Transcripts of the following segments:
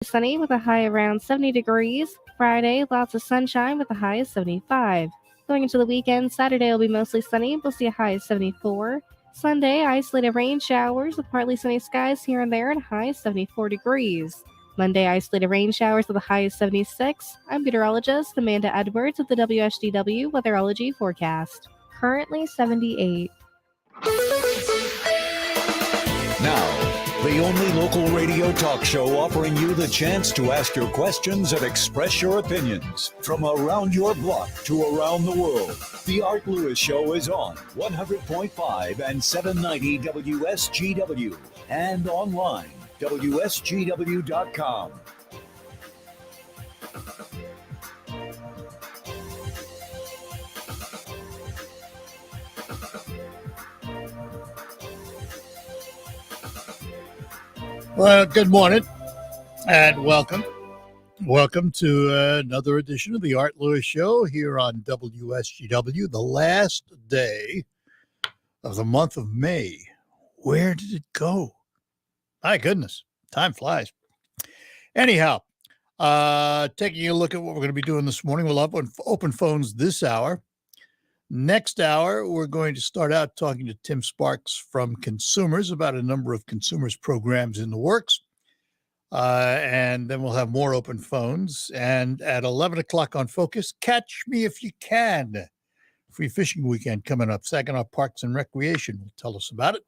Sunny with a high around 70 degrees. Friday, lots of sunshine with a high of 75. Going into the weekend, Saturday will be mostly sunny. We'll see a high of 74. Sunday, isolated rain showers with partly sunny skies here and there and a high of 74 degrees. Monday, isolated rain showers with a high of 76. I'm meteorologist Amanda Edwards with the WSGW Weatherology Forecast. Currently 78. Now, the only local radio talk show offering you the chance to ask your questions and express your opinions from around your block to around the world. The Art Lewis Show is on 100.5 and 790 WSGW and online, WSGW.com. Well, good morning and welcome. Welcome to another edition of the Art Lewis Show here on WSGW, the last day of the month of May. Where did it go? My goodness, time flies. Anyhow, taking a look at what we're going to be doing this morning. We'll have open phones this hour. Next hour, we're going to start out talking to Tim Sparks from Consumers about a number of consumers programs in the works. And then we'll have more open phones. And at 11 o'clock on Focus, Catch Me If You Can. Free fishing weekend coming up. Saginaw Parks and Recreation will tell us about it.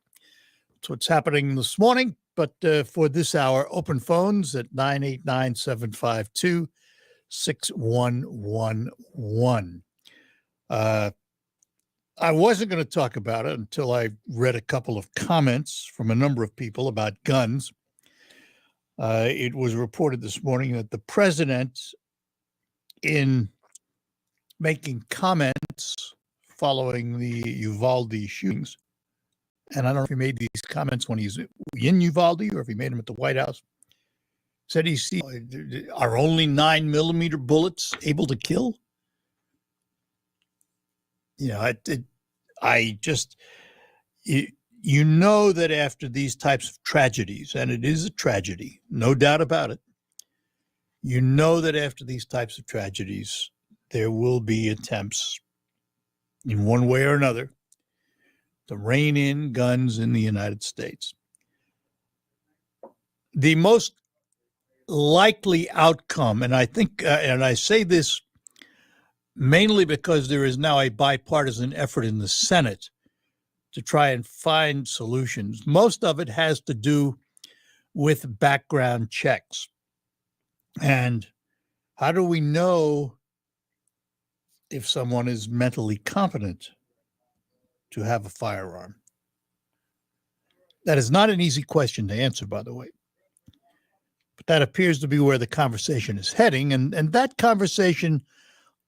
That's what's happening this morning. But for this hour, open phones at 989-752-6111. I wasn't going to talk about it until I read a couple of comments from a number of people about guns. It was reported this morning that the president, in making comments following the Uvalde shootings, and I don't know if he made these comments when he's in Uvalde or if he made them at the White House, said he sees are only 9mm bullets able to kill? You know, you know that after these types of tragedies, and it is a tragedy, no doubt about it, you know that after these types of tragedies, there will be attempts in one way or another to rein in guns in the United States. The most likely outcome, and I think, and I say this mainly because there is now a bipartisan effort in the Senate to try and find solutions. Most of it has to do with background checks. And how do we know if someone is mentally competent to have a firearm? That is not an easy question to answer, by the way. But that appears to be where the conversation is heading. And that conversation,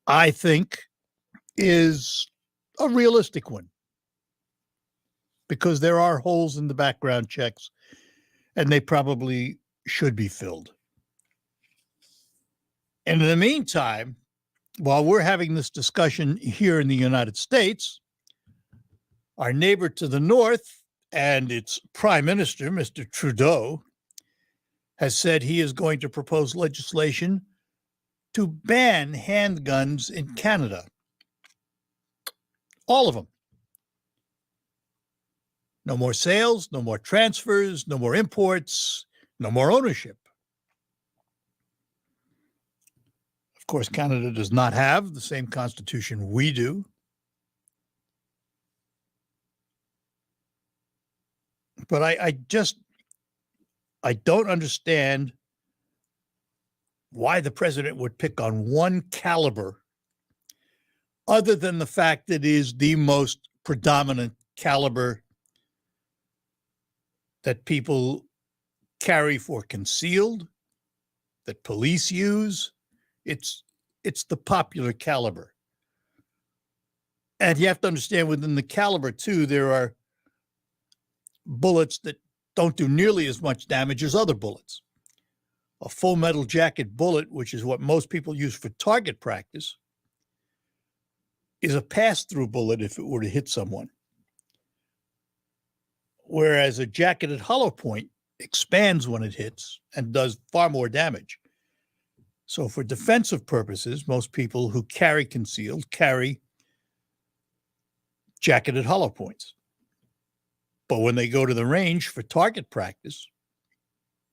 I think, is a realistic one, because there are holes in the background checks and they probably should be filled. And in the meantime, while we're having this discussion here in the United States, our neighbor to the north and its prime minister, Mr. Trudeau, has said he is going to propose legislation to ban handguns in Canada. All of them. No more sales, no more transfers, no more imports, no more ownership. Of course, Canada does not have the same constitution we do. But I don't understand why the president would pick on one caliber other than the fact that it is the most predominant caliber that people carry for concealed, that police use. It's the popular caliber. And you have to understand within the caliber, too, there are bullets that don't do nearly as much damage as other bullets. A full metal jacket bullet, which is what most people use for target practice, is a pass-through bullet if it were to hit someone. Whereas a jacketed hollow point expands when it hits and does far more damage. So for defensive purposes, most people who carry concealed carry jacketed hollow points. But when they go to the range for target practice,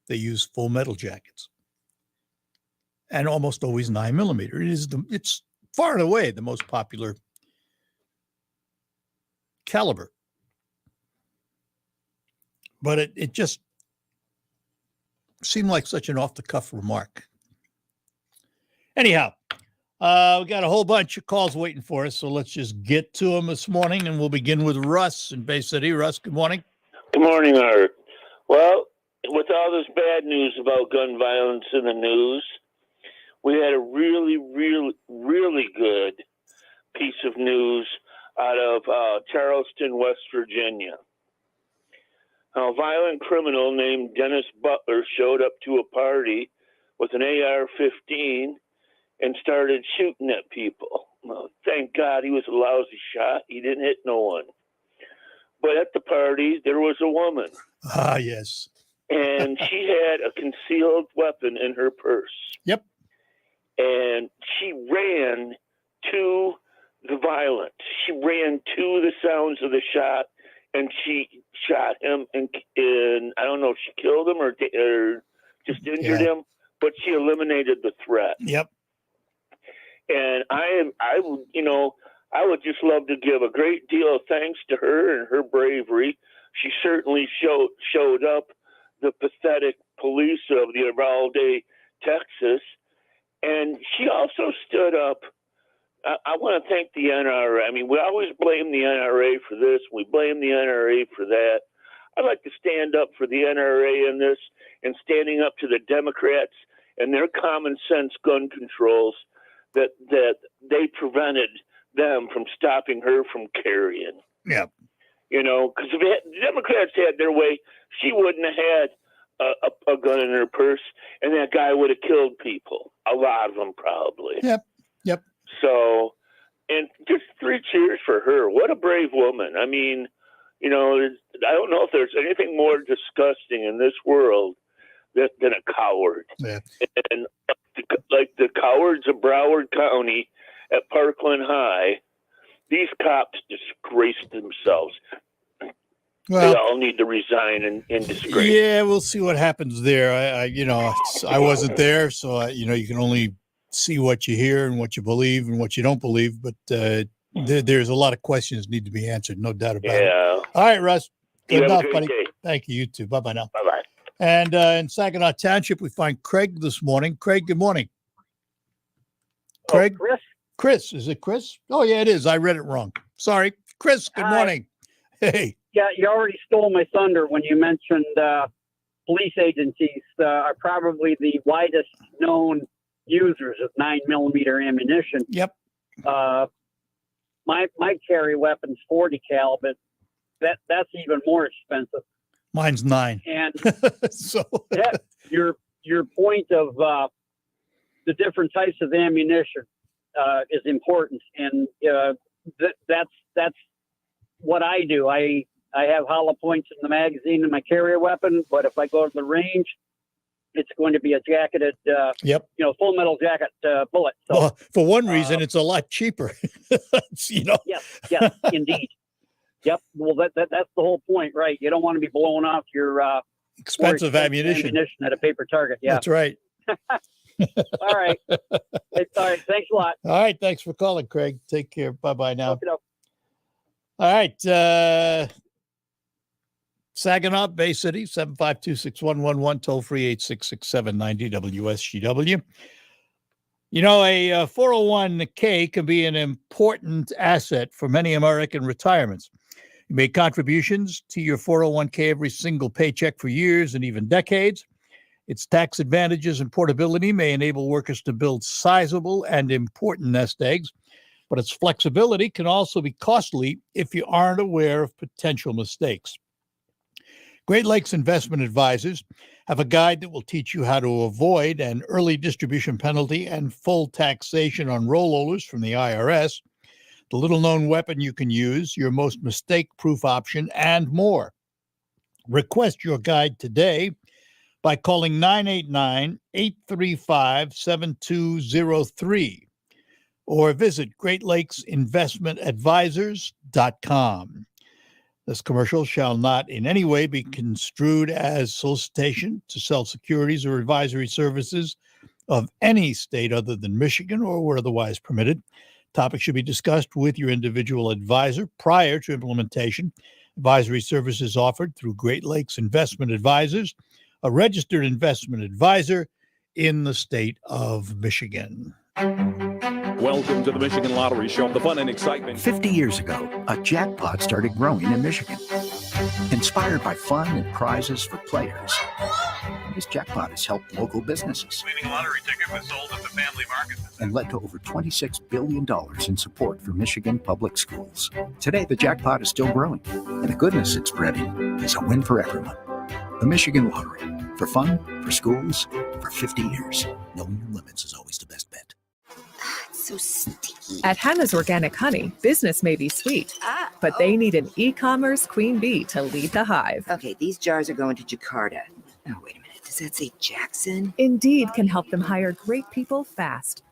they use full metal jackets. And almost always 9mm. It's far and away the most popular caliber. But it just seemed like such an off-the-cuff remark. Anyhow, we got a whole bunch of calls waiting for us, so let's just get to them this morning, and we'll begin with Russ in Bay City. Russ, good morning. Good morning, Art. Well, with all this bad news about gun violence in the news, we had a really, really, really good piece of news out of Charleston, West Virginia. A violent criminal named Dennis Butler showed up to a party with an AR-15 and started shooting at people. Well, thank God he was a lousy shot. He didn't hit no one. But at the party, there was a woman. Ah, yes. And she had a concealed weapon in her purse. Yep. And she ran to the violence. She ran to the sounds of the shot, and she shot him. And I don't know if she killed him or just injured him, but she eliminated the threat. Yep. And I would just love to give a great deal of thanks to her and her bravery. She certainly showed up the pathetic police of the Uvalde, Texas. And she also stood up. I want to thank the NRA. I mean, we always blame the NRA for this. We blame the NRA for that. I'd like to stand up for the NRA in this and standing up to the Democrats and their common sense gun controls that they prevented them from stopping her from carrying. Yeah. You know, because if the Democrats had their way, she wouldn't have had a gun in her purse, and that guy would have killed people. A lot of them, probably. Yep. So, and just 3 cheers for her. What a brave woman. I mean, you know, I don't know if there's anything more disgusting in this world than a coward. Yeah. And like the cowards of Broward County at Parkland High, these cops disgraced themselves. Well, they all need to resign in disgrace. Yeah, we'll see what happens there. I wasn't there, so you can only see what you hear and what you believe and what you don't believe. But there's a lot of questions need to be answered, no doubt about it. Yeah. All right, Russ. Good enough, buddy. Day. Thank you. You too. Bye-bye now. Bye-bye. And in Saginaw Township, we find Craig this morning. Craig, good morning. Craig? Chris? Chris. Is it Chris? Oh, yeah, it is. I read it wrong. Sorry. Chris, good morning. Hey. Yeah, you already stole my thunder when you mentioned police agencies are probably the widest known users of 9mm ammunition. Yep. My carry weapon's 40 cal, but that's even more expensive. Mine's 9. And so your point of the different types of ammunition is important, and that's what I do. I have hollow points in the magazine in my carrier weapon, but if I go to the range, it's going to be a jacketed, full metal jacket bullet. So, well, for one reason, it's a lot cheaper. Yes, indeed. Yep. Well, that's the whole point, right? You don't want to be blowing off your expensive ammunition at a paper target. Yeah, that's right. All right. All right. Thanks a lot. All right. Thanks for calling, Craig. Take care. Bye-bye now. Okay. All right. Saginaw, Bay City, 752-6111, toll free 866-790 WSGW. You know, a 401k can be an important asset for many American retirements. You make contributions to your 401k every single paycheck for years and even decades. Its tax advantages and portability may enable workers to build sizable and important nest eggs, but its flexibility can also be costly if you aren't aware of potential mistakes. Great Lakes Investment Advisors have a guide that will teach you how to avoid an early distribution penalty and full taxation on rollovers from the IRS, the little-known weapon you can use, your most mistake-proof option, and more. Request your guide today by calling 989-835-7203 or visit GreatLakesInvestmentAdvisors.com. This commercial shall not in any way be construed as solicitation to sell securities or advisory services of any state other than Michigan or where otherwise permitted. Topics should be discussed with your individual advisor prior to implementation. Advisory services offered through Great Lakes Investment Advisors, a registered investment advisor in the state of Michigan. Welcome to the Michigan Lottery Show, the fun and excitement. 50 years ago, a jackpot started growing in Michigan. Inspired by fun and prizes for players, this jackpot has helped local businesses. Winning lottery ticket was sold at the family market. And led to over $26 billion in support for Michigan public schools. Today, the jackpot is still growing, and the goodness it's spreading is a win for everyone. The Michigan Lottery. For fun, for schools, for 50 years. Knowing your limits is always the best bet. So sticky. At Hannah's Organic Honey, business may be sweet, but they need an e-commerce queen bee to lead the hive. Okay, these jars are going to Jakarta. Oh, wait a minute. Does that say Jackson? Indeed can help them hire great people fast.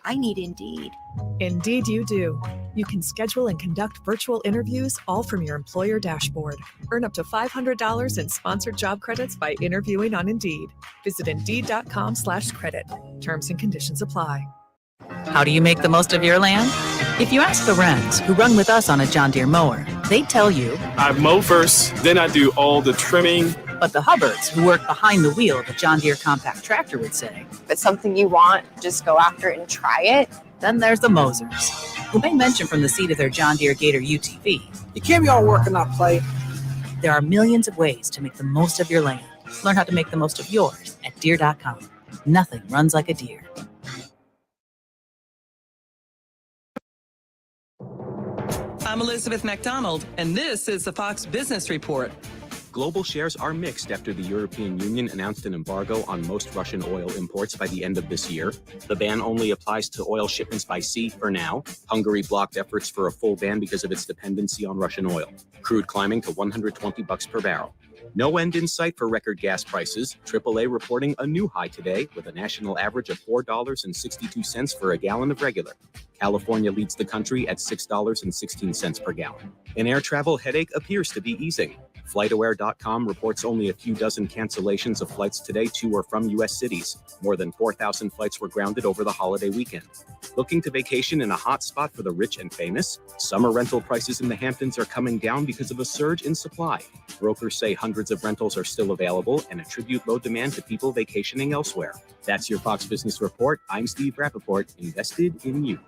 I need Indeed. Indeed you do. You can schedule and conduct virtual interviews all from your employer dashboard. Earn up to $500 in sponsored job credits by interviewing on Indeed. Visit Indeed.com/credit. Terms and conditions apply. How do you make the most of your land? If you ask the Wrens, who run with us on a John Deere mower, they tell you, I mow first, then I do all the trimming. But the Hubbards, who work behind the wheel of a John Deere compact tractor, would say, if it's something you want, just go after it and try it. Then there's the Mosers, who may mention from the seat of their John Deere Gator UTV, you can't be all work and not play. There are millions of ways to make the most of your land. Learn how to make the most of yours at Deere.com. Nothing runs like a Deere. I'm Elizabeth MacDonald, and this is the Fox Business Report. Global shares are mixed after the European Union announced an embargo on most Russian oil imports by the end of this year. The ban only applies to oil shipments by sea for now. Hungary blocked efforts for a full ban because of its dependency on Russian oil. Crude climbing to $120 per barrel. No end in sight for record gas prices. AAA reporting a new high today with a national average of $4.62 for a gallon of regular. California leads the country at $6.16 per gallon. An air travel headache appears to be easing. FlightAware.com reports only a few dozen cancellations of flights today to or from U.S. cities. More than 4,000 flights were grounded over the holiday weekend. Looking to vacation in a hot spot for the rich and famous? Summer rental prices in the Hamptons are coming down because of a surge in supply. Brokers say hundreds of rentals are still available and attribute low demand to people vacationing elsewhere. That's your Fox Business Report. I'm Steve Rappaport, invested in you.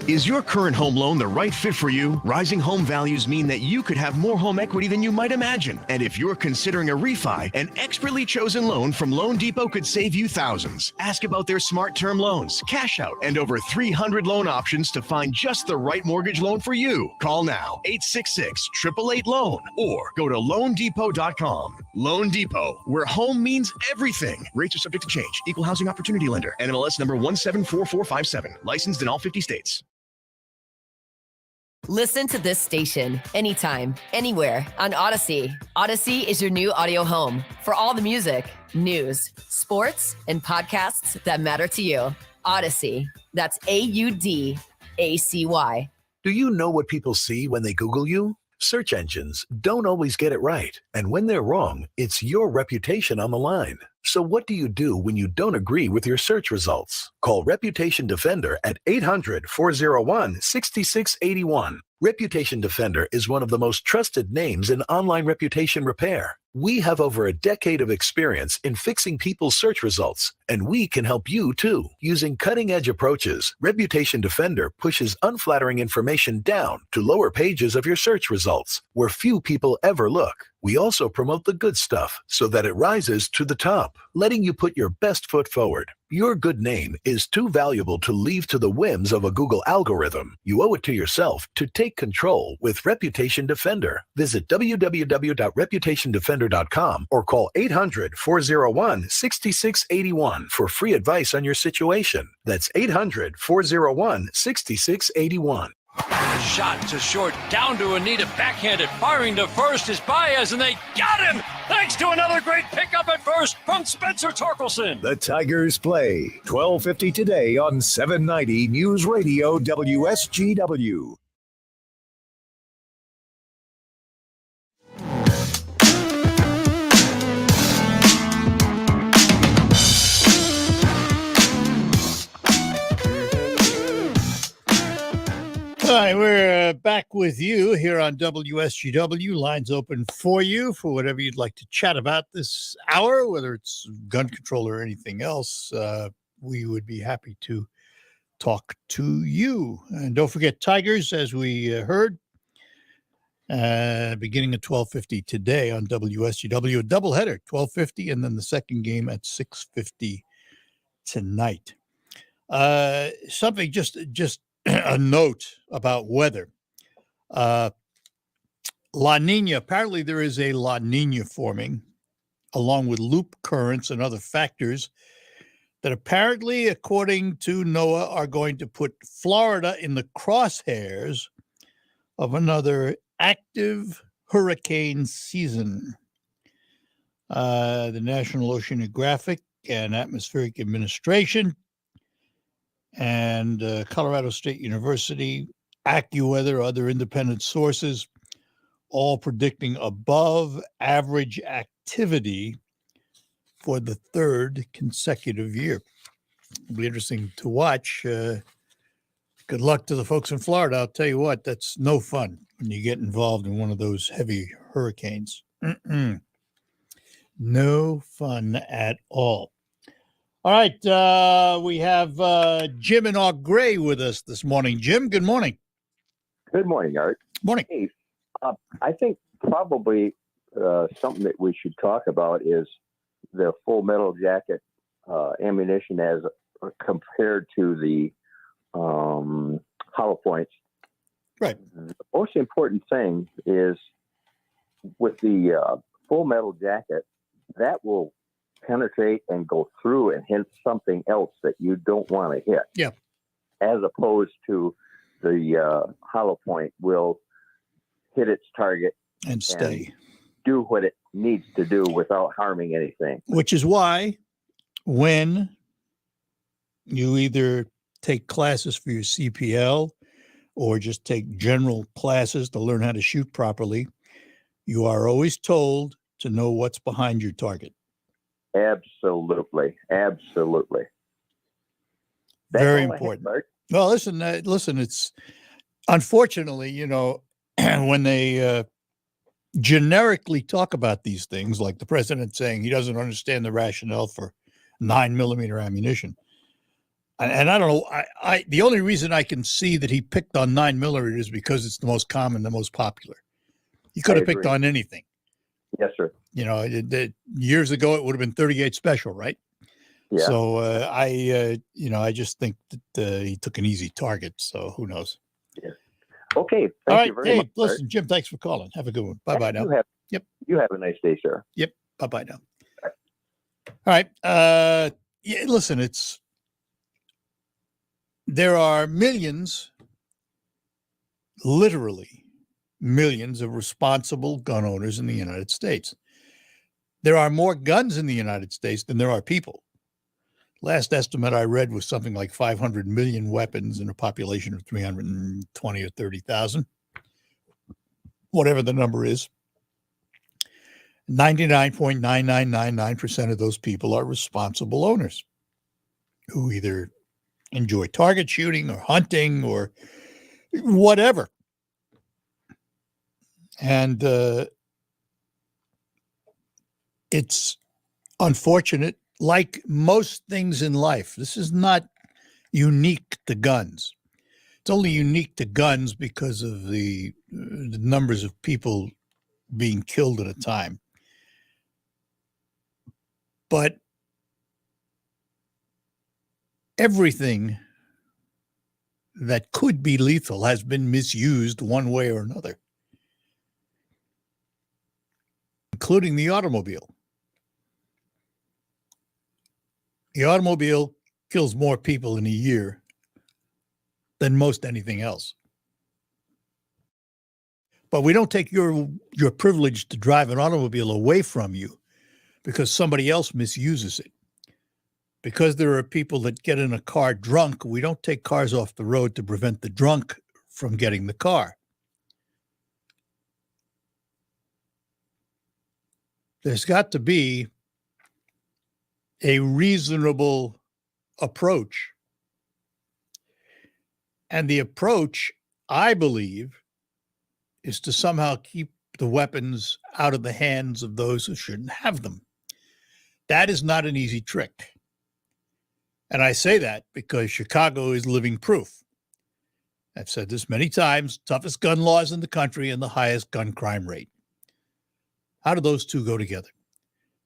Is your current home loan the right fit for you? Rising home values mean that you could have more home equity than you might imagine. And if you're considering a refi, an expertly chosen loan from Loan Depot could save you thousands. Ask about their smart term loans, cash out, and over 300 loan options to find just the right mortgage loan for you. Call now, 866-888-LOAN, or go to LoanDepot.com. Loan Depot, where home means everything. Rates are subject to change. Equal housing opportunity lender. NMLS number 174457. Licensed in all 50 states. Listen to this station anytime, anywhere on Odyssey. Odyssey is your new audio home for all the music, news, sports, and podcasts that matter to you. Odyssey. That's AUDACY. Do you know what people see when they Google you? Search engines don't always get it right. And when they're wrong, it's your reputation on the line. So what do you do when you don't agree with your search results? Call Reputation Defender at 800-401-6681. Reputation Defender is one of the most trusted names in online reputation repair. We have over a decade of experience in fixing people's search results, and we can help you too. Using cutting-edge approaches, Reputation Defender pushes unflattering information down to lower pages of your search results, where few people ever look. We also promote the good stuff so that it rises to the top, letting you put your best foot forward. Your good name is too valuable to leave to the whims of a Google algorithm. You owe it to yourself to take control with Reputation Defender. Visit www.reputationdefender.com or call 800-401-6681 for free advice on your situation. That's 800-401-6681. shot to short, down to Anita, backhanded, firing to first is Baez, and they got him! Thanks to another great pickup at first from Spencer Torkelson. The Tigers play 12:50 today on 790 News Radio WSGW. All right, we're back with you here on WSGW. Lines open for you for whatever you'd like to chat about this hour, whether it's gun control or anything else. We would be happy to talk to you. And don't forget Tigers, as we heard, beginning at 12:50 today on WSGW, a doubleheader, 12:50, and then the second game at 6:50 tonight. Something just a note about weather. La Nina, apparently there is a La Nina forming along with loop currents and other factors that apparently, according to NOAA, are going to put Florida in the crosshairs of another active hurricane season. The National Oceanographic and Atmospheric Administration and Colorado State University, AccuWeather, other independent sources, all predicting above average activity for the third consecutive year. It'll be interesting to watch. Good luck to the folks in Florida. I'll tell you what, that's no fun when you get involved in one of those heavy hurricanes. No fun at all. All right, we have Jim in Eau Gray with us this morning. Jim, good morning. Good morning, Art. Morning. Hey, I think probably something that we should talk about is the full metal jacket ammunition as compared to the hollow points. Right. The most important thing is with the full metal jacket, that will penetrate and go through and hit something else that you don't want to hit. Yeah. As opposed to the hollow point will hit its target and stay. And do what it needs to do without harming anything. Which is why when you either take classes for your CPL or just take general classes to learn how to shoot properly, you are always told to know what's behind your target. Absolutely. Absolutely. That's very important. Well, listen, it's unfortunately, when they generically talk about these things, like the president saying he doesn't understand the rationale for 9mm ammunition. And I don't know, I the only reason I can see that he picked on 9mm is because it's the most common, the most popular. He could have picked on anything. Yes, sir. Years ago, it would have been 38 special, right? Yeah. So I just think that he took an easy target. So who knows? Yeah. Okay. All right. You very much. Listen, Jim, thanks for calling. Have a good one. Bye-bye now. You have a nice day, sir. Yep. Bye-bye now. All right. Listen, there are millions, literally millions of responsible gun owners in the United States. There are more guns in the United States than there are people. Last estimate I read was something like 500 million weapons in a population of 320 or 30,000. Whatever the number is. 99.9999% of those people are responsible owners who either enjoy target shooting or hunting or whatever. And it's unfortunate, like most things in life. This is not unique to guns. It's only unique to guns because of the numbers of people being killed at a time. But everything that could be lethal has been misused one way or another, including the automobile. The automobile kills more people in a year than most anything else. But we don't take your privilege to drive an automobile away from you because somebody else misuses it. Because there are people that get in a car drunk, we don't take cars off the road to prevent the drunk from getting the car. There's got to be a reasonable approach. And the approach, I believe, is to somehow keep the weapons out of the hands of those who shouldn't have them. That is not an easy trick. And I say that because Chicago is living proof. I've said this many times, toughest gun laws in the country and the highest gun crime rate. How do those two go together?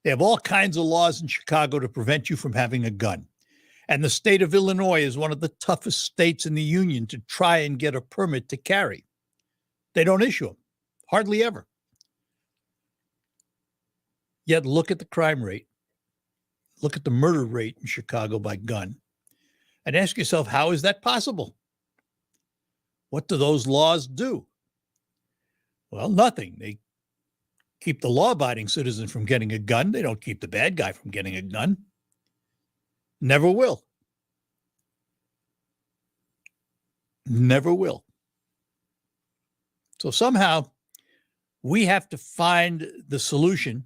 They have all kinds of laws in Chicago to prevent you from having a gun. And the state of Illinois is one of the toughest states in the union to try and get a permit to carry. They don't issue them, hardly ever. Yet look at the crime rate. Look at the murder rate in Chicago by gun. And ask yourself, how is that possible? What do those laws do? Well, nothing. They keep the law-abiding citizen from getting a gun. They don't keep the bad guy from getting a gun. Never will. Never will. So somehow we have to find the solution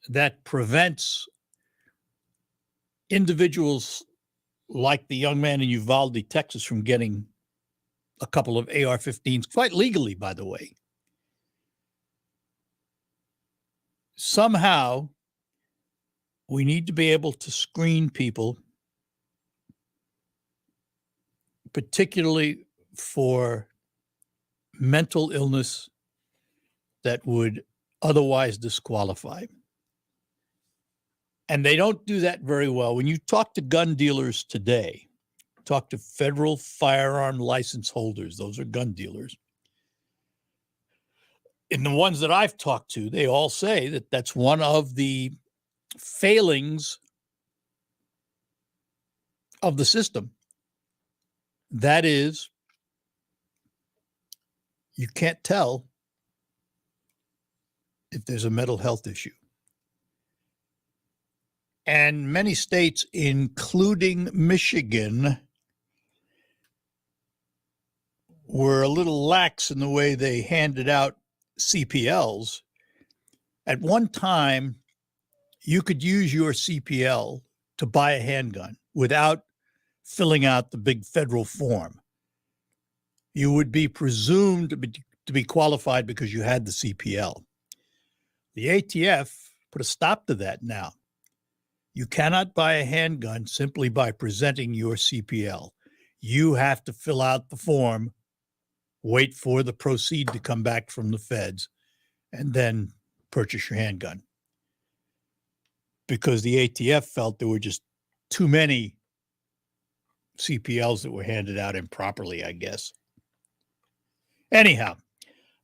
that prevents individuals like the young man in Uvalde, Texas, from getting a couple of AR-15s, quite legally, by the way. Somehow, we need to be able to screen people, particularly for mental illness that would otherwise disqualify. And they don't do that very well. When you talk to gun dealers today, talk to federal firearm license holders, those are gun dealers. And the ones that I've talked to, they all say that that's one of the failings of the system. That is, you can't tell if there's a mental health issue. And many states, including Michigan, were a little lax in the way they handed out CPLs. At one time, you could use your CPL to buy a handgun without filling out the big federal form. You would be presumed to be qualified because you had the CPL. The ATF put a stop to that now. You cannot buy a handgun simply by presenting your CPL. You have to fill out the form, wait for the proceed to come back from the feds, and then purchase your handgun. Because the ATF felt there were just too many CPLs that were handed out improperly, I guess. Anyhow,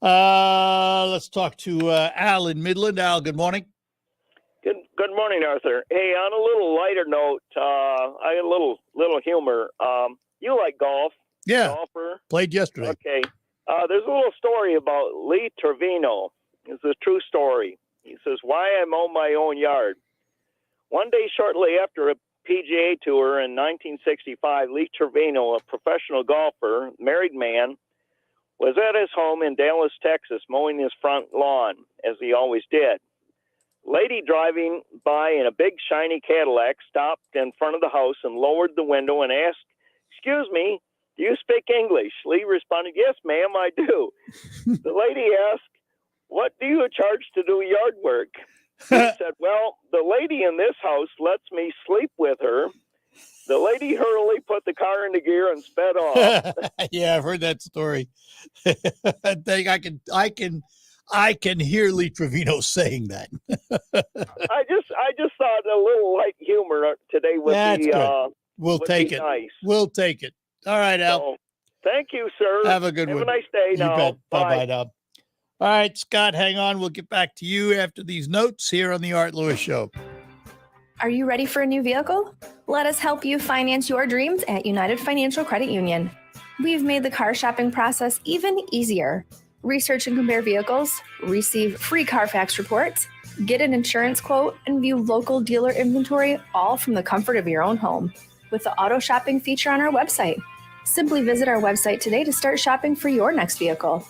let's talk to Al in Midland. Al, good morning. Good morning, Arthur. Hey, on a little lighter note, I got a little humor. You like golf? Yeah. Golfer? Played yesterday. Okay. There's a little story about Lee Trevino. It's a true story. He says, "Why I mow my own yard." One day shortly after a PGA tour in 1965, Lee Trevino, a professional golfer, married man, was at his home in Dallas, Texas, mowing his front lawn, as he always did. Lady driving by in a big shiny Cadillac stopped in front of the house and lowered the window and asked, "Excuse me, do you speak English?" Lee responded, "Yes, ma'am, I do." The lady asked, "What do you charge to do yard work?" He said, "Well, the lady in this house lets me sleep with her." The lady hurriedly put the car into gear and sped off. Yeah, I've heard that story. I can hear Lee Trevino saying that. I just thought a little light humor today would That's be good. We'll take it. Nice. We'll take it. All right, Al. So, thank you, sir. Have a good one. Have a nice day now. You bet. Bye. Bye-bye now. All right, Scott, hang on. We'll get back to you after these notes here on the Art Lewis Show. Are you ready for a new vehicle? Let us help you finance your dreams at United Financial Credit Union. We've made the car shopping process even easier. Research and compare vehicles, receive free Carfax reports, get an insurance quote, and view local dealer inventory all from the comfort of your own home with the auto shopping feature on our website. Simply visit our website today to start shopping for your next vehicle.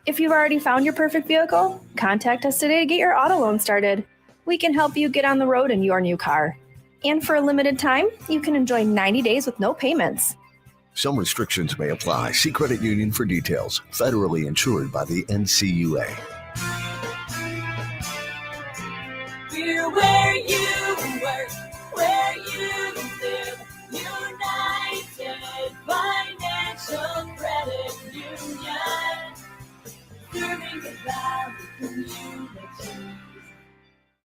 If you've already found your perfect vehicle, contact us today to get your auto loan started. We can help you get on the road in your new car. And for a limited time, you can enjoy 90 days with no payments. Some restrictions may apply. See credit union for details. Federally insured by the NCUA. We're where you work, where you live. United Financial Credit Union. Serving the Valley community.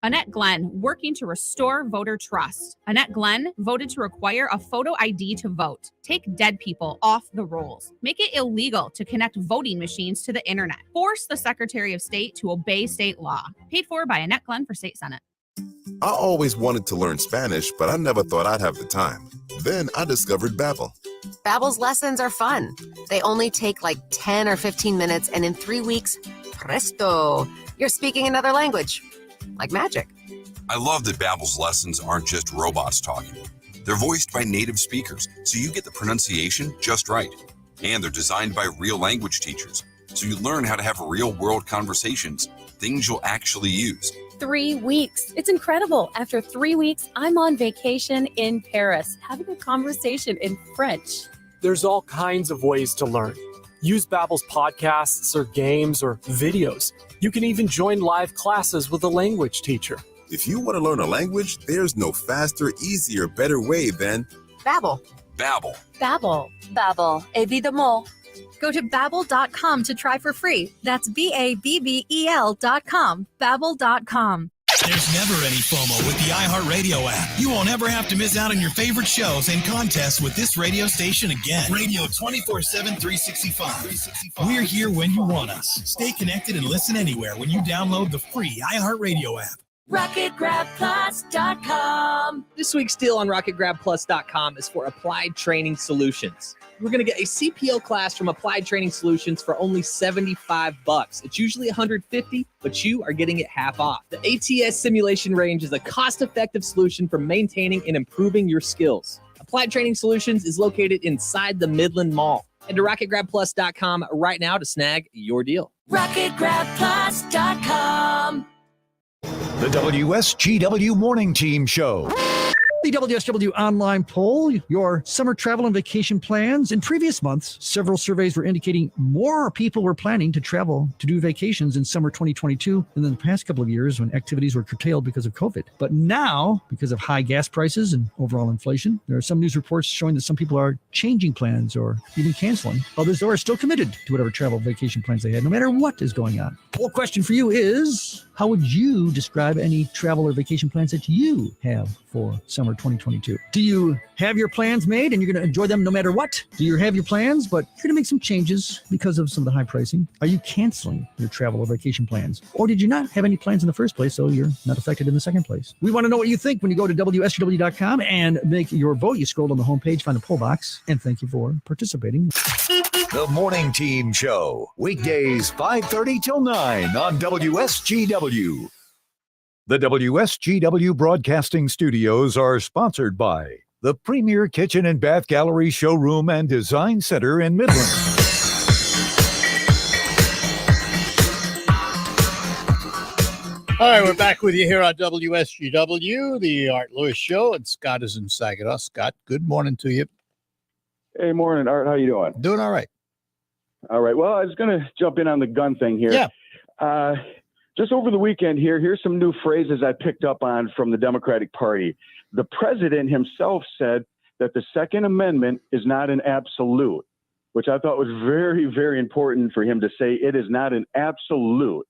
Annette Glenn, working to restore voter trust. Annette Glenn voted to require a photo ID to vote. Take dead people off the rolls. Make it illegal to connect voting machines to the internet. Force the Secretary of State to obey state law. Paid for by Annette Glenn for State Senate. I always wanted to learn Spanish, but I never thought I'd have the time. Then I discovered Babbel. Babbel's lessons are fun. They only take like 10 or 15 minutes, and in 3 weeks, presto, you're speaking another language. Like magic. I love that Babbel's lessons aren't just robots talking. They're voiced by native speakers, so you get the pronunciation just right. And they're designed by real language teachers, so you learn how to have real-world conversations, things you'll actually use. 3 weeks. It's incredible. After 3 weeks, I'm on vacation in Paris, having a conversation in French. There's all kinds of ways to learn. Use Babbel's podcasts or games or videos. You can even join live classes with a language teacher. If you want to learn a language, there's no faster, easier, better way than Babbel. Babbel. Babbel. Babbel. Évidemment. Go to Babbel.com to try for free. That's BABBEL.com. Babbel.com. There's never any FOMO with the iHeartRadio app. You won't ever have to miss out on your favorite shows and contests with this radio station again. Radio 24/7, 365. We're here when you want us. Stay connected and listen anywhere when you download the free iHeartRadio app. RocketGrabPlus.com. This week's deal on RocketGrabPlus.com is for Applied Training Solutions. We're going to get a CPL class from Applied Training Solutions for only $75. It's usually $150, but you are getting it half off. The ATS Simulation Range is a cost-effective solution for maintaining and improving your skills. Applied Training Solutions is located inside the Midland Mall. Head to RocketGrabPlus.com right now to snag your deal. RocketGrabPlus.com. The WSGW Morning Team Show. The WSW online poll, your summer travel and vacation plans. In previous months, several surveys were indicating more people were planning to travel to do vacations in summer 2022 than in the past couple of years when activities were curtailed because of COVID. But now, because of high gas prices and overall inflation, there are some news reports showing that some people are changing plans or even canceling. Others are still committed to whatever travel vacation plans they had, no matter what is going on. Poll question for you is, how would you describe any travel or vacation plans that you have for summer 2022? Do you have your plans made and you're going to enjoy them no matter what? Do you have your plans, but you're going to make some changes because of some of the high pricing? Are you canceling your travel or vacation plans? Or did you not have any plans in the first place, so you're not affected in the second place? We want to know what you think when you go to WSGW.com and make your vote. You scroll on the homepage, find a poll box, and thank you for participating. The Morning Team Show, weekdays 5:30 till 9 on WSGW. The WSGW Broadcasting Studios are sponsored by the Premier Kitchen and Bath Gallery Showroom and Design Center in Midland. All right, we're back with you here on WSGW, the Art Lewis Show, and Scott is in Saginaw. Scott, good morning to you. Hey, morning, Art. How you doing? Doing all right. All right. Well, I was going to jump in on the gun thing here. Yeah. Just over the weekend here, here's some new phrases I picked up on from the Democratic Party. The president himself said that the Second Amendment is not an absolute, which I thought was very, very important for him to say. It is not an absolute.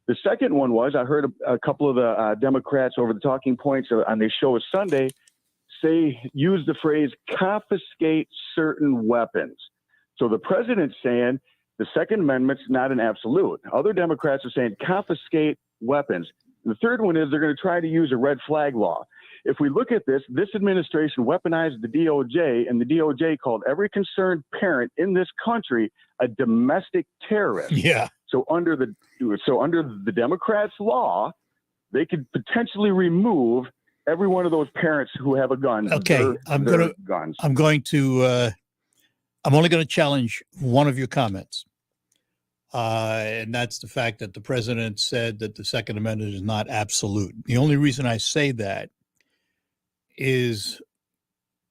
The second one was, I heard a couple of the Democrats over the talking points on their show Sunday use the phrase confiscate certain weapons. So the president's saying the Second Amendment's not an absolute. Other Democrats are saying confiscate weapons. And the third one is they're going to try to use a red flag law. if we look at this administration weaponized the DOJ, and the DOJ called every concerned parent in this country a domestic terrorist. Yeah. So under the Democrats' law, they could potentially remove every one of those parents who have a gun. Okay, I'm only going to challenge one of your comments. And that's the fact that the president said that the Second Amendment is not absolute. The only reason I say that is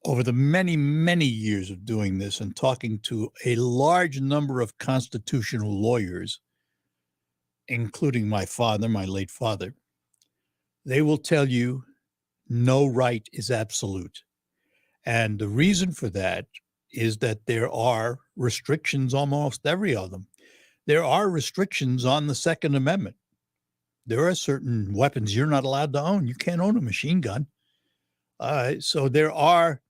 over the many, many years of doing this and talking to a large number of constitutional lawyers, including my father, my late father, they will tell you no right is absolute. And the reason for that is that there are restrictions, almost every of them. There are restrictions on the Second Amendment. There are certain weapons you're not allowed to own. You can't own a machine gun. So there are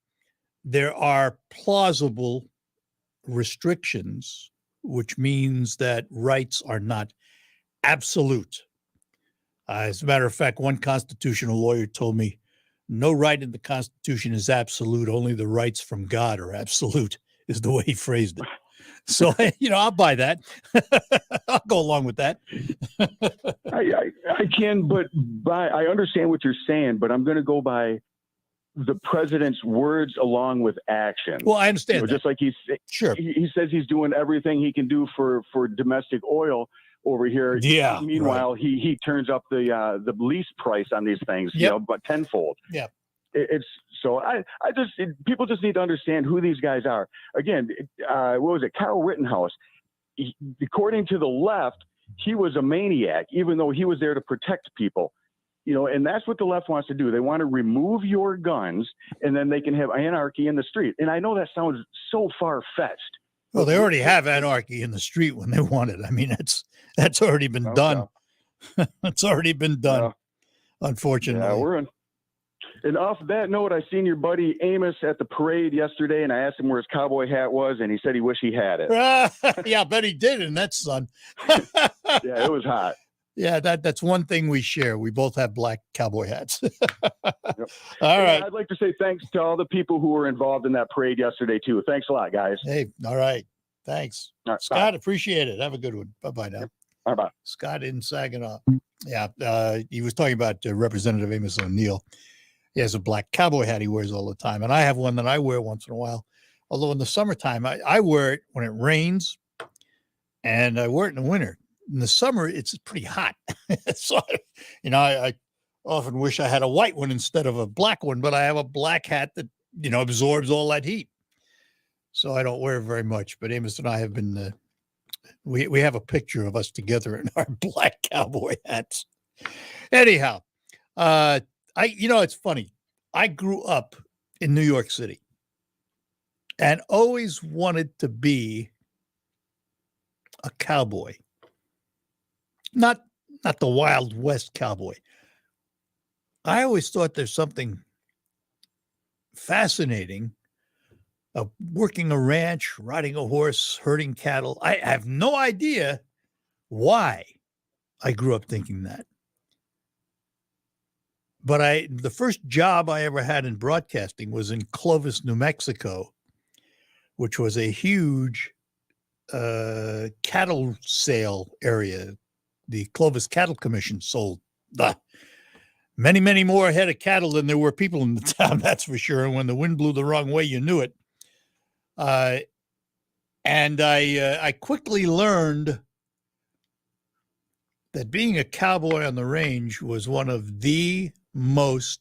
plausible restrictions, which means that rights are not absolute. As a matter of fact, one constitutional lawyer told me, no right in the Constitution is absolute. Only the rights from God are absolute, is the way he phrased it. So, I'll buy that. I'll go along with that. I can, but I understand what you're saying, but I'm going to go by the president's words along with action. Well, I understand. Just like he says he's doing everything he can do for domestic oil over here. Yeah. Meanwhile, right. he turns up the lease price on these things, but tenfold. Yeah. People just need to understand who these guys are. Again, what was it? Kyle Rittenhouse. According to the left, he was a maniac, even though he was there to protect people. And that's what the left wants to do. They want to remove your guns, and then they can have anarchy in the street. And I know that sounds so far-fetched. Well, they already have anarchy in the street when they want it. I mean, that's already been done. It's already been done, unfortunately. Yeah, we're in. And off that note, I seen your buddy Amos at the parade yesterday, and I asked him where his cowboy hat was, and he said he wished he had it. Yeah, I bet he did in that sun. Yeah, it was hot. Yeah, that's one thing we share. We both have black cowboy hats. Yep. All right. I'd like to say thanks to all the people who were involved in that parade yesterday, too. Thanks a lot, guys. Hey, all right. Thanks. All right, Scott, bye. Appreciate it. Have a good one. Bye-bye now. Bye-bye. Scott in Saginaw. Yeah, he was talking about Representative Amos O'Neill. He has a black cowboy hat he wears all the time, and I have one that I wear once in a while. Although in the summertime, I wear it when it rains, and I wear it in the winter. In the summer, it's pretty hot. So, I often wish I had a white one instead of a black one, but I have a black hat that, absorbs all that heat. So I don't wear it very much. But Amos and I have been, we have a picture of us together in our black cowboy hats. Anyhow, it's funny. I grew up in New York City and always wanted to be a cowboy. Not the Wild West cowboy. I always thought there's something fascinating of working a ranch, riding a horse, herding cattle. I have no idea why I grew up thinking that. But the first job I ever had in broadcasting was in Clovis, New Mexico, which was a huge cattle sale area. The Clovis Cattle Commission sold many, many more head of cattle than there were people in the town, that's for sure. And when the wind blew the wrong way, you knew it. And I quickly learned that being a cowboy on the range was one of the most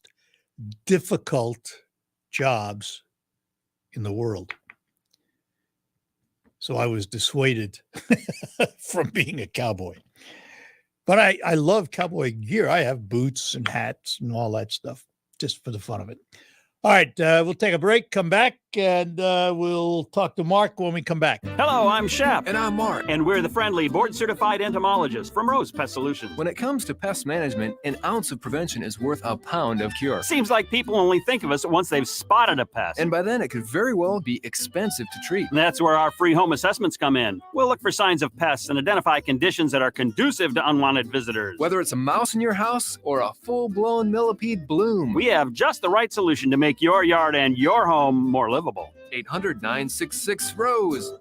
difficult jobs in the world. So I was dissuaded from being a cowboy. But I love cowboy gear. I have boots and hats and all that stuff just for the fun of it. All right, we'll take a break, come back, and we'll talk to Mark when we come back. Hello, I'm Shep. And I'm Mark. And we're the friendly, board-certified entomologists from Rose Pest Solutions. When it comes to pest management, an ounce of prevention is worth a pound of cure. Seems like people only think of us once they've spotted a pest. And by then, it could very well be expensive to treat. That's where our free home assessments come in. We'll look for signs of pests and identify conditions that are conducive to unwanted visitors. Whether it's a mouse in your house or a full-blown millipede bloom, we have just the right solution to make your yard and your home more livable. 800-966-ROSE.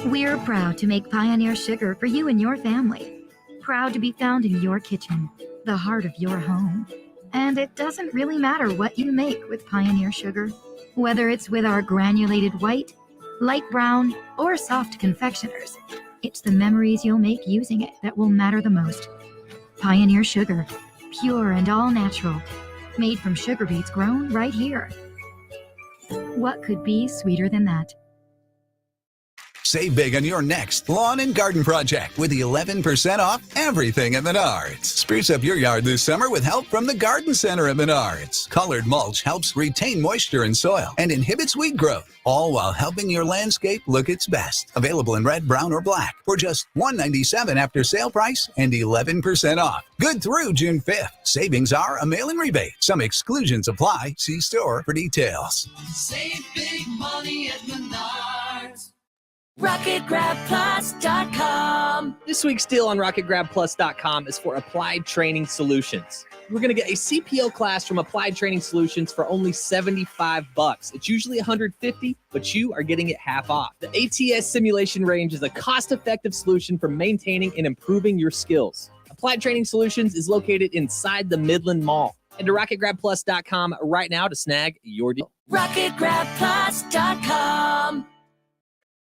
We're proud to make Pioneer Sugar for you and your family. Proud to be found in your kitchen, the heart of your home. And it doesn't really matter what you make with Pioneer Sugar. Whether it's with our granulated white, light brown, or soft confectioners, it's the memories you'll make using it that will matter the most. Pioneer Sugar, pure and all natural, made from sugar beets grown right here. What could be sweeter than that? Save big on your next lawn and garden project with the 11% off everything at Menards. Spruce up your yard this summer with help from the Garden Center at Menards. Colored mulch helps retain moisture in soil and inhibits weed growth, all while helping your landscape look its best. Available in red, brown, or black for just $197 after sale price and 11% off. Good through June 5th. Savings are a mail-in rebate. Some exclusions apply. See store for details. Save big money at Menards. RocketGrabPlus.com. This week's deal on RocketGrabPlus.com is for Applied Training Solutions. We're going to get a CPO class from Applied Training Solutions for only $75. It's usually $150, but you are getting it half off. The ATS Simulation Range is a cost-effective solution for maintaining and improving your skills. Applied Training Solutions is located inside the Midland Mall. Head to RocketGrabPlus.com right now to snag your deal. RocketGrabPlus.com.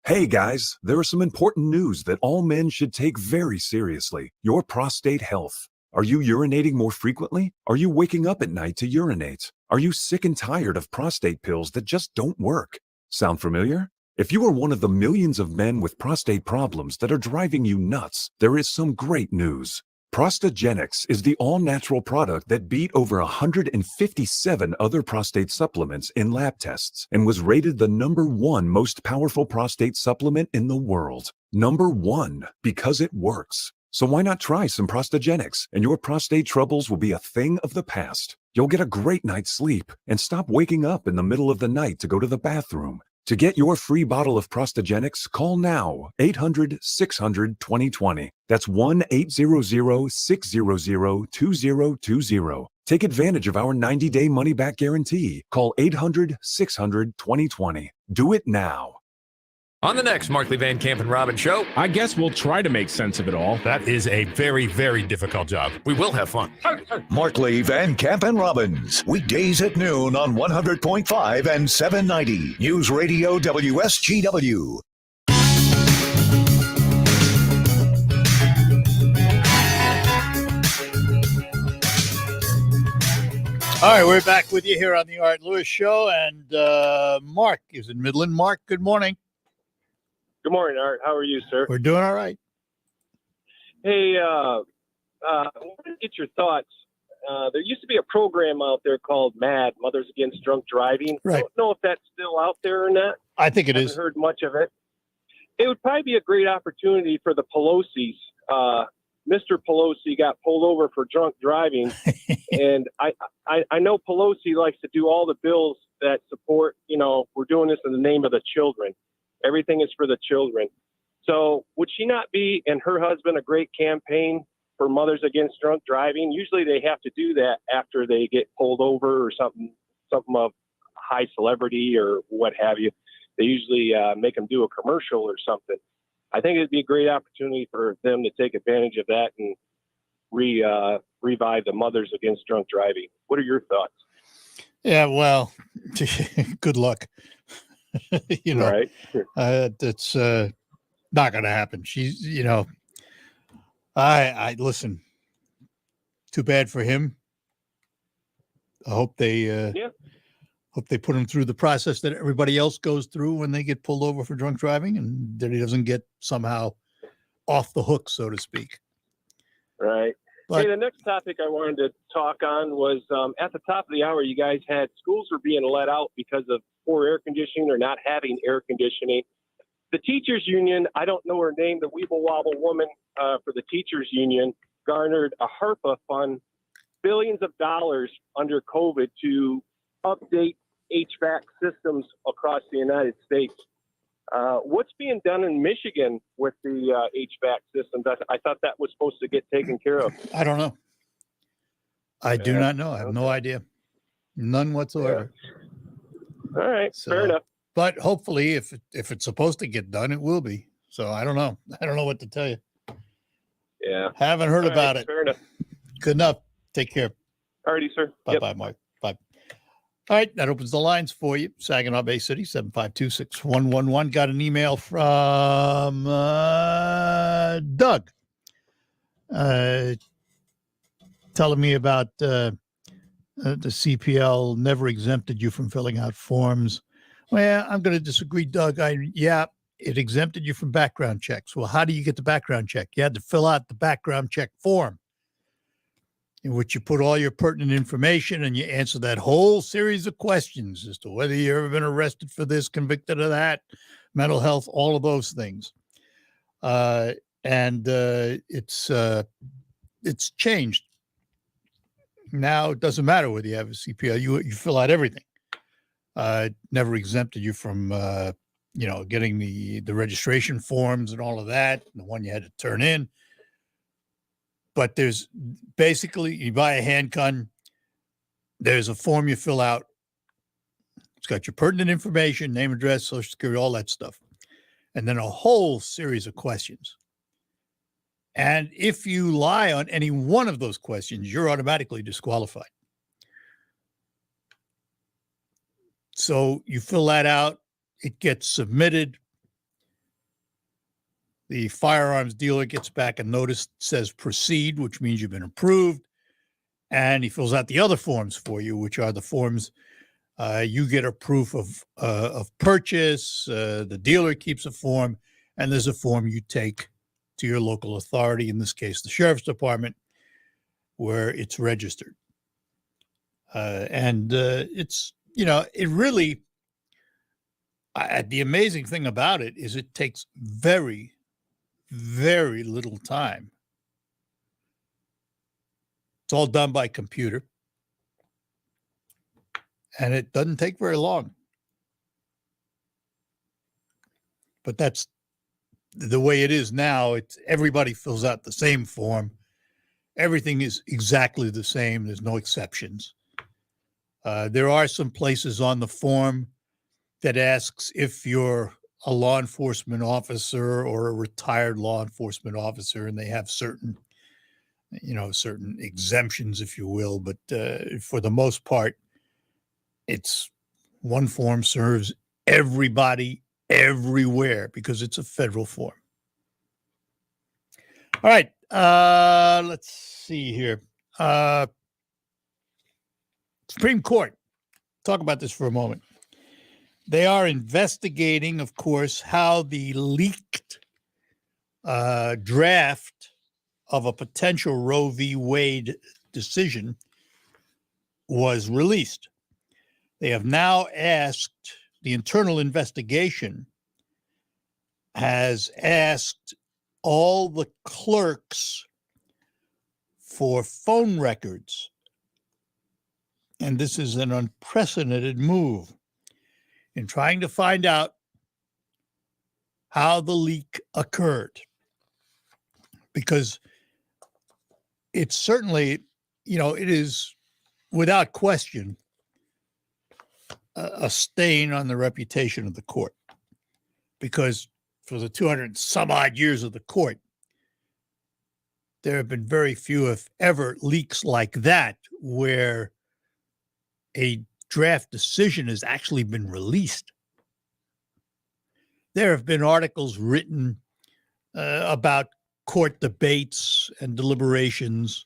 Hey guys, there is some important news that all men should take very seriously. Your prostate health. Are you urinating more frequently? Are you waking up at night to urinate? Are you sick and tired of prostate pills that just don't work? Sound familiar? If you are one of the millions of men with prostate problems that are driving you nuts, there is some great news. Prostagenics is the all-natural product that beat over 157 other prostate supplements in lab tests and was rated the #1 most powerful prostate supplement in the world. #1, because it works. So why not try some Prostagenics, and your prostate troubles will be a thing of the past. You'll get a great night's sleep and stop waking up in the middle of the night to go to the bathroom. To get your free bottle of Prostagenics, call now 800-600-2020. That's 1-800-600-2020. Take advantage of our 90-day money-back guarantee. Call 800-600-2020. Do it now. On the next Markley Van Camp and Robbins show, I guess we'll try to make sense of it all. That is a very, very difficult job. We will have fun. Markley, Van Camp, and Robbins. Weekdays at noon on 100.5 and 790. News Radio WSGW. All right, we're back with you here on the Art Lewis Show, and Mark is in Midland. Mark, good morning. Good morning, Art. How are you, sir? We're doing all right. Hey, I wanted to get your thoughts. There used to be a program out there called MAD, Mothers Against Drunk Driving. Right. I don't know if that's still out there or not. I think it I is. haven't heard much of it. It would probably be a great opportunity for the Pelosi's. Mr. Pelosi got pulled over for drunk driving, and I know Pelosi likes to do all the bills that support, we're doing this in the name of the children. Everything is for the children. So would she not be, and her husband, a great campaign for Mothers Against Drunk Driving? Usually they have to do that after they get pulled over or something of high celebrity or what have you. They usually make them do a commercial or something. I think it'd be a great opportunity for them to take advantage of that and revive the Mothers Against Drunk Driving. What are your thoughts? Yeah, well, good luck. Right. That's not going to happen. She's, I listen. Too bad for him. I hope they put him through the process that everybody else goes through when they get pulled over for drunk driving, and that he doesn't get somehow off the hook, so to speak. Right. But hey, the next topic I wanted to talk on was at the top of the hour, you guys had schools were being let out because of poor air conditioning or not having air conditioning. The teachers union, I don't know her name, the Weeble Wobble woman for the teachers union garnered a HARPA fund, billions of dollars under COVID to update HVAC systems across the United States. What's being done in Michigan with the HVAC systems? I thought that was supposed to get taken care of. I don't know. I do not know. I have no idea. None whatsoever. Yeah. All right. Fair enough. But hopefully, if it's supposed to get done, it will be. So I don't know. I don't know what to tell you. Yeah. Haven't heard All about right, it. Fair enough. Good enough. Take care. Alrighty, sir. Bye-bye, Mark. Bye. All right, that opens the lines for you. Saginaw Bay City, 752-6111. Got an email from Doug telling me about the CPL never exempted you from filling out forms. Well, I'm going to disagree, Doug. It exempted you from background checks. Well, how do you get the background check? You had to fill out the background check form, in which you put all your pertinent information and you answer that whole series of questions as to whether you've ever been arrested for this, convicted of that, mental health, all of those things. It's changed. Now it doesn't matter whether you have a CPL. You fill out everything. Never exempted you from getting the registration forms and all of that, the one you had to turn in. But there's basically, you buy a handgun, there's a form you fill out. It's got your pertinent information, name, address, social security, all that stuff. And then a whole series of questions. And if you lie on any one of those questions, you're automatically disqualified. So you fill that out, it gets submitted. The firearms dealer gets back a notice that says proceed, which means you've been approved. And he fills out the other forms for you, which are the forms you get a proof of purchase. The dealer keeps a form, and there's a form you take to your local authority, in this case, the sheriff's department, where it's registered. It's, it really, the amazing thing about it is it takes very, very little time. It's all done by computer. And it doesn't take very long. But that's the way it is now. It's everybody fills out the same form. Everything is exactly the same. There's no exceptions. There are some places on the form that asks if you're a law enforcement officer or a retired law enforcement officer, and they have certain exemptions, if you will. But for the most part, it's one form serves everybody everywhere because it's a federal form. All right. Let's see here. Supreme Court. Talk about this for a moment. They are investigating, of course, how the leaked draft of a potential Roe v. Wade decision was released. They have now asked, the internal investigation has asked all the clerks for phone records. And this is an unprecedented move in trying to find out how the leak occurred. Because it's certainly, it is without question a stain on the reputation of the court. Because for the 200 some odd years of the court, there have been very few, if ever, leaks like that where a draft decision has actually been released. There have been articles written about court debates and deliberations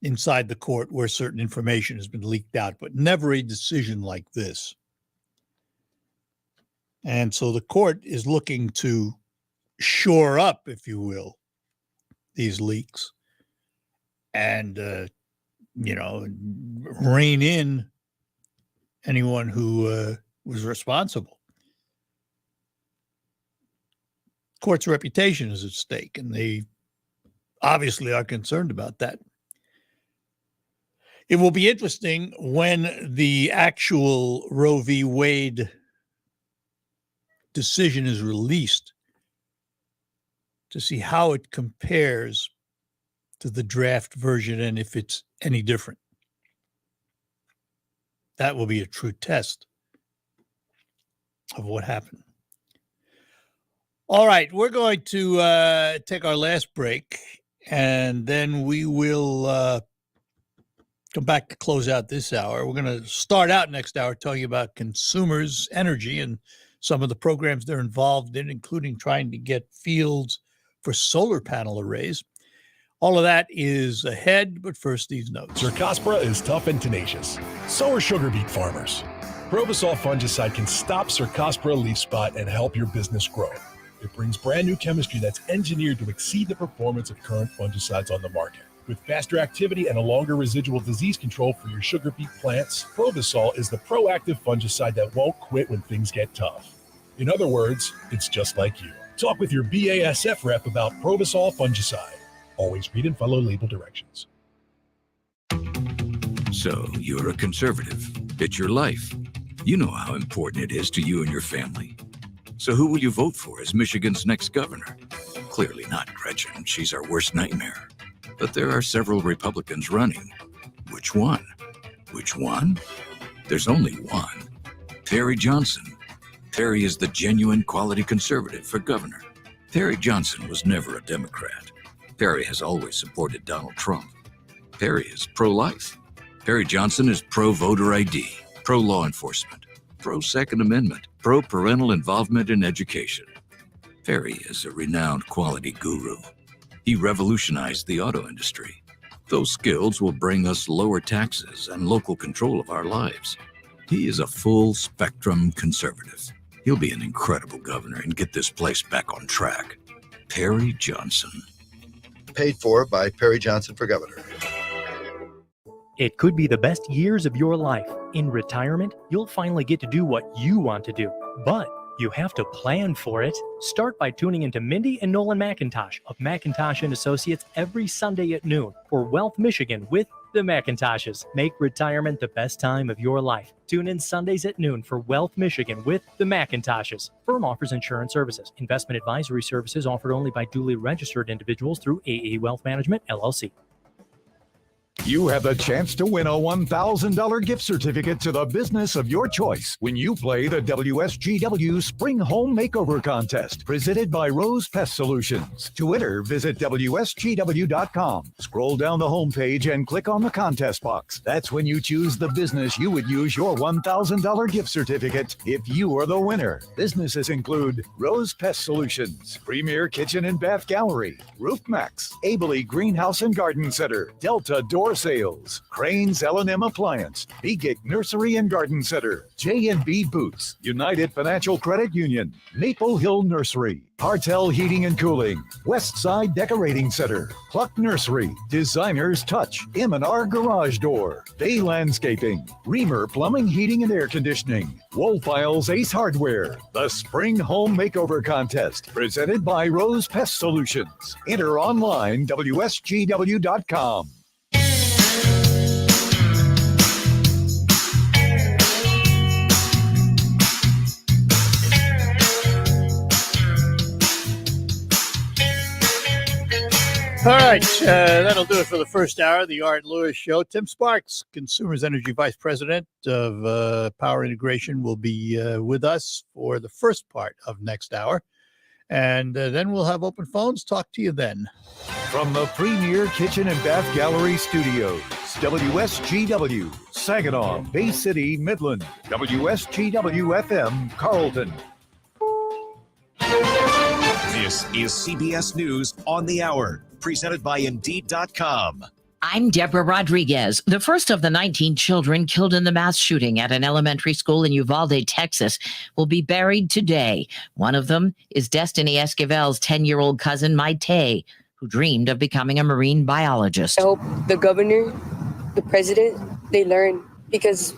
inside the court where certain information has been leaked out, but never a decision like this. And so the court is looking to shore up, if you will, these leaks and, rein in anyone who was responsible. Court's reputation is at stake, and they obviously are concerned about that. It will be interesting when the actual Roe v. Wade decision is released to see how it compares to the draft version and if it's any different. That will be a true test of what happened. All right, we're going to take our last break, and then we will come back to close out this hour. We're going to start out next hour talking about consumers' energy and some of the programs they're involved in, including trying to get fields for solar panel arrays. All of that is ahead, but first, these notes. Cercospora is tough and tenacious. So are sugar beet farmers. Provosol fungicide can stop Cercospora leaf spot and help your business grow. It brings brand new chemistry that's engineered to exceed the performance of current fungicides on the market. With faster activity and a longer residual disease control for your sugar beet plants, Provosol is the proactive fungicide that won't quit when things get tough. In other words, it's just like you. Talk with your BASF rep about Provosol fungicide. Always read and follow label directions. So, you're a conservative. It's your life. You know how important it is to you and your family. So who will you vote for as Michigan's next governor? Clearly not Gretchen. She's our worst nightmare. But there are several Republicans running. Which one? Which one? There's only one. Terry Johnson. Terry is the genuine quality conservative for governor. Terry Johnson was never a Democrat. Terry has always supported Donald Trump. Terry is pro-life. Terry Johnson is pro-voter ID, pro-law enforcement, pro-Second Amendment, pro-parental involvement in education. Terry is a renowned quality guru. He revolutionized the auto industry. Those skills will bring us lower taxes and local control of our lives. He is a full-spectrum conservative. He'll be an incredible governor and get this place back on track. Terry Johnson. Paid for by Perry Johnson for governor. It could be the best years of your life. In retirement, you'll finally get to do what you want to do. But you have to plan for it. Start by tuning into Mindy and Nolan McIntosh of McIntosh & Associates every Sunday at noon for Wealth Michigan with the McIntoshes. Make retirement the best time of your life. Tune in Sundays at noon for Wealth Michigan with the McIntoshes. Firm offers insurance services. Investment advisory services offered only by duly registered individuals through AE Wealth Management, LLC. You have the chance to win a $1,000 gift certificate to the business of your choice when you play the WSGW Spring Home Makeover Contest, presented by Rose Pest Solutions. To enter, visit WSGW.com. Scroll down the homepage and click on the contest box. That's when you choose the business you would use your $1,000 gift certificate if you are the winner. Businesses include Rose Pest Solutions, Premier Kitchen and Bath Gallery, Roof Max, Abley Greenhouse and Garden Center, Delta Door Sales, Crane's L&M Appliance, Begic Nursery and Garden Center, J&B Boots, United Financial Credit Union, Maple Hill Nursery, Hartel Heating and Cooling, Westside Decorating Center, Cluck Nursery, Designer's Touch, M&R Garage Door, Bay Landscaping, Reamer Plumbing, Heating and Air Conditioning, Woolfiles Ace Hardware, the Spring Home Makeover Contest, presented by Rose Pest Solutions. Enter online, WSGW.com. All right, that'll do it for the first hour of the Art Lewis Show. Tim Sparks, Consumers Energy Vice President of Power Integration, will be with us for the first part of next hour. And then we'll have open phones. Talk to you then. From the Premier Kitchen and Bath Gallery Studios, WSGW, Saginaw, Bay City, Midland, WSGW-FM, Carlton. This is CBS News on the Hour, presented by Indeed.com. I'm Deborah Rodriguez. The first of the 19 children killed in the mass shooting at an elementary school in Uvalde, Texas, will be buried today. One of them is Destiny Esquivel's 10-year-old cousin, Maite, who dreamed of becoming a marine biologist. I hope the governor, the president, they learn, because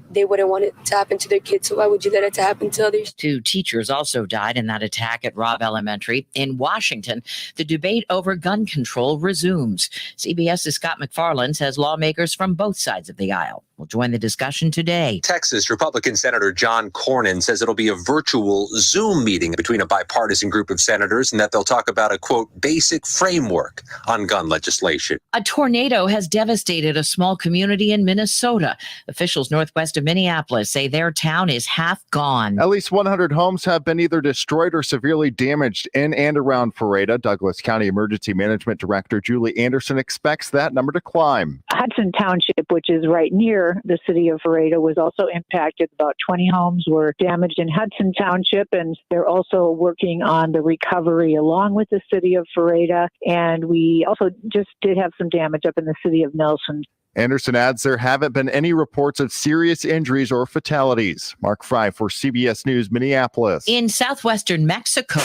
they wouldn't want it to happen to their kids. So why would you let it to happen to others? 2 teachers also died in that attack at Robb Elementary. In Washington, the debate over gun control resumes. CBS's Scott McFarland says lawmakers from both sides of the aisle will join the discussion today. Texas Republican Senator John Cornyn says it'll be a virtual Zoom meeting between a bipartisan group of senators and that they'll talk about a, quote, basic framework on gun legislation. A tornado has devastated a small community in Minnesota. Officials northwest of Minneapolis say their town is half gone. At least 100 homes have been either destroyed or severely damaged in and around Ferreta. Douglas County Emergency Management Director Julie Anderson expects that number to climb. Hudson Township, which is right near the city of Ferreta, was also impacted. About 20 homes were damaged in Hudson Township, and they're also working on the recovery along with the city of Ferreta. And we also just did have some damage up in the city of Nelson. Anderson adds there haven't been any reports of serious injuries or fatalities. Mark Fry for CBS News, Minneapolis. In southwestern Mexico,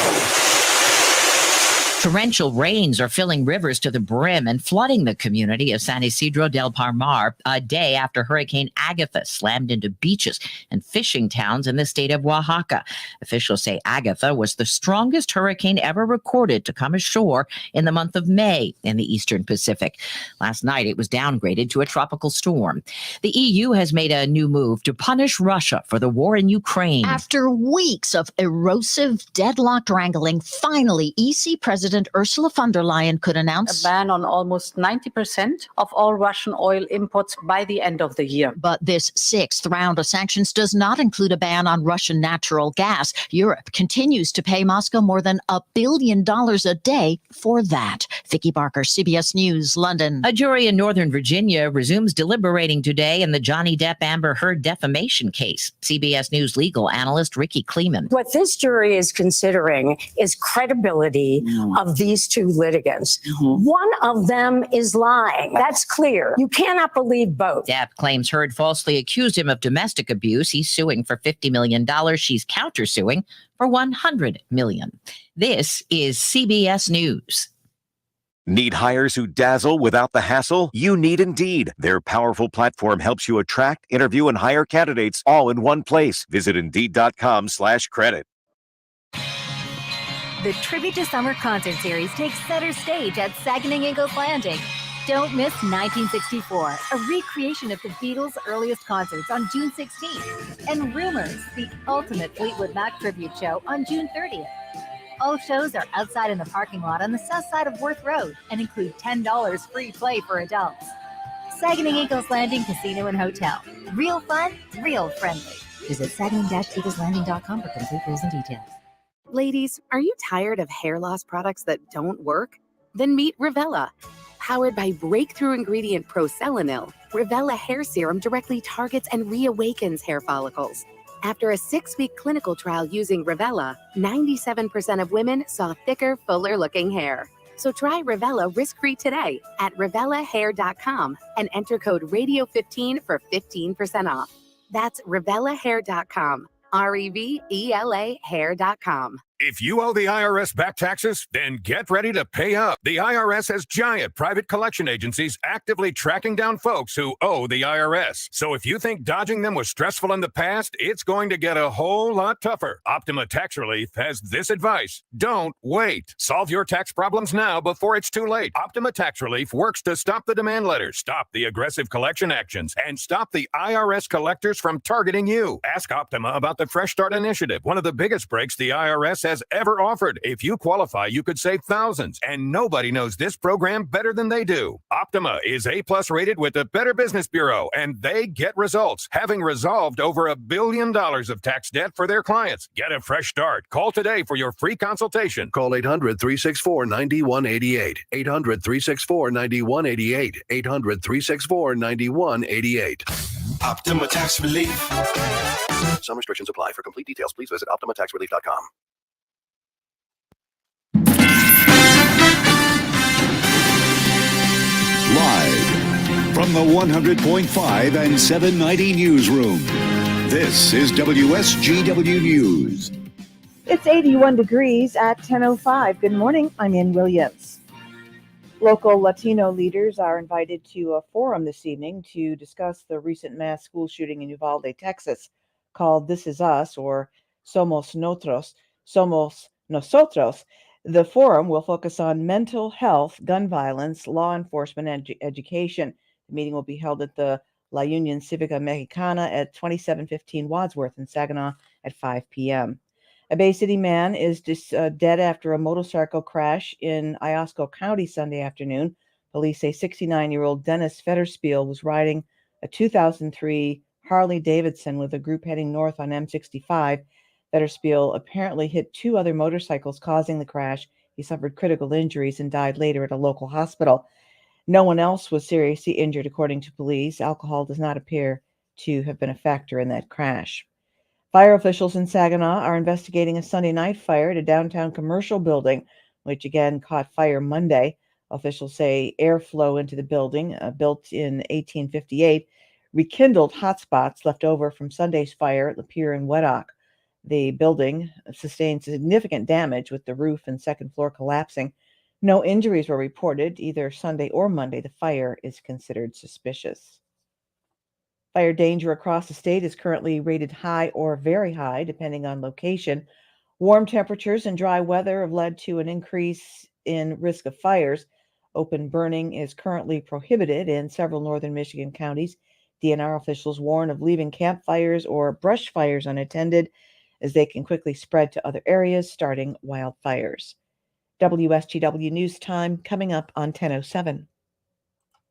torrential rains are filling rivers to the brim and flooding the community of San Isidro del Palmar a day after Hurricane Agatha slammed into beaches and fishing towns in the state of Oaxaca. Officials say Agatha was the strongest hurricane ever recorded to come ashore in the month of May in the eastern Pacific. Last night, it was downgraded to a tropical storm. The EU has made a new move to punish Russia for the war in Ukraine. After weeks of erosive, deadlocked wrangling, finally, EC President Ursula von der Leyen could announce a ban on almost 90% of all Russian oil imports by the end of the year. But this 6th round of sanctions does not include a ban on Russian natural gas. Europe continues to pay Moscow more than $1 billion a day for that. Vicki Barker, CBS News, London. A jury in Northern Virginia resumes deliberating today in the Johnny Depp Amber Heard defamation case. CBS News legal analyst Ricky Kleeman. What this jury is considering is credibility of these 2 litigants. One of them is lying. That's clear. You cannot believe both. Depp claims Heard falsely accused him of domestic abuse. He's suing for $50 million. She's countersuing for $100 million. This is CBS News. Need hires who dazzle without the hassle? You need Indeed. Their powerful platform helps you attract, interview, and hire candidates all in one place. Visit Indeed.com/credit. The Tribute to Summer concert series takes center stage at Saginaw Eagles Landing. Don't miss 1964, a recreation of the Beatles' earliest concerts on June 16th, and Rumors, the ultimate Fleetwood Mac tribute show on June 30th. All shows are outside in the parking lot on the south side of Worth Road and include $10 free play for adults. Saginaw Eagles Landing Casino and Hotel. Real fun, real friendly. Visit saginaw-eagleslanding.com for complete rules and details. Ladies, are you tired of hair loss products that don't work? Then meet Revella. Powered by breakthrough ingredient Procelanil, Revella hair serum directly targets and reawakens hair follicles. After a 6-week clinical trial using Revella, 97% of women saw thicker, fuller-looking hair. So try Revella risk-free today at RevellaHair.com and enter code RADIO15 for 15% off. That's RevellaHair.com. REVELA hair.com. If you owe the IRS back taxes, then get ready to pay up. The IRS has giant private collection agencies actively tracking down folks who owe the IRS. So if you think dodging them was stressful in the past, it's going to get a whole lot tougher. Optima Tax Relief has this advice. Don't wait. Solve your tax problems now before it's too late. Optima Tax Relief works to stop the demand letters, stop the aggressive collection actions, and stop the IRS collectors from targeting you. Ask Optima about the Fresh Start Initiative, one of the biggest breaks the IRS has ever offered. If you qualify, you could save thousands, and nobody knows this program better than they do. Optima is A+ rated with the Better Business Bureau, and they get results, having resolved over $1 billion of tax debt for their clients. Get a fresh start. Call today for your free consultation. Call 800-364-9188. 800-364-9188. 800-364-9188. Optima Tax Relief. Some restrictions apply. For complete details, please visit OptimaTaxRelief.com. Live from the 100.5 and 790 newsroom, this is WSGW News. It's 81 degrees at 10:05. Good morning. I'm Ann Williams. Local Latino leaders are invited to a forum this evening to discuss the recent mass school shooting in Uvalde, Texas, called This Is Us or Somos Nosotros. The forum will focus on mental health, gun violence, law enforcement, and education. The meeting will be held at the La Union Civica Mexicana at 2715 Wadsworth in Saginaw at 5 p.m. A Bay City man is dead after a motorcycle crash in Iosco County Sunday afternoon. Police say 69-year-old Dennis Fetterspiel was riding a 2003 Harley Davidson with a group heading north on M65. Fetterspiel apparently hit two other motorcycles, causing the crash. He suffered critical injuries and died later at a local hospital. No one else was seriously injured, according to police. Alcohol does not appear to have been a factor in that crash. Fire officials in Saginaw are investigating a Sunday night fire at a downtown commercial building, which again caught fire Monday. Officials say airflow into the building, built in 1858, rekindled hotspots left over from Sunday's fire at Lapeer and Weddock. The building sustained significant damage, with the roof and second floor collapsing. No injuries were reported either Sunday or Monday. The fire is considered suspicious. Fire danger across the state is currently rated high or very high, depending on location. Warm temperatures and dry weather have led to an increase in risk of fires. Open burning is currently prohibited in several northern Michigan counties. DNR officials warn of leaving campfires or brush fires unattended, as they can quickly spread to other areas, starting wildfires. WSGW News Time coming up on 10:07.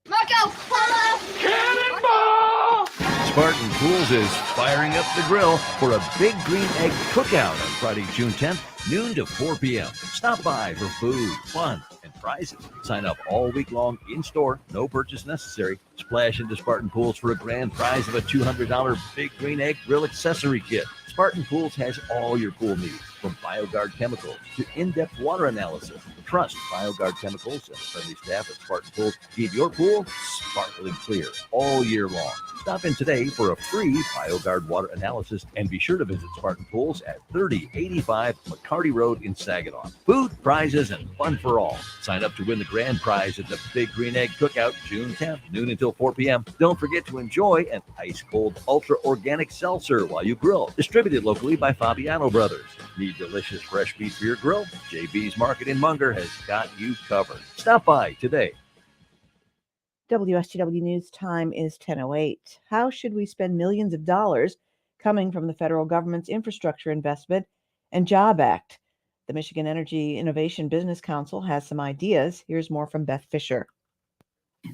Marco, Polo! Cannonball! Spartan Pools is firing up the grill for a Big Green Egg Cookout on Friday, June 10th, noon to 4 p.m. Stop by for food, fun, and prizes. Sign up all week long in-store, no purchase necessary. Splash into Spartan Pools for a grand prize of a $200 Big Green Egg Grill accessory kit. Spartan Pools has all your pool needs, from BioGuard chemicals to in-depth water analysis. Trust BioGuard chemicals and the friendly staff at Spartan Pools keep your pool sparkling clear all year long. Stop in today for a free BioGuard water analysis and be sure to visit Spartan Pools at 3085 McCarty Road in Saginaw. Food, prizes, and fun for all. Sign up to win the grand prize at the Big Green Egg Cookout June 10th, noon until 4 p.m. Don't forget to enjoy an ice-cold ultra-organic seltzer while you grill. Distributed locally by Fabiano Brothers. Need delicious fresh meat for your grill? JB's Market in Munger has got you covered. Stop by today. WSGW News Time is 10:08. How should we spend millions of dollars coming from the federal government's Infrastructure Investment and Job Act? The Michigan Energy Innovation Business Council has some ideas. Here's more from Beth Fisher.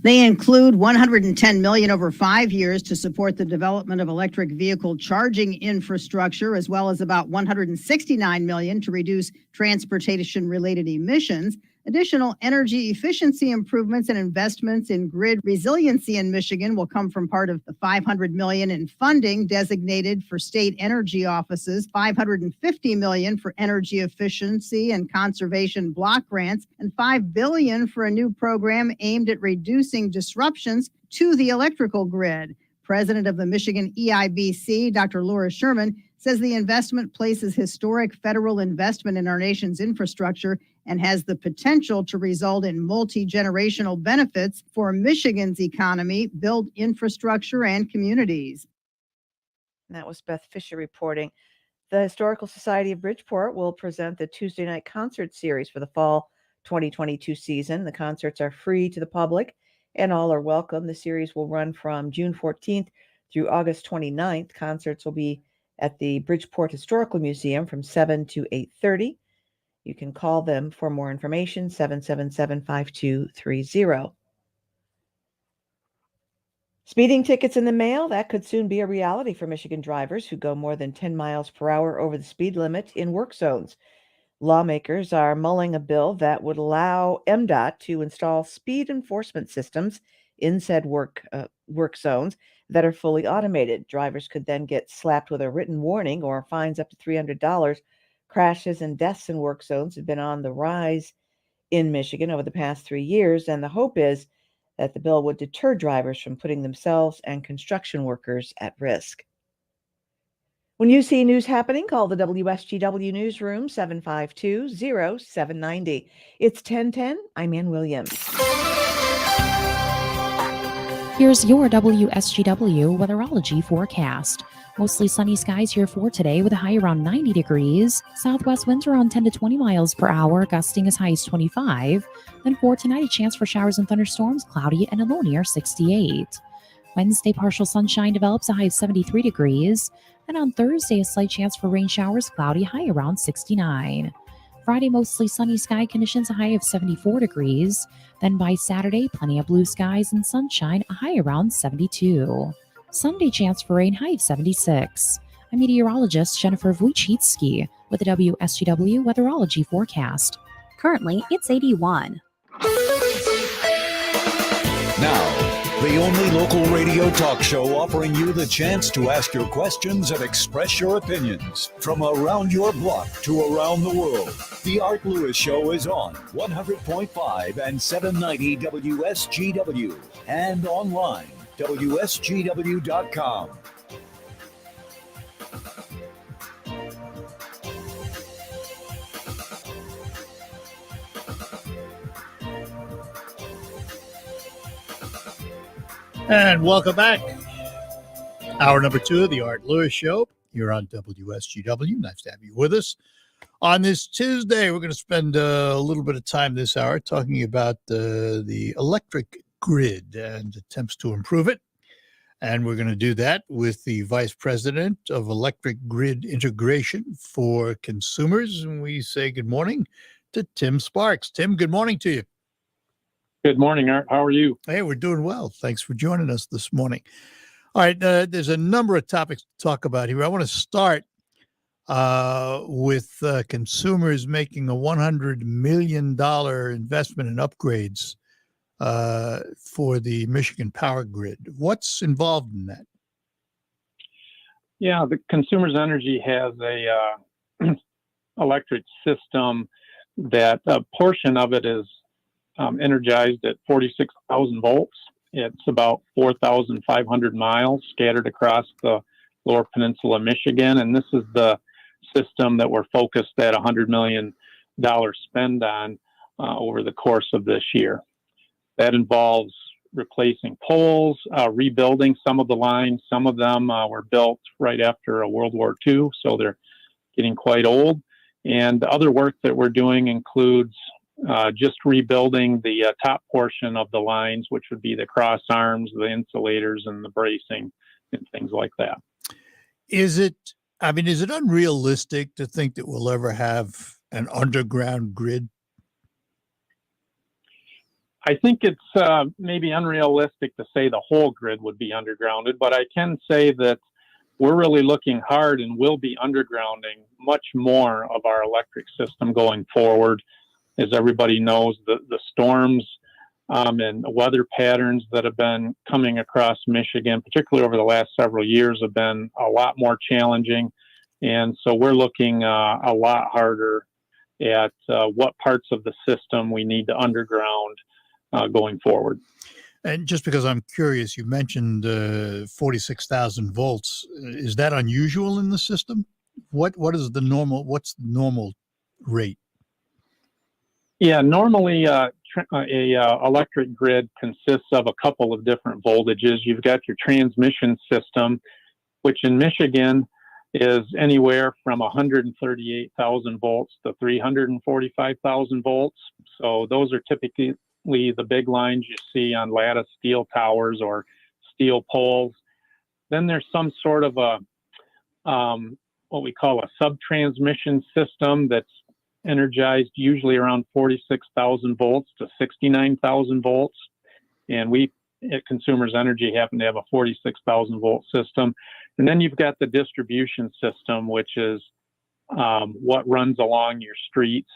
They include $110 million over 5 years to support the development of electric vehicle charging infrastructure, as well as about $169 million to reduce transportation-related emissions. Additional energy efficiency improvements and investments in grid resiliency in Michigan will come from part of the $500 million in funding designated for state energy offices, $550 million for energy efficiency and conservation block grants, and $5 billion for a new program aimed at reducing disruptions to the electrical grid. President of the Michigan EIBC, Dr. Laura Sherman, says the investment places historic federal investment in our nation's infrastructure and has the potential to result in multi-generational benefits for Michigan's economy, build infrastructure, and communities. That was Beth Fisher reporting. The Historical Society of Bridgeport will present the Tuesday night concert series for the fall 2022 season. The concerts are free to the public and all are welcome. The series will run from June 14th through August 29th. Concerts will be at the Bridgeport Historical Museum from 7 to 8:30. You can call them for more information, 777-5230. Speeding tickets in the mail, that could soon be a reality for Michigan drivers who go more than 10 miles per hour over the speed limit in work zones. Lawmakers are mulling a bill that would allow MDOT to install speed enforcement systems in said work zones that are fully automated. Drivers could then get slapped with a written warning or fines up to $300. Crashes and deaths in work zones have been on the rise in Michigan over the past 3 years, and the hope is that the bill would deter drivers from putting themselves and construction workers at risk. When you see news happening, call the WSGW Newsroom, 752-0790. It's 1010. I'm Ann Williams. Here's your WSGW weatherology forecast. Mostly sunny skies here for today with a high around 90 degrees. Southwest winds around 10 to 20 miles per hour, gusting as high as 25. Then for tonight, a chance for showers and thunderstorms, cloudy and a low near 68. Wednesday, partial sunshine develops a high of 73 degrees. And on Thursday, a slight chance for rain showers, cloudy, high around 69. Friday, mostly sunny sky conditions, a high of 74 degrees. Then by Saturday, plenty of blue skies and sunshine, a high around 72. Sunday, chance for rain, high of 76. I'm meteorologist Jennifer Wojcicki with the WSGW weatherology forecast. Currently, it's 81. Now, the only local radio talk show offering you the chance to ask your questions and express your opinions. From around your block to around the world, The Art Lewis Show is on 100.5 and 790 WSGW and online, WSGW.com. And welcome back. Hour number 2 of the Art Lewis Show. You're on WSGW. Nice to have you with us. On this Tuesday, we're going to spend a little bit of time this hour talking about the electric grid and attempts to improve it. And we're going to do that with the Vice President of Electric Grid Integration for Consumers. And we say good morning to Tim Sparks. Tim, good morning to you. Good morning, Art. How are you? Hey, we're doing well. Thanks for joining us this morning. All right, there's a number of topics to talk about here. I want to start with consumers making a $100 million investment in upgrades for the Michigan power grid. What's involved in that? Yeah, the Consumers Energy has a electric system that a portion of it is energized at 46,000 volts. It's about 4,500 miles scattered across the lower peninsula of Michigan. And this is the system that we're focused at $100 million spend on over the course of this year. That involves replacing poles, rebuilding some of the lines. Some of them were built right after World War II, so they're getting quite old. And the other work that we're doing includes just rebuilding the top portion of the lines, which would be the cross arms, the insulators, and the bracing, and things like that. Is it unrealistic to think that we'll ever have an underground grid? I think it's maybe unrealistic to say the whole grid would be undergrounded, but I can say that we're really looking hard and will be undergrounding much more of our electric system going forward. As everybody knows, the storms and the weather patterns that have been coming across Michigan, particularly over the last several years, have been a lot more challenging. And so we're looking a lot harder at what parts of the system we need to underground going forward. And just because I'm curious, you mentioned 46,000 volts. Is that unusual in the system? What's the normal rate? Yeah, normally a electric grid consists of a couple of different voltages. You've got your transmission system, which in Michigan is anywhere from 138,000 volts to 345,000 volts. So those are typically the big lines you see on lattice steel towers or steel poles. Then there's some sort of a what we call a sub-transmission system that's energized usually around 46,000 volts to 69,000 volts. And we at Consumers Energy happen to have a 46,000 volt system. And then you've got the distribution system, which is what runs along your streets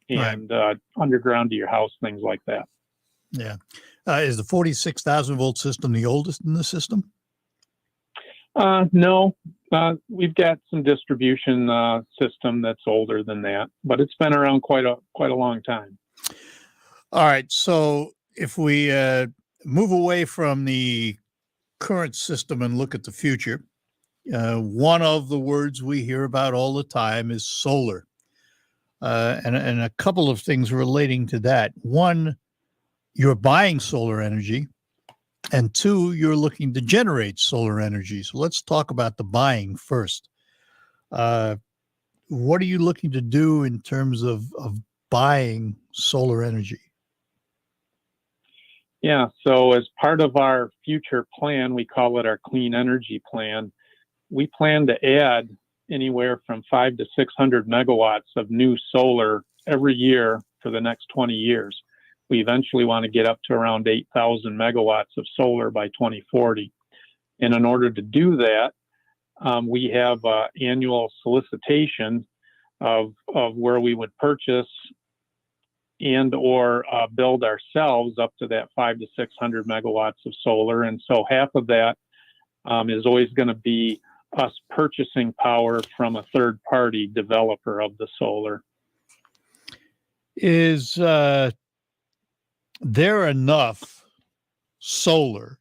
and underground to your house, things like that. Yeah. Is the 46,000 volt system the oldest in the system? No. We've got some distribution system that's older than that, but it's been around quite a long time. All right. So if we move away from the current system and look at the future, one of the words we hear about all the time is solar, and a couple of things relating to that. One, you're buying solar energy, And two, you're looking to generate solar energy. So let's talk about the buying first. What are you looking to do in terms of buying solar energy? Yeah, so as part of our future plan, we call it our clean energy plan. We plan to add anywhere from 500 to 600 megawatts of new solar every year for the next 20 years. We eventually want to get up to around 8,000 megawatts of solar by 2040. And in order to do that, we have annual solicitation of where we would purchase and or build ourselves up to that 500 to 600 megawatts of solar. And so half of that is always going to be us purchasing power from a third-party developer of the solar. Is there enough solar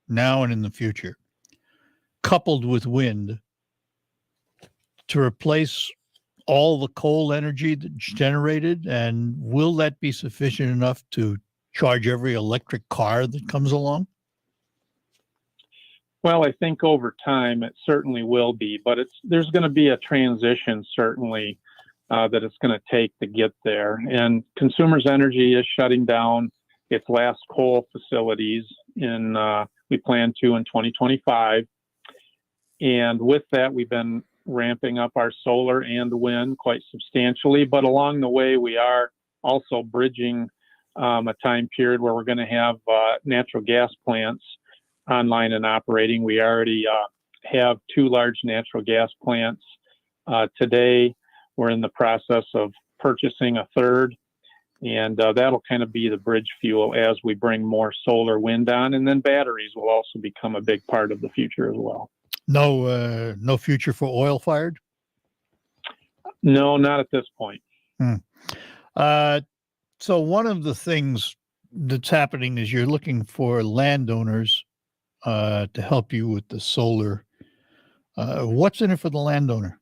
now and in the future, coupled with wind, to replace all the coal energy that's generated? And will that be sufficient enough to charge every electric car that comes along? Well, I think over time it certainly will be, but there's going to be a transition certainly that it's going to take to get there. And Consumers Energy is shutting down its last coal facilities we plan to in 2025. And with that, we've been ramping up our solar and wind quite substantially. But along the way, we are also bridging a time period where we're going to have natural gas plants online and operating. We already have 2 large natural gas plants. Today, we're in the process of purchasing a third, and that'll kind of be the bridge fuel as we bring more solar, wind on, and then batteries will also become a big part of the future as well. No future for oil fired? No, not at this point. So one of the things that's happening is you're looking for landowners to help you with the solar. What's in it for the landowner?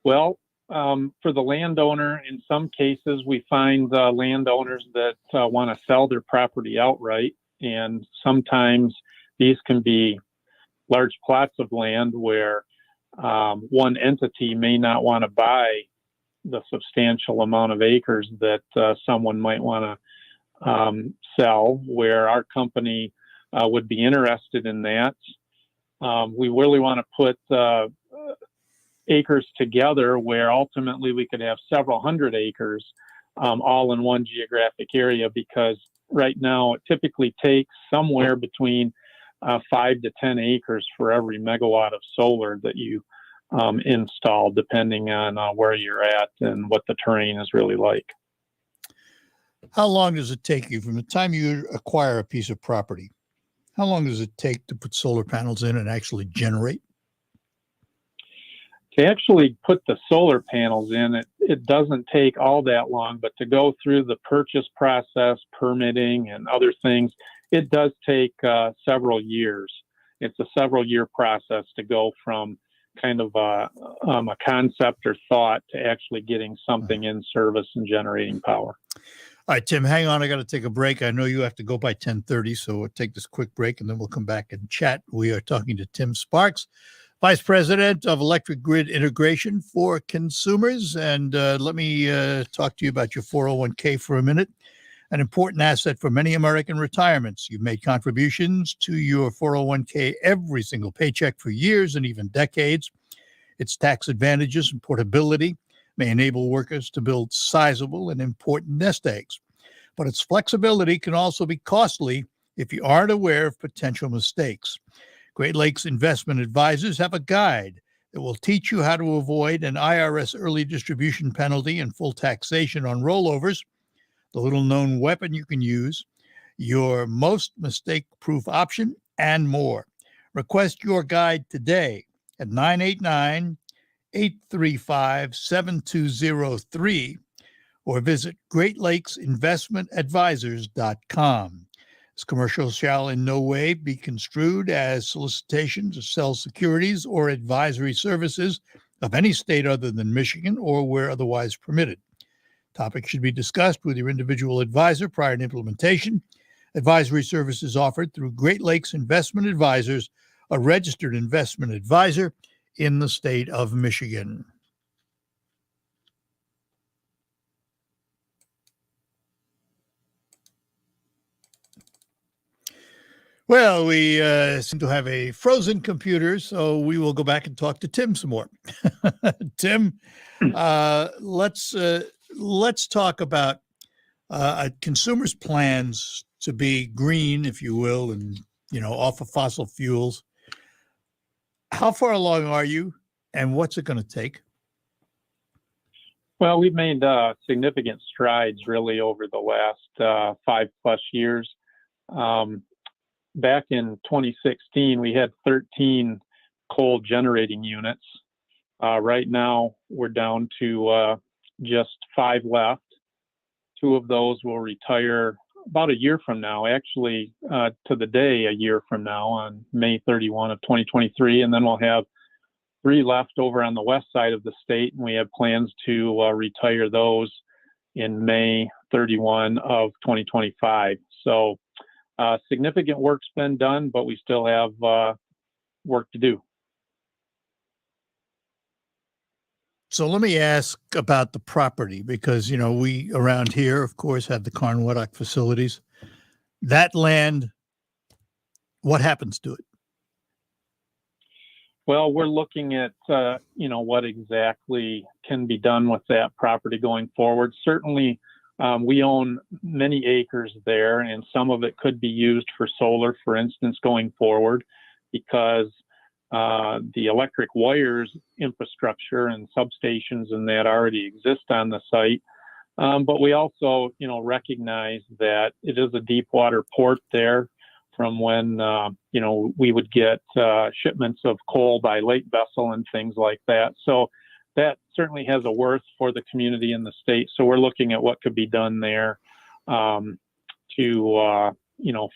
Well, for the landowner, in some cases, we find landowners that want to sell their property outright. And sometimes these can be large plots of land where one entity may not want to buy the substantial amount of acres that someone might want to sell, where our company would be interested in that. We really want to put acres together where ultimately we could have several hundred acres all in one geographic area, because right now it typically takes somewhere between 5 to 10 acres for every megawatt of solar that you install, depending on where you're at and what the terrain is really like. How long does it take you from the time you acquire a piece of property? How long does it take to put solar panels in and actually generate? To actually put the solar panels in, it doesn't take all that long, but to go through the purchase process, permitting, and other things, it does take several years. It's a several-year process to go from kind of a concept or thought to actually getting something in service and generating power. All right, Tim, hang on. I got to take a break. I know you have to go by 10:30, so we'll take this quick break, and then we'll come back and chat. We are talking to Tim Sparks, Vice President of Electric Grid Integration for Consumers. And let me talk to you about your 401k for a minute. An important asset for many American retirements. You've made contributions to your 401k every single paycheck for years and even decades. Its tax advantages and portability may enable workers to build sizable and important nest eggs. But its flexibility can also be costly if you aren't aware of potential mistakes. Great Lakes Investment Advisors have a guide that will teach you how to avoid an IRS early distribution penalty and full taxation on rollovers, the little-known weapon you can use, your most mistake-proof option, and more. Request your guide today at 989-835-7203 or visit GreatLakesInvestmentAdvisors.com. This commercial shall in no way be construed as solicitation to sell securities or advisory services of any state other than Michigan or where otherwise permitted. Topics should be discussed with your individual advisor prior to implementation. Advisory services offered through Great Lakes Investment Advisors, a registered investment advisor in the state of Michigan. Well, we seem to have a frozen computer, so we will go back and talk to Tim some more. Tim, let's talk about a consumer's plans to be green, if you will, and off of fossil fuels. How far along are you, and what's it going to take? Well, we've made significant strides really over the last 5+ years. Back in 2016, we had 13 coal generating units. Right now, we're down to just 5 left. 2 of those will retire about a year from now, actually to the day a year from now on May 31 of 2023. And then we'll have 3 left over on the west side of the state. And we have plans to retire those in May 31 of 2025. So significant work's been done, but we still have work to do. So let me ask about the property, because, we around here, of course, have the Carnwadock facilities. That land, what happens to it? Well, we're looking at, what exactly can be done with that property going forward. Certainly, we own many acres there, and some of it could be used for solar, for instance, going forward, because the electric wires infrastructure and substations and that already exist on the site. But we also, recognize that it is a deep water port there from when, we would get shipments of coal by lake vessel and things like that. So that certainly has a worth for the community in the state. So we're looking at what could be done there to,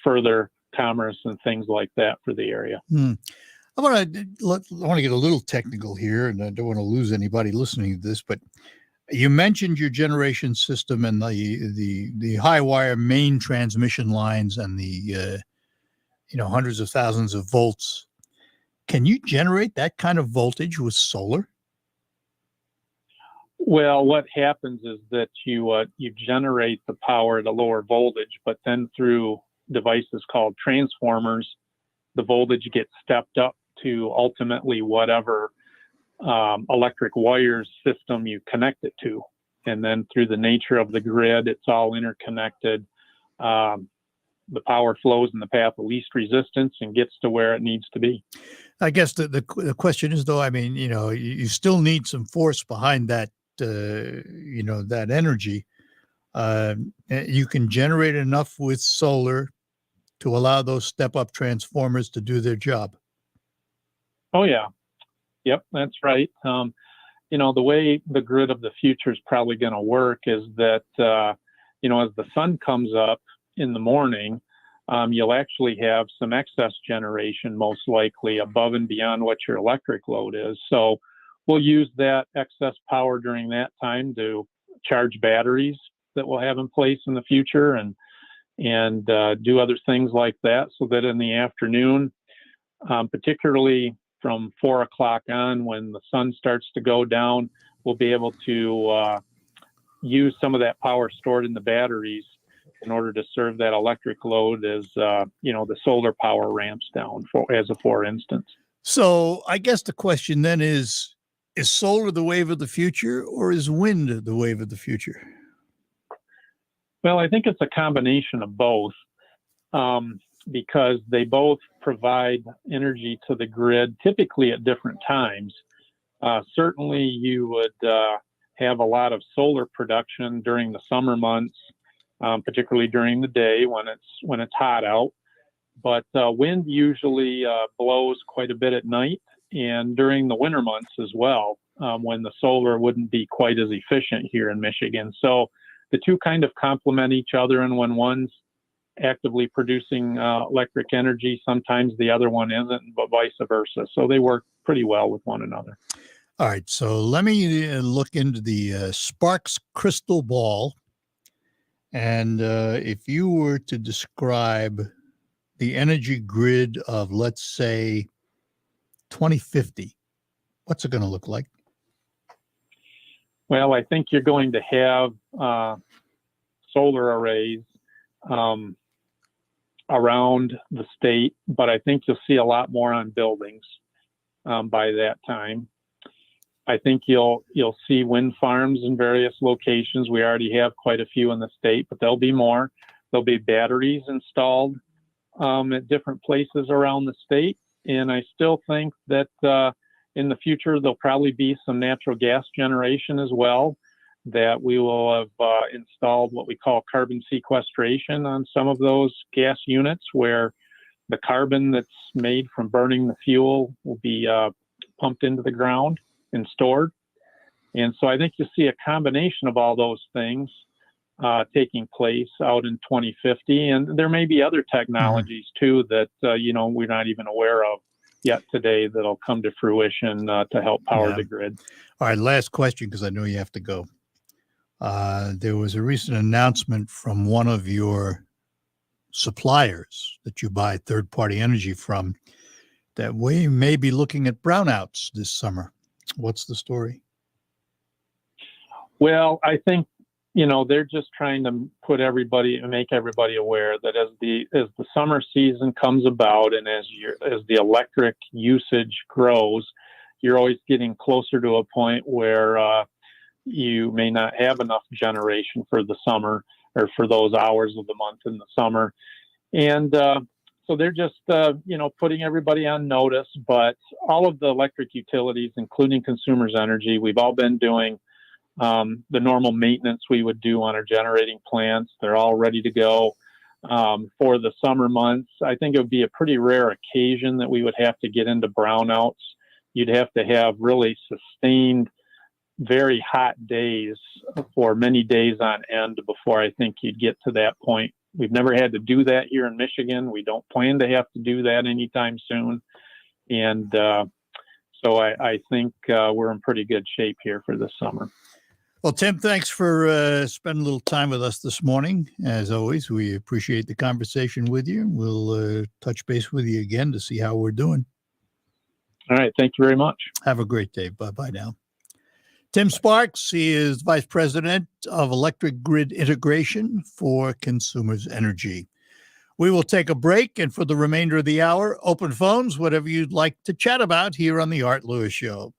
further commerce and things like that for the area. I want to get a little technical here, and I don't want to lose anybody listening to this, but you mentioned your generation system and the high wire main transmission lines and the hundreds of thousands of volts. Can you generate that kind of voltage with solar? Well, what happens is that you generate the power at a lower voltage, but then through devices called transformers, the voltage gets stepped up to ultimately whatever electric wires system you connect it to. And then through the nature of the grid, it's all interconnected. The power flows in the path of least resistance and gets to where it needs to be. I guess the question is, though, you still need some force behind that, that energy. You can generate enough with solar to allow those step-up transformers to do their job. Oh, yeah. Yep, that's right. The way the grid of the future is probably going to work is that, as the sun comes up in the morning, you'll actually have some excess generation, most likely above and beyond what your electric load is. So we'll use that excess power during that time to charge batteries that we'll have in place in the future and do other things like that, so that in the afternoon, particularly from 4 o'clock on, when the sun starts to go down, we'll be able to use some of that power stored in the batteries in order to serve that electric load as, the solar power ramps down, for instance. So I guess the question then is solar the wave of the future, or is wind the wave of the future? Well, I think it's a combination of both, because they both provide energy to the grid, typically at different times. Certainly, you would have a lot of solar production during the summer months, particularly during the day when it's hot out. But wind usually blows quite a bit at night and during the winter months as well, when the solar wouldn't be quite as efficient here in Michigan. So the two kind of complement each other, and when one's actively producing electric energy, sometimes the other one isn't, but vice versa. So they work pretty well with one another. All right, so let me look into the Sparks crystal ball And if you were to describe the energy grid of, let's say, 2050, what's it going to look like? Well, I think you're going to have solar arrays around the state, but I think you'll see a lot more on buildings by that time. I think you'll see wind farms in various locations. We already have quite a few in the state, but there'll be more. There'll be batteries installed at different places around the state. And I still think that in the future, there'll probably be some natural gas generation as well, that we will have installed what we call carbon sequestration on some of those gas units, where the carbon that's made from burning the fuel will be pumped into the ground and stored. And so I think you'll see a combination of all those things taking place out in 2050. And there may be other technologies too that, we're not even aware of yet today that'll come to fruition to help power the grid. All right, last question, because I know you have to go. There was a recent announcement from one of your suppliers that you buy third-party energy from that we may be looking at brownouts this summer. What's the story? Well, I think, they're just trying to make everybody aware that as the summer season comes about and as the electric usage grows, you're always getting closer to a point where you may not have enough generation for the summer or for those hours of the month in the summer. And so they're just, putting everybody on notice. But all of the electric utilities, including Consumers Energy, we've all been doing the normal maintenance we would do on our generating plants. They're all ready to go for the summer months. I think it would be a pretty rare occasion that we would have to get into brownouts. You'd have to have really sustained, very hot days for many days on end before I think you'd get to that point. We've never had to do that here in Michigan. We don't plan to have to do that anytime soon. And so I think we're in pretty good shape here for this summer. Well, Tim, thanks for spending a little time with us this morning. As always, we appreciate the conversation with you. We'll touch base with you again to see how we're doing. All right. Thank you very much. Have a great day. Bye-bye now. Tim Sparks, he is Vice President of Electric Grid Integration for Consumers Energy. We will take a break, and for the remainder of the hour, open phones, whatever you'd like to chat about here on the Art Lewis Show.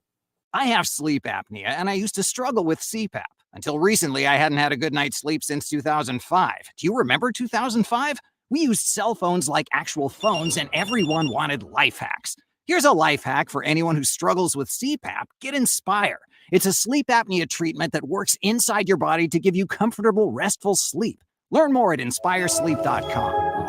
I have sleep apnea, and I used to struggle with CPAP. Until recently, I hadn't had a good night's sleep since 2005. Do you remember 2005? We used cell phones like actual phones, and everyone wanted life hacks. Here's a life hack for anyone who struggles with CPAP. Get Inspire. It's a sleep apnea treatment that works inside your body to give you comfortable, restful sleep. Learn more at inspiresleep.com.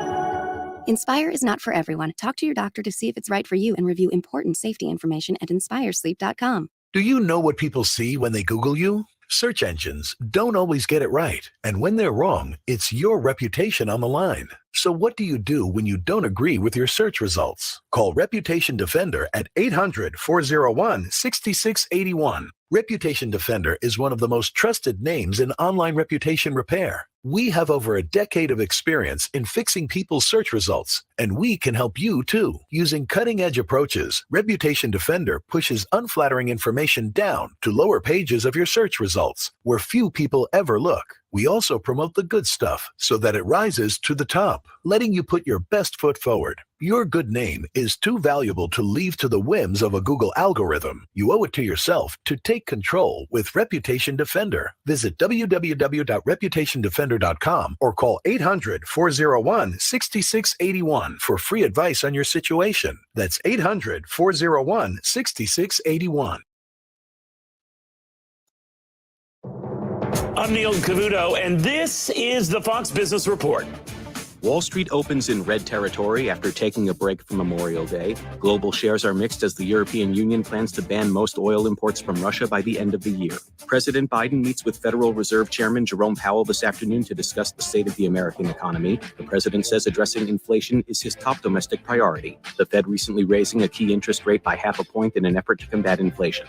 Inspire is not for everyone. Talk to your doctor to see if it's right for you and review important safety information at inspiresleep.com. Do you know what people see when they Google you? Search engines don't always get it right. And when they're wrong, it's your reputation on the line. So what do you do when you don't agree with your search results? Call Reputation Defender at 800-401-6681. Reputation Defender is one of the most trusted names in online reputation repair. We have over a decade of experience in fixing people's search results, and we can help you too. Using cutting-edge approaches, Reputation Defender pushes unflattering information down to lower pages of your search results, where few people ever look. We also promote the good stuff so that it rises to the top, letting you put your best foot forward. Your good name is too valuable to leave to the whims of a Google algorithm. You owe it to yourself to take control with Reputation Defender. Visit www.reputationdefender.com or call 800-401-6681 for free advice on your situation. That's 800-401-6681. I'm Neil Cavuto, and this is the Fox Business Report. Wall Street opens in red territory after taking a break from Memorial Day. Global shares are mixed as the European Union plans to ban most oil imports from Russia by the end of the year. President Biden meets with Federal Reserve Chairman Jerome Powell this afternoon to discuss the state of the American economy. The president says addressing inflation is his top domestic priority. The Fed recently raising a key interest rate by 0.5 point in an effort to combat inflation.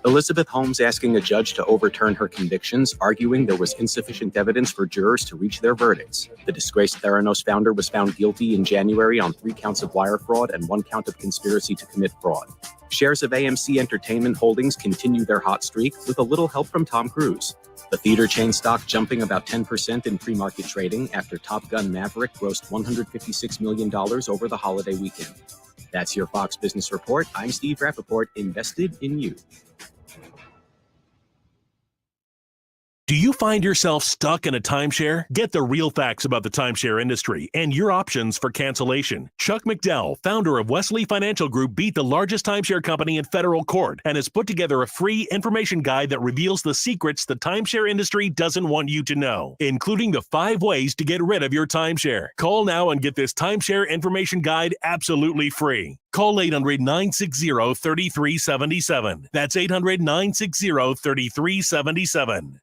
Elizabeth Holmes asking a judge to overturn her convictions, arguing there was insufficient evidence for jurors to reach their verdicts. The disgraced Theranos founder was found guilty in January on 3 counts of wire fraud and 1 count of conspiracy to commit fraud. Shares of AMC Entertainment Holdings continue their hot streak with a little help from Tom Cruise. The theater chain stock jumping about 10% in pre-market trading after Top Gun Maverick grossed $156 million over the holiday weekend. That's your Fox Business Report. I'm Steve Rappaport, invested in you. Do you find yourself stuck in a timeshare? Get the real facts about the timeshare industry and your options for cancellation. Chuck McDowell, founder of Wesley Financial Group, beat the largest timeshare company in federal court and has put together a free information guide that reveals the secrets the timeshare industry doesn't want you to know, including the 5 ways to get rid of your timeshare. Call now and get this timeshare information guide absolutely free. Call 800-960-3377. That's 800-960-3377.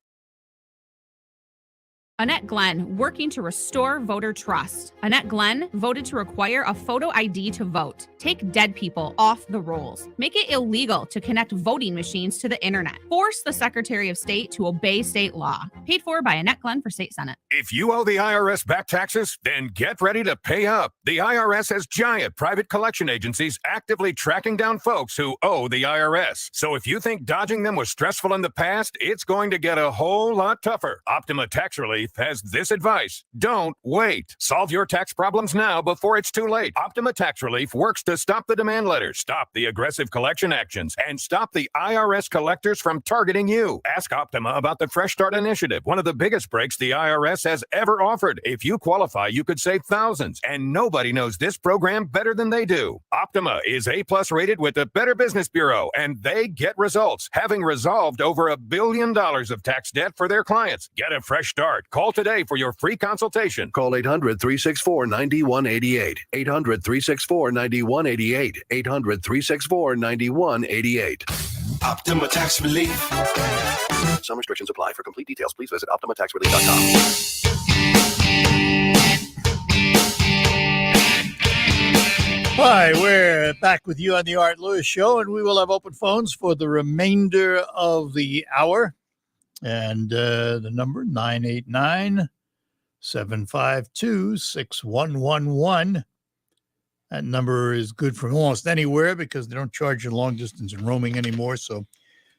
Annette Glenn, working to restore voter trust. Annette Glenn voted to require a photo ID to vote. Take dead people off the rolls. Make it illegal to connect voting machines to the internet. Force the Secretary of State to obey state law. Paid for by Annette Glenn for State Senate. If you owe the IRS back taxes, then get ready to pay up. The IRS has giant private collection agencies actively tracking down folks who owe the IRS. So if you think dodging them was stressful in the past, it's going to get a whole lot tougher. Optima Tax Relief has this advice. Don't wait. Solve your tax problems now before it's too late. Optima Tax Relief works to stop the demand letters, stop the aggressive collection actions, and stop the IRS collectors from targeting you. Ask Optima about the Fresh Start Initiative, one of the biggest breaks the IRS has ever offered. If you qualify, you could save thousands, and nobody knows this program better than they do. Optima is A+ rated with the Better Business Bureau, and they get results, having resolved over $1 billion of tax debt for their clients. Get a fresh start. Call today for your free consultation. Call 800-364-9188. 800-364-9188. 800-364-9188. Optima Tax Relief. Some restrictions apply. For complete details, please visit OptimaTaxRelief.com. Hi, we're back with you on the Art Lewis Show, and we will have open phones for the remainder of the hour. And the number, 989-752-6111. That number is good for almost anywhere because they don't charge you long distance and roaming anymore, so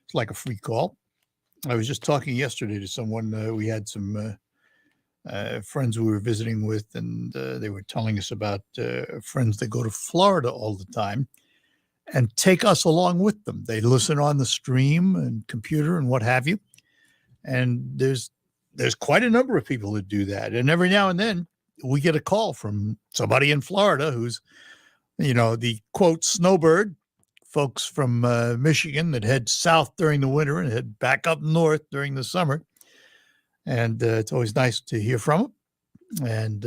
it's like a free call. I was just talking yesterday to someone. We had some friends we were visiting with, and they were telling us about friends that go to Florida all the time and take us along with them. They listen on the stream and computer and what have you. And there's quite a number of people that do that. And every now and then we get a call from somebody in Florida who's, the quote snowbird, folks from Michigan that head south during the winter and head back up north during the summer. And it's always nice to hear from them. And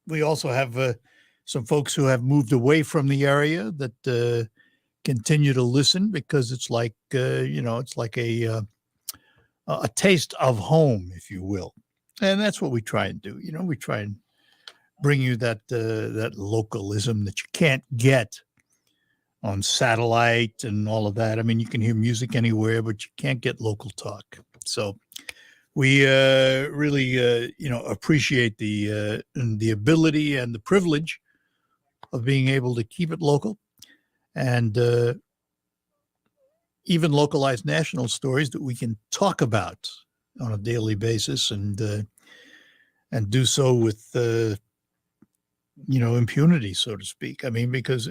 we also have some folks who have moved away from the area that continue to listen because it's like, it's like a taste of home, if you will. And that's what we try and do. We try and bring you that localism that you can't get on satellite and all of that. I mean, you can hear music anywhere, but you can't get local talk. So we really, appreciate the ability and the privilege of being able to keep it local and even localized national stories that we can talk about on a daily basis and do so with, impunity, so to speak. I mean, because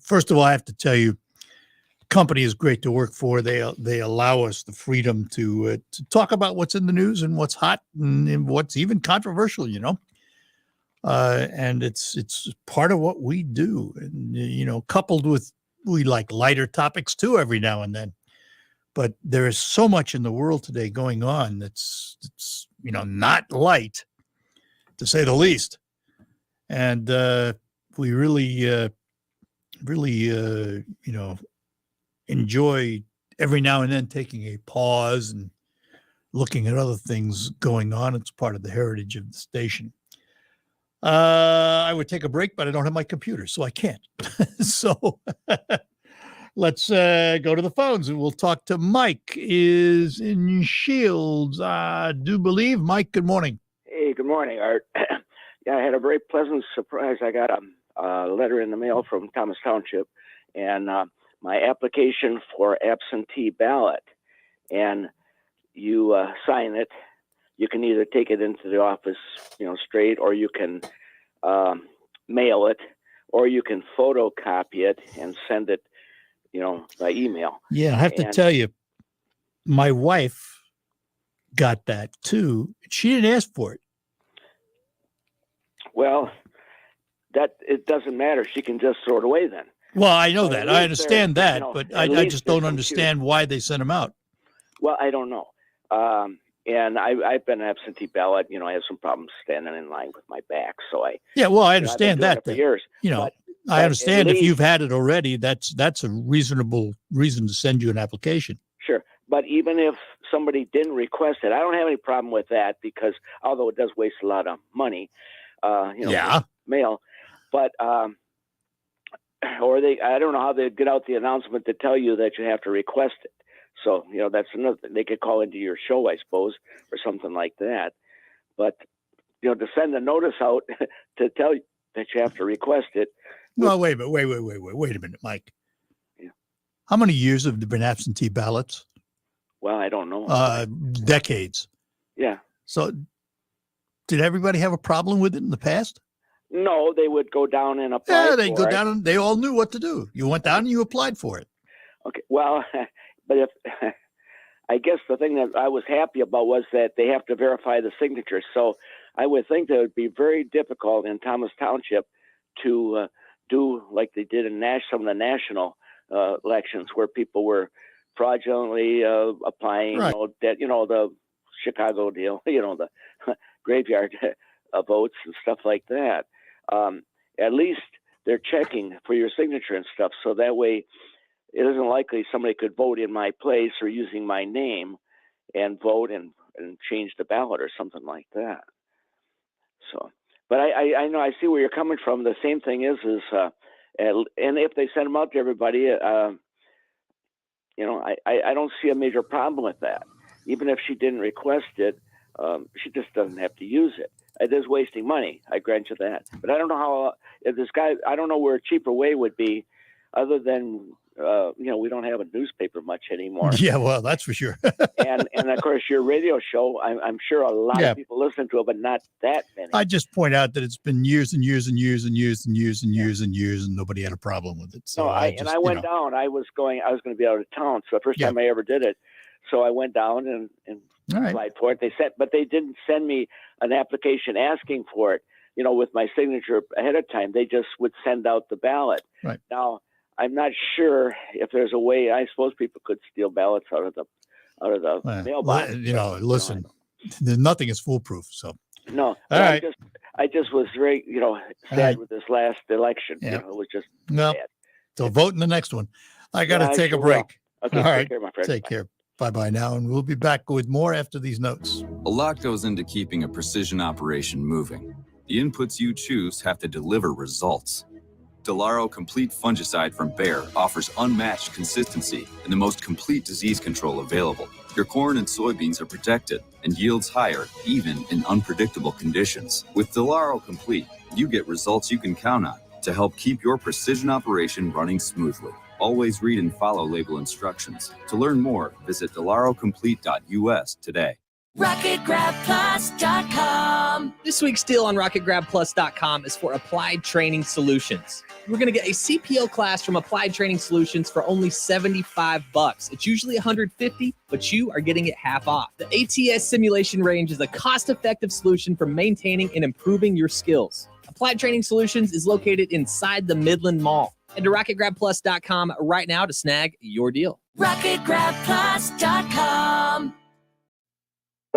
first of all, I have to tell you, company is great to work for. They allow us the freedom to talk about what's in the news and what's hot and what's even controversial, and it's part of what we do. And, coupled with, we like lighter topics too every now and then, but there is so much in the world today going on that's not light, to say the least. And we really, enjoy every now and then taking a pause and looking at other things going on. It's part of the heritage of the station. I would take a break, but I don't have my computer, so I can't. So let's go to the phones and we'll talk to Mike is in Shields. I do believe. Mike, good morning. Hey, good morning, Art. Yeah, I had a very pleasant surprise. I got a letter in the mail from Thomas Township, and my application for absentee ballot, and you sign it. You can either take it into the office, straight, or you can mail it, or you can photocopy it and send it, by email. Yeah, I have to tell you, my wife got that too. She didn't ask for it. Well, that it doesn't matter. She can just throw it away then. Well, I know But that. at I least understand there- that, but at I least just there's don't some understand why they sent them out. Well, I don't know. And I've been absentee ballot. I have some problems standing in line with my back, so I. Yeah, well, I I've been understand doing that. it for then. years. I but understand at if you've least- had it already. That's a reasonable reason to send you an application. Sure. But even if somebody didn't request it, I don't have any problem with that because although it does waste a lot of money, Yeah. mail, but I don't know how they get out the announcement to tell you that you have to request it. So, that's another thing. They could call into your show, I suppose, or something like that. But, to send a notice out to tell you that you have to request it. Well, wait a minute. Wait a minute, Mike. Yeah. How many years have there been absentee ballots? Well, I don't know. Decades. Yeah. So did everybody have a problem with it in the past? No, they would go down and apply. Yeah, they for go it. down and they all knew what to do. You went down and you applied for it. Okay. Well, but if I guess the thing that I was happy about was that they have to verify the signature. So I would think that it would be very difficult in Thomas Township to do like they did in some of the national elections where people were fraudulently applying, Right. the Chicago deal, the graveyard votes and stuff like that. At least they're checking for your signature and stuff. So that way it isn't likely somebody could vote in my place or using my name and vote and change the ballot or something like that. So, but I know I see where you're coming from. The same thing is and if they send them out to everybody, I don't see a major problem with that. Even if she didn't request it, she just doesn't have to use it. It is wasting money. I grant you that. But I don't know how, I don't know where a cheaper way would be other than, we don't have a newspaper much anymore. Yeah, well, that's for sure. and of course, your radio show, I'm sure a lot Yeah. of people listen to it, but not that many. I just point out that it's been years and years and years and years and years and years and years, and nobody had a problem with it. So No, I just, went down. I was going to be out of town. So the first Yeah. time I ever did it. So I went down and All right. applied for it. But they didn't send me an application asking for it, with my signature ahead of time. They just would send out the ballot. Right. Now, I'm not sure if there's a way. I suppose people could steal ballots out of the mailbox. Listen, there's nothing is foolproof. So No, All right. I just was very, sad right. with this last election. Yeah. It was just no. bad. So vote in the next one. I got to Yeah, I take sure a break. will. Okay, All take right. care, my friend. Take Bye. care. Bye-bye now, and we'll be back with more after these notes. A lot goes into keeping a precision operation moving. The inputs you choose have to deliver results. Delaro Complete Fungicide from Bayer offers unmatched consistency and the most complete disease control available. Your corn and soybeans are protected and yields higher even in unpredictable conditions. With Delaro Complete, you get results you can count on to help keep your precision operation running smoothly. Always read and follow label instructions. To learn more, visit delarocomplete.us today. RocketGrabPlus.com. This week's deal on RocketGrabPlus.com is for Applied Training Solutions. We're going to get a CPO class from Applied Training Solutions for only $75. It's usually $150, but you are getting it half off. The ATS Simulation Range is a cost-effective solution for maintaining and improving your skills. Applied Training Solutions is located inside the Midland Mall. Head to RocketGrabPlus.com right now to snag your deal. RocketGrabPlus.com.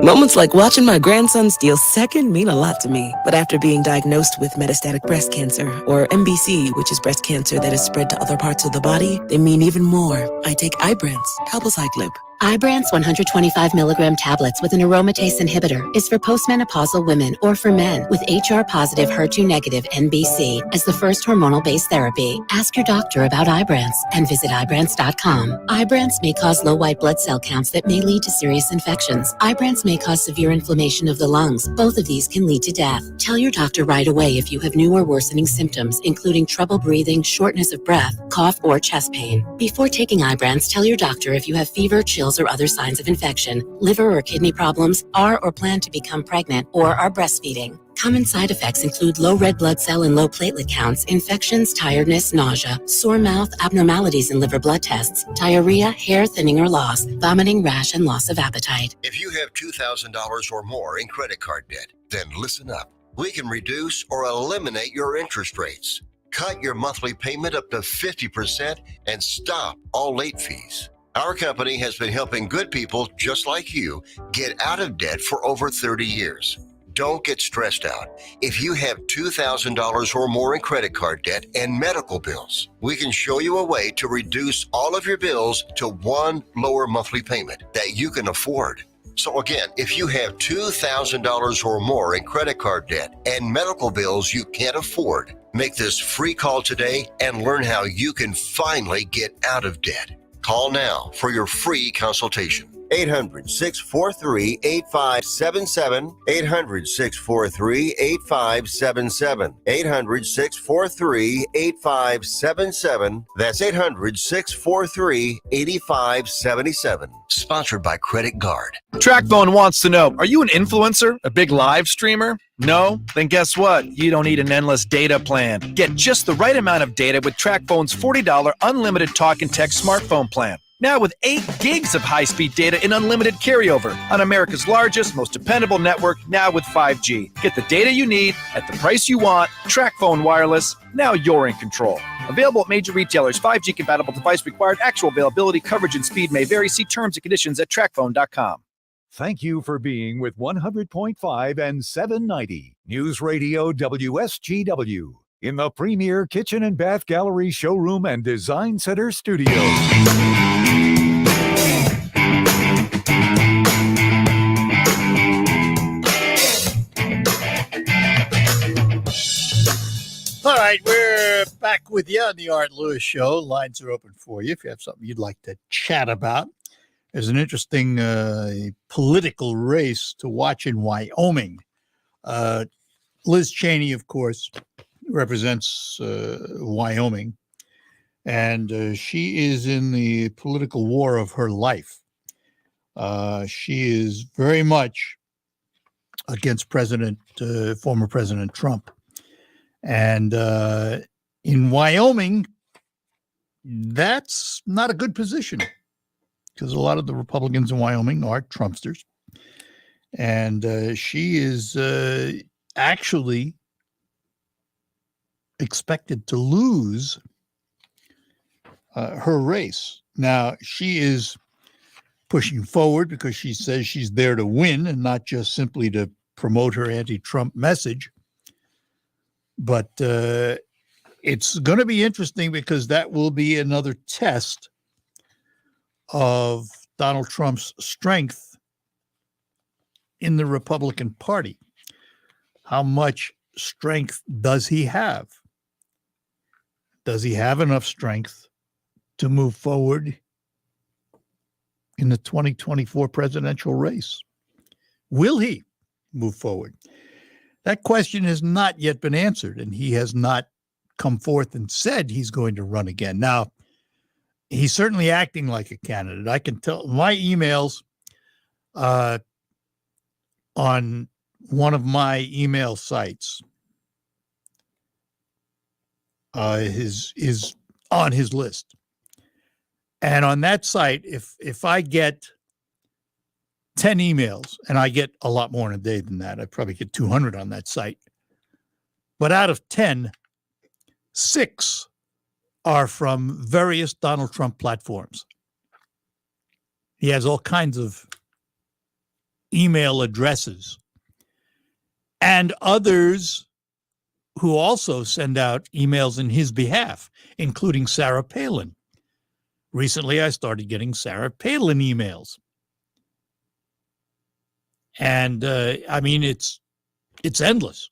Moments like watching my grandson steal second mean a lot to me. But after being diagnosed with metastatic breast cancer, or MBC, which is breast cancer that is spread to other parts of the body, they mean even more. I take Ibrance, palbociclib. Ibrance 125 milligram tablets with an aromatase inhibitor is for postmenopausal women or for men with HR-positive HER2-negative NBC as the first hormonal-based therapy. Ask your doctor about Ibrance and visit Ibrance.com. Ibrance may cause low white blood cell counts that may lead to serious infections. Ibrance may cause severe inflammation of the lungs. Both of these can lead to death. Tell your doctor right away if you have new or worsening symptoms, including trouble breathing, shortness of breath, cough, or chest pain. Before taking Ibrance, tell your doctor if you have fever, chills, or other signs of infection, liver or kidney problems, are or plan to become pregnant, or are breastfeeding. Common side effects include low red blood cell and low platelet counts, infections, tiredness, nausea, sore mouth, abnormalities in liver blood tests, diarrhea, hair thinning or loss, vomiting, rash, and loss of appetite. If you have $2,000 or more in credit card debt, then listen up. We can reduce or eliminate your interest rates. Cut your monthly payment up to 50% and stop all late fees. Our company has been helping good people just like you get out of debt for over 30 years. Don't get stressed out. If you have $2,000 or more in credit card debt and medical bills, we can show you a way to reduce all of your bills to one lower monthly payment that you can afford. So again, if you have $2,000 or more in credit card debt and medical bills you can't afford, make this free call today and learn how you can finally get out of debt. Call now for your free consultation. 800-643-8577. 800-643-8577. 800-643-8577. That's 800-643-8577. Sponsored by Credit Guard. TrackPhone wants to know, are you an influencer? A big live streamer? No? Then guess what? You don't need an endless data plan. Get just the right amount of data with TrackPhone's $40 unlimited talk and text smartphone plan. Now with 8 gigs of high-speed data in unlimited carryover on America's largest, most dependable network, now with 5G. Get the data you need at the price you want. TrackPhone Wireless. Now you're in control. Available at major retailers. 5G compatible device required. Actual availability, coverage, and speed may vary. See terms and conditions at TrackPhone.com. Thank you for being with 100.5 and 790 News Radio WSGW in the premier kitchen and bath gallery showroom and design center studios. All right, we're back with you on the Art Lewis Show. Lines are open for you if you have something you'd like to chat about. There's an interesting political race to watch in Wyoming. Liz Cheney, of course, represents Wyoming, and she is in the political war of her life. She is very much against former President Trump. And in Wyoming, that's not a good position because a lot of the Republicans in Wyoming are Trumpsters. And she is actually expected to lose her race. Now, she is pushing forward because she says she's there to win and not just simply to promote her anti-Trump message. But it's going to be interesting because that will be another test of Donald Trump's strength in the Republican Party. How much strength does he have? Does he have enough strength to move forward in the 2024 presidential race? Will he move forward? That question has not yet been answered, and he has not come forth and said he's going to run again. Now, he's certainly acting like a candidate. I can tell my emails on one of my email sites is on his list. And on that site, if I get 10 emails, and I get a lot more in a day than that, I probably get 200 on that site. But out of 10, 6 are from various Donald Trump platforms. He has all kinds of email addresses, and others who also send out emails in his behalf, including Sarah Palin. Recently, I started getting Sarah Palin emails. And I mean, it's endless.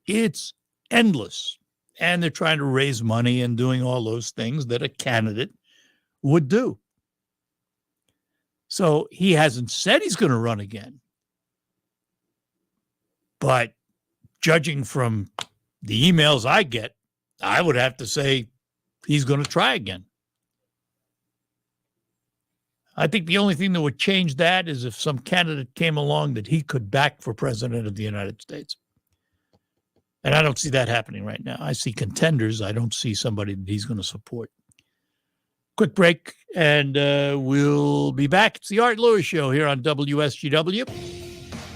It's endless. And they're trying to raise money and doing all those things that a candidate would do. So he hasn't said he's going to run again. But judging from the emails I get, I would have to say he's going to try again. I think the only thing that would change that is if some candidate came along that he could back for president of the United States. And I don't see that happening right now. I see contenders. I don't see somebody that he's going to support. Quick break, and we'll be back. It's the Art Lewis Show here on WSGW.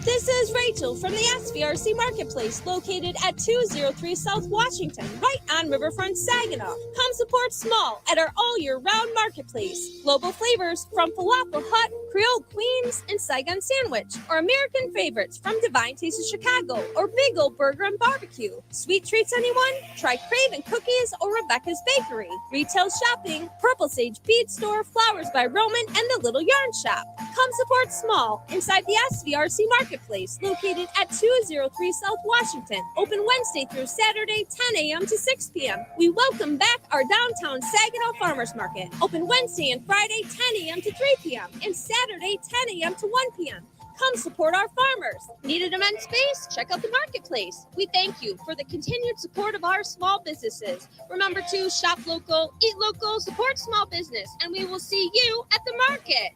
This is Rachel from the SVRC Marketplace, located at 203 South Washington, right on Riverfront Saginaw. Come support small at our all-year-round marketplace. Global flavors from Falafel Hut, Creole Queens, and Saigon Sandwich, or American favorites from Divine Taste of Chicago, or Big Old Burger and Barbecue. Sweet treats, anyone? Try Craven Cookies or Rebecca's Bakery. Retail shopping, Purple Sage Bead Store, Flowers by Roman, and the Little Yarn Shop. Come support small inside the SVRC Marketplace, located at 203 South Washington. Open Wednesday through Saturday, 10 a.m. to 6 p.m. We welcome back our downtown Saginaw Farmers Market. Open Wednesday and Friday, 10 a.m. to 3 p.m. and Saturday, 10 a.m. to 1 p.m. Come support our farmers. Need an immense space? Check out the marketplace. We thank you for the continued support of our small businesses. Remember to shop local, eat local, support small business, and we will see you at the market.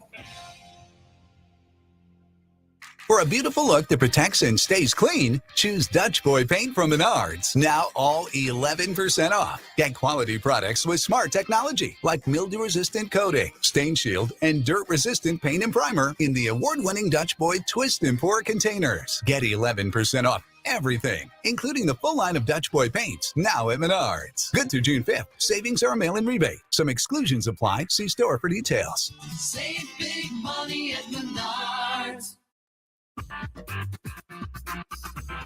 For a beautiful look that protects and stays clean, choose Dutch Boy Paint from Menards. Now all 11% off. Get quality products with smart technology like mildew-resistant coating, stain shield, and dirt-resistant paint and primer in the award-winning Dutch Boy Twist and Pour containers. Get 11% off everything, including the full line of Dutch Boy paints, now at Menards. Good through June 5th. Savings are a mail-in rebate. Some exclusions apply. See store for details. Save big money at Menards.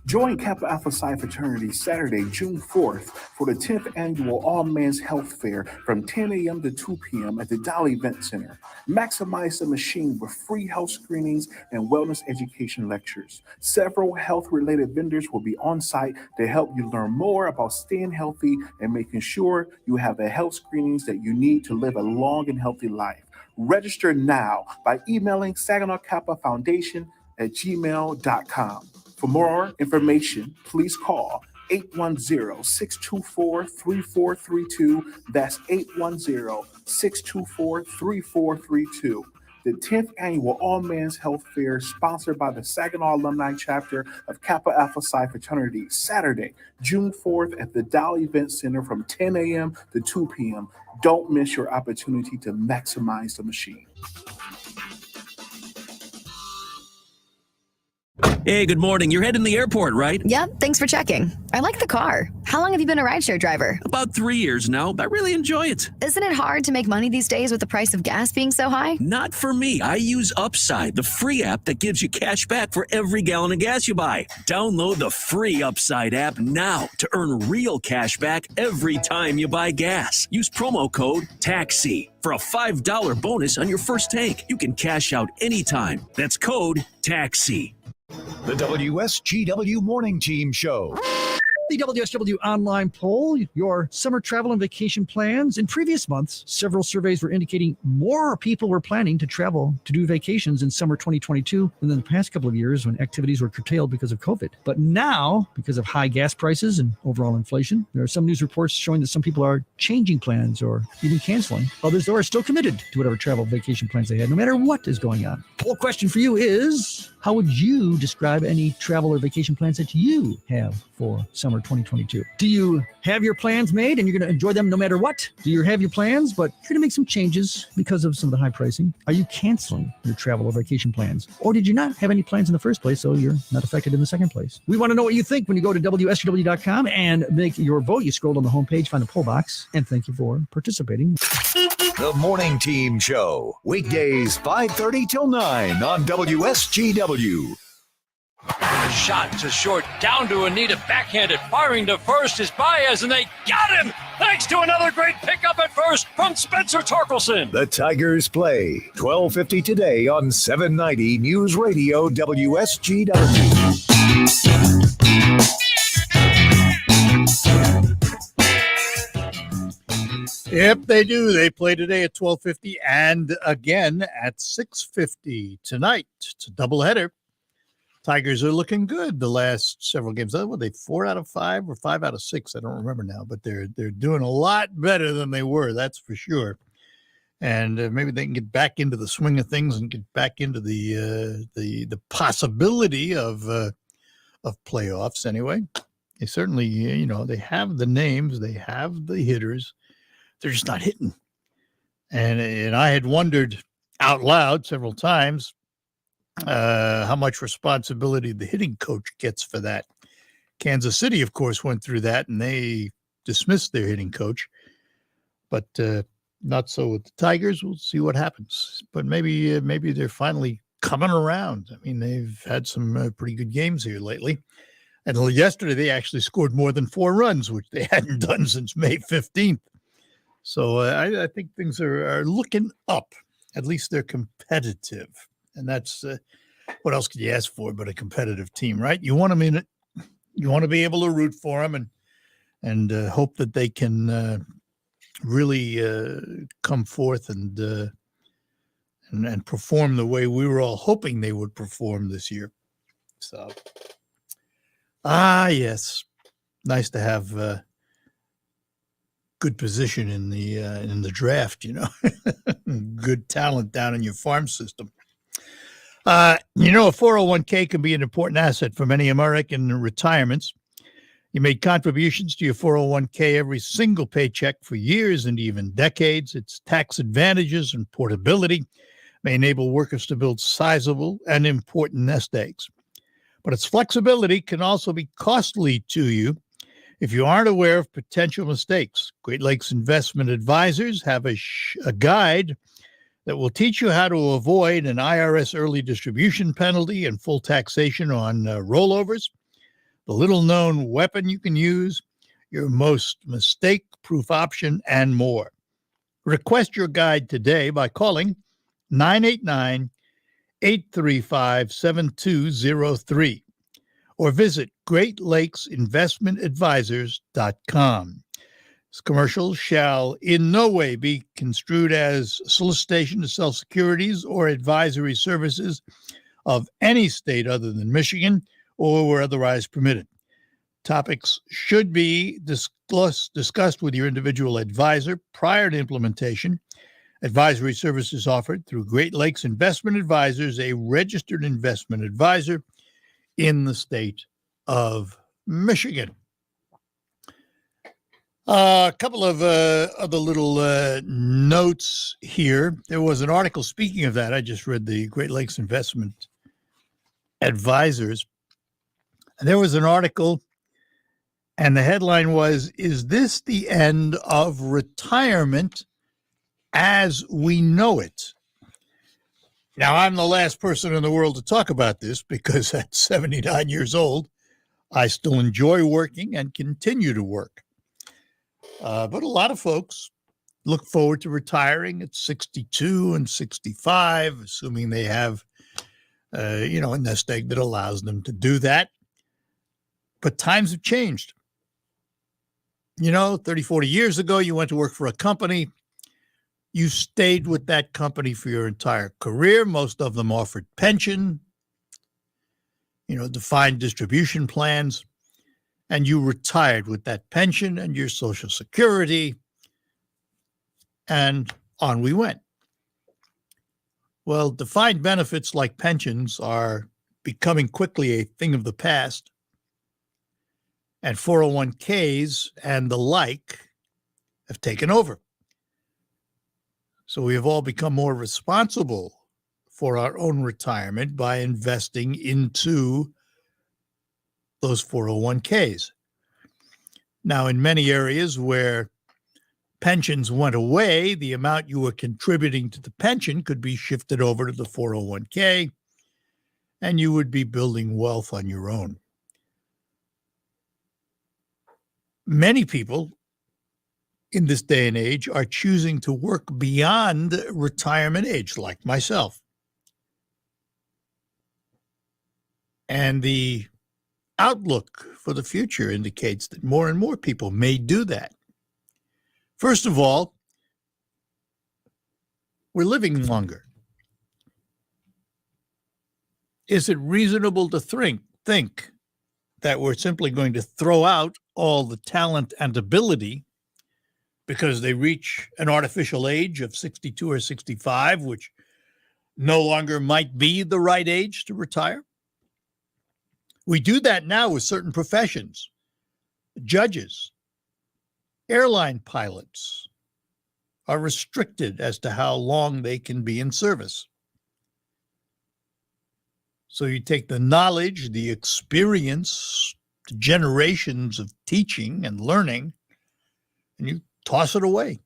Join Kappa Alpha Psi Fraternity Saturday, June 4th for the 10th annual All Men's Health Fair from 10 a.m. to 2 p.m. at the Dolly Event Center. Maximize the machine with free health screenings and wellness education lectures. Several health-related vendors will be on site to help you learn more about staying healthy and making sure you have the health screenings that you need to live a long and healthy life. Register now by emailing Saginaw Kappa Foundation at gmail.com. For more information, please call 810-624-3432. That's 810-624-3432. The 10th annual All Men's Health Fair, sponsored by the Saginaw Alumni Chapter of Kappa Alpha Psi Fraternity, Saturday, June 4th at the Dolly Event Center from 10 a.m. to 2 p.m. Don't miss your opportunity to maximize the machine. Hey, good morning. You're heading to the airport, right? Yep, thanks for checking. I like the car. How long have you been a rideshare driver? About 3 years now. I really enjoy it. Isn't it hard to make money these days with the price of gas being so high? Not for me. I use Upside, the free app that gives you cash back for every gallon of gas you buy. Download the free Upside app now to earn real cash back every time you buy gas. Use promo code TAXI for a $5 bonus on your first tank. You can cash out anytime. That's code TAXI. The WSGW Morning Team Show. The WSW online poll, your summer travel and vacation plans. In previous months, several surveys were indicating more people were planning to travel to do vacations in summer 2022 than in the past couple of years when activities were curtailed because of COVID. But now, because of high gas prices and overall inflation, there are some news reports showing that some people are changing plans or even canceling. Others, though, are still committed to whatever travel vacation plans they had, no matter what is going on. Poll question for you is, how would you describe any travel or vacation plans that you have for summer 2022. Do you have your plans made and you're going to enjoy them no matter what? Do you have your plans, but you're going to make some changes because of some of the high pricing? Are you canceling your travel or vacation plans? Or did you not have any plans in the first place, so you're not affected in the second place? We want to know what you think when you go to WSGW.com and make your vote. You scroll on the homepage, find a poll box, and thank you for participating. The Morning Team Show, weekdays 5:30 till 9 on WSGW. Shot to short, down to Anita, backhanded, firing to first is Baez, and they got him! Thanks to another great pickup at first from Spencer Torkelson. The Tigers play 12:50 today on 790 News Radio WSGW. Yep, they do. They play today at 12:50 and again at 6:50 tonight. It's a doubleheader. Tigers are looking good the last several games. Were they 4 out of 5 or 5 out of 6? I don't remember now, but they're doing a lot better than they were. That's for sure. And maybe they can get back into the swing of things and get back into the possibility of playoffs. Anyway, they certainly they have the names, they have the hitters. They're just not hitting. And I had wondered out loud several times how much responsibility the hitting coach gets for that. Kansas City, of course, went through that, and they dismissed their hitting coach. But not so with the Tigers. We'll see what happens. But maybe they're finally coming around. I mean, they've had some pretty good games here lately. And yesterday, they actually scored more than 4 runs, which they hadn't done since May 15th. So I think things are looking up. At least they're competitive. And that's what else could you ask for but a competitive team, right? You want them in it. You want to be able to root for them and hope that they can really come forth and perform the way we were all hoping they would perform this year. So, yes, nice to have good position in the draft. Good talent down in your farm system. A 401k can be an important asset for many American retirements. You made contributions to your 401k every single paycheck for years and even decades. Its tax advantages and portability may enable workers to build sizable and important nest eggs. But its flexibility can also be costly to you if you aren't aware of potential mistakes. Great Lakes Investment Advisors have a guide that will teach you how to avoid an IRS early distribution penalty and full taxation on rollovers, the little-known weapon you can use, your most mistake-proof option, and more. Request your guide today by calling 989-835-7203 or visit GreatLakesInvestmentAdvisors.com. This commercial shall in no way be construed as solicitation to sell securities or advisory services of any state other than Michigan or where otherwise permitted. Topics should be discussed with your individual advisor prior to implementation. Advisory services offered through Great Lakes Investment Advisors, a registered investment advisor in the state of Michigan. A couple of other little notes here. There was an article, speaking of that, I just read the Great Lakes Investment Advisors. And there was an article, and the headline was, "Is this the end of retirement as we know it?" Now, I'm the last person in the world to talk about this because at 79 years old, I still enjoy working and continue to work. But a lot of folks look forward to retiring at 62 and 65, assuming they have, a nest egg that allows them to do that. But times have changed. 30, 40 years ago, you went to work for a company. You stayed with that company for your entire career. Most of them offered pension, defined distribution plans. And you retired with that pension and your Social Security, and on we went. Well, defined benefits like pensions are becoming quickly a thing of the past. And 401ks and the like have taken over. So we have all become more responsible for our own retirement by investing into those 401ks. Now, in many areas where pensions went away, the amount you were contributing to the pension could be shifted over to the 401k, and you would be building wealth on your own. Many people in this day and age are choosing to work beyond retirement age, like myself. And the outlook for the future indicates that more and more people may do that. First of all, we're living longer. Is it reasonable to think that we're simply going to throw out all the talent and ability because they reach an artificial age of 62 or 65, which no longer might be the right age to retire? We do that now with certain professions. Judges, airline pilots are restricted as to how long they can be in service. So you take the knowledge, the experience, the generations of teaching and learning, and you toss it away.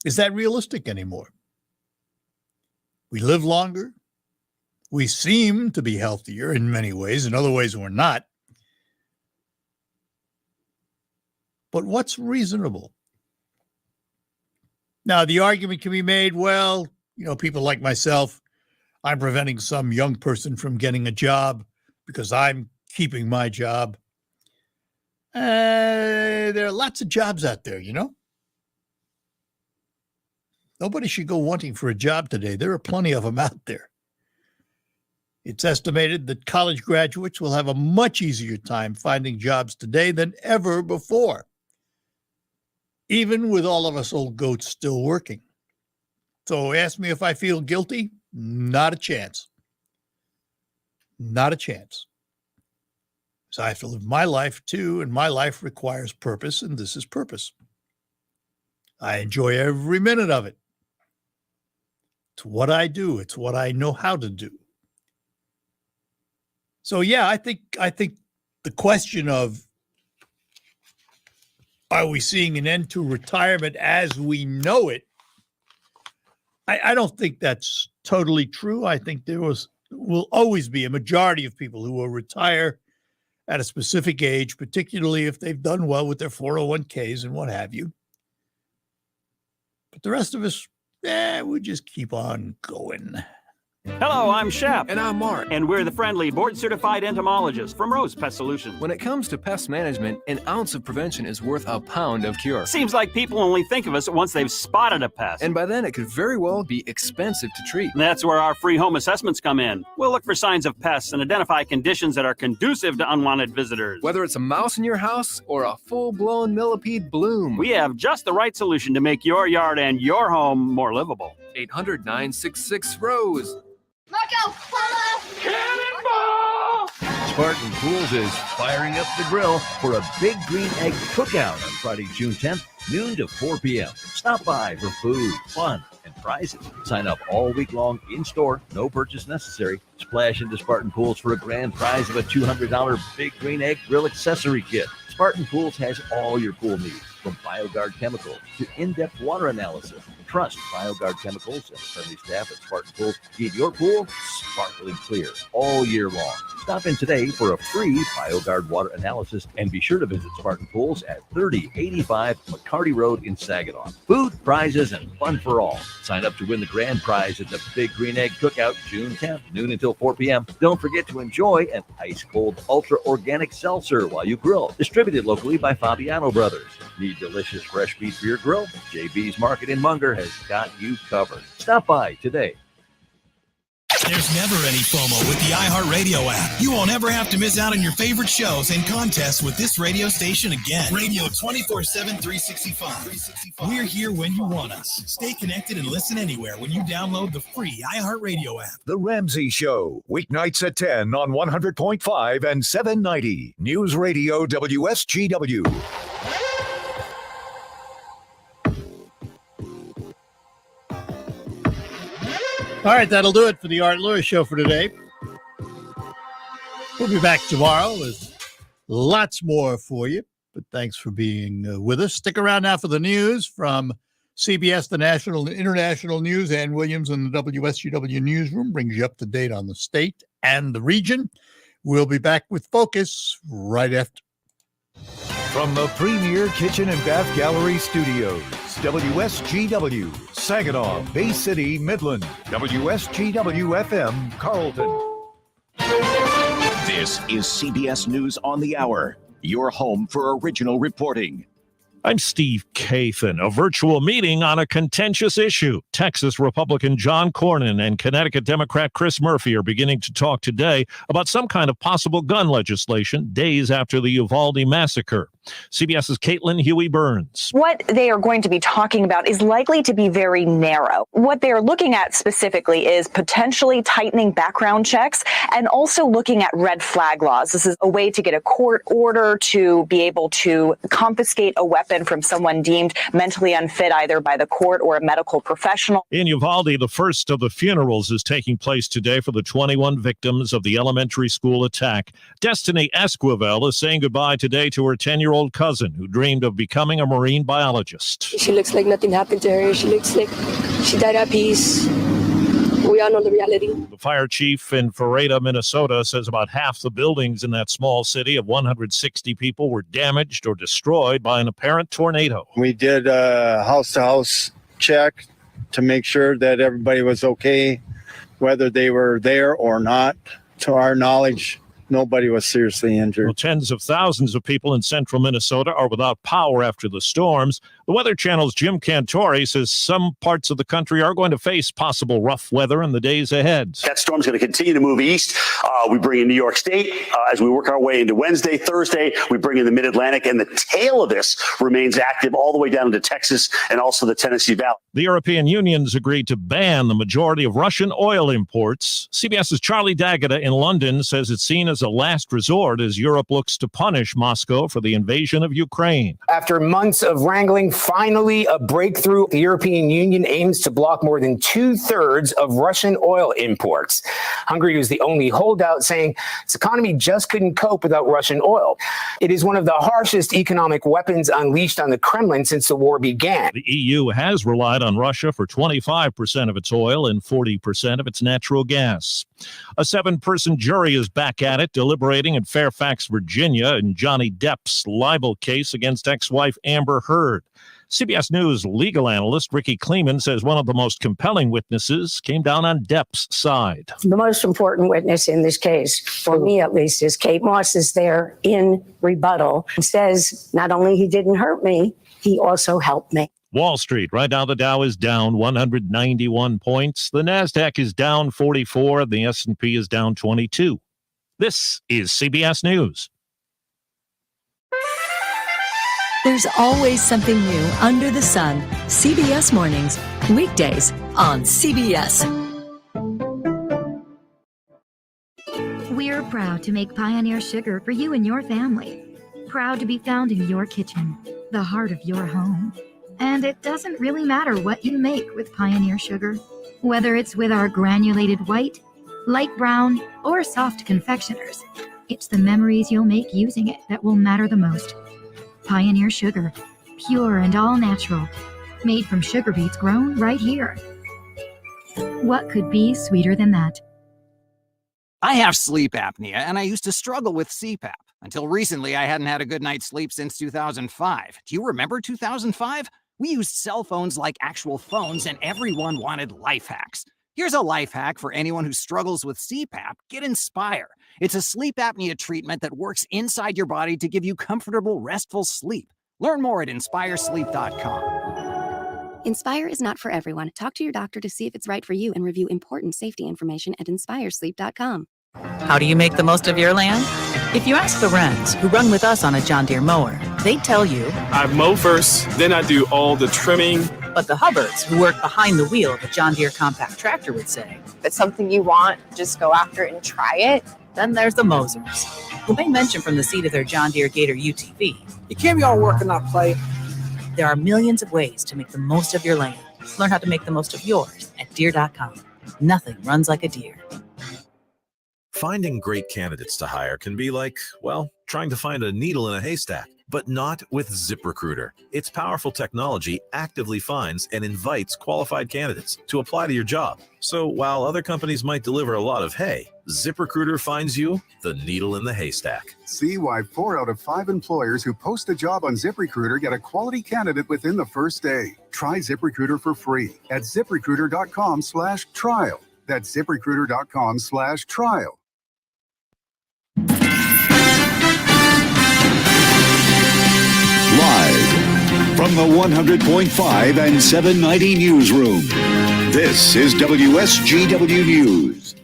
Is that realistic anymore? We live longer. We seem to be healthier in many ways. In other ways, we're not. But what's reasonable? Now, the argument can be made, well, people like myself, I'm preventing some young person from getting a job because I'm keeping my job. There are lots of jobs out there, Nobody should go wanting for a job today. There are plenty of them out there. It's estimated that college graduates will have a much easier time finding jobs today than ever before, even with all of us old goats still working. So ask me if I feel guilty. Not a chance. Not a chance. So I have to live my life too, and my life requires purpose, and this is purpose. I enjoy every minute of it. It's what I do. It's what I know how to do. So yeah, I think the question of are we seeing an end to retirement as we know it? I don't think that's totally true. I think there will always be a majority of people who will retire at a specific age, particularly if they've done well with their 401ks and what have you. But the rest of us, we just keep on going. Hello, I'm Shep. And I'm Mark. And we're the friendly, board-certified entomologists from Rose Pest Solutions. When it comes to pest management, an ounce of prevention is worth a pound of cure. Seems like people only think of us once they've spotted a pest. And by then, it could very well be expensive to treat. That's where our free home assessments come in. We'll look for signs of pests and identify conditions that are conducive to unwanted visitors. Whether it's a mouse in your house or a full-blown millipede bloom, we have just the right solution to make your yard and your home more livable. 800-966-ROSE. Marco, hello! Cannonball! Spartan Pools is firing up the grill for a Big Green Egg Cookout on Friday, June 10th, noon to 4 p.m. Stop by for food, fun, and prizes. Sign up all week long in-store, no purchase necessary. Splash into Spartan Pools for a grand prize of a $200 Big Green Egg Grill accessory kit. Spartan Pools has all your pool needs, from BioGuard chemicals to in-depth water analysis. Trust BioGuard chemicals and the friendly staff at Spartan Pools keep your pool sparkling clear all year long. Stop in today for a free BioGuard water analysis and be sure to visit Spartan Pools at 3085 McCarty Road in Saginaw. Food, prizes, and fun for all. Sign up to win the grand prize at the Big Green Egg Cookout June 10th, noon until 4 p.m. Don't forget to enjoy an ice-cold ultra-organic seltzer while you grill. Distributed locally by Fabiano Brothers. Need delicious fresh meat for your grill? JB's Market in Munger has got you covered. Stop by today. There's never any FOMO with the iHeartRadio app. You won't ever have to miss out on your favorite shows and contests with this radio station again. Radio 24/7, 365. We're here when you want us. Stay connected and listen anywhere when you download the free iHeartRadio app. The Ramsey Show, weeknights at 10 on 100.5 and 790. News Radio WSGW. All right, that'll do it for the Art Lewis Show for today. We'll be back tomorrow with lots more for you, but thanks for being with us. Stick around now for the news from CBS, the national and international news. Ann Williams in the WSGW newsroom brings you up to date on the state and the region. We'll be back with Focus right after. From the Premier Kitchen and Bath Gallery Studios, WSGW, Saginaw, Bay City, Midland, WSGW FM, Carlton. This is CBS News on the Hour, your home for original reporting. I'm Steve Kathan. A virtual meeting on a contentious issue. Texas Republican John Cornyn and Connecticut Democrat Chris Murphy are beginning to talk today about some kind of possible gun legislation days after the Uvalde massacre. CBS's Caitlin Huey-Burns. What they are going to be talking about is likely to be very narrow. What they're looking at specifically is potentially tightening background checks and also looking at red flag laws. This is a way to get a court order to be able to confiscate a weapon from someone deemed mentally unfit either by the court or a medical professional. In Uvalde, the first of the funerals is taking place today for the 21 victims of the elementary school attack. Destiny Esquivel is saying goodbye today to her 10-year-old cousin who dreamed of becoming a marine biologist. She looks like nothing happened to her. She looks like she died at peace. We all know the reality. The fire chief in Ferrata, Minnesota, says about half the buildings in that small city of 160 people were damaged or destroyed by an apparent tornado. We did a house-to-house check to make sure that everybody was okay, whether they were there or not. To our knowledge, nobody was seriously injured. Well, tens of thousands of people in central Minnesota are without power after the storms. The Weather Channel's Jim Cantori says some parts of the country are going to face possible rough weather in the days ahead. That storm's going to continue to move east. We bring in New York State as we work our way into Wednesday, Thursday. We bring in the Mid-Atlantic, and the tail of this remains active all the way down into Texas and also the Tennessee Valley. The European Union's agreed to ban the majority of Russian oil imports. CBS's Charlie D'Agata in London says it's seen as a last resort as Europe looks to punish Moscow for the invasion of Ukraine. After months of wrangling, finally a breakthrough. The European Union aims to block more than 2/3 of Russian oil imports. Hungary was the only holdout, saying its economy just couldn't cope without Russian oil. It is one of the harshest economic weapons unleashed on the Kremlin since the war began. The EU has relied on Russia for 25% of its oil and 40% of its natural gas. A 7-person jury is back at it, deliberating in Fairfax, Virginia, in Johnny Depp's libel case against ex-wife Amber Heard. CBS News legal analyst Ricky Kleeman says one of the most compelling witnesses came down on Depp's side. The most important witness in this case, for me at least, is Kate Moss is there in rebuttal and says not only he didn't hurt me, he also helped me. Wall Street, right now the Dow is down 191 points. The NASDAQ is down 44. The S&P is down 22. This is CBS News. There's always something new under the sun. CBS Mornings, weekdays on CBS. We're proud to make Pioneer Sugar for you and your family. Proud to be found in your kitchen, the heart of your home. And it doesn't really matter what you make with Pioneer Sugar, whether it's with our granulated white, light brown, or soft confectioners. It's the memories you'll make using it that will matter the most. Pioneer Sugar, pure and all natural, made from sugar beets grown right here. What could be sweeter than that? I have sleep apnea, and I used to struggle with CPAP. Until recently, I hadn't had a good night's sleep since 2005. Do you remember 2005? We used cell phones like actual phones, and everyone wanted life hacks. Here's a life hack for anyone who struggles with CPAP. Get Inspire. It's a sleep apnea treatment that works inside your body to give you comfortable, restful sleep. Learn more at inspiresleep.com. Inspire is not for everyone. Talk to your doctor to see if it's right for you and review important safety information at inspiresleep.com. How do you make the most of your land? If you ask the Wrens, who run with us on a John Deere mower, they'd tell you, I mow first, then I do all the trimming. But the Hubbards, who work behind the wheel of a John Deere compact tractor, would say, if it's something you want, just go after it and try it. Then there's the Mosers, who may mention from the seat of their John Deere Gator UTV, you can't be all work and not play. There are millions of ways to make the most of your land. Learn how to make the most of yours at Deere.com. Nothing runs like a Deere. Finding great candidates to hire can be like, well, trying to find a needle in a haystack, but not with ZipRecruiter. Its powerful technology actively finds and invites qualified candidates to apply to your job. So while other companies might deliver a lot of hay, ZipRecruiter finds you the needle in the haystack. See why 4 out of 5 employers who post a job on ZipRecruiter get a quality candidate within the first day. Try ZipRecruiter for free at ZipRecruiter.com/trial. That's ZipRecruiter.com/trial. Live from the 100.5 and 790 newsroom, this is WSGW News.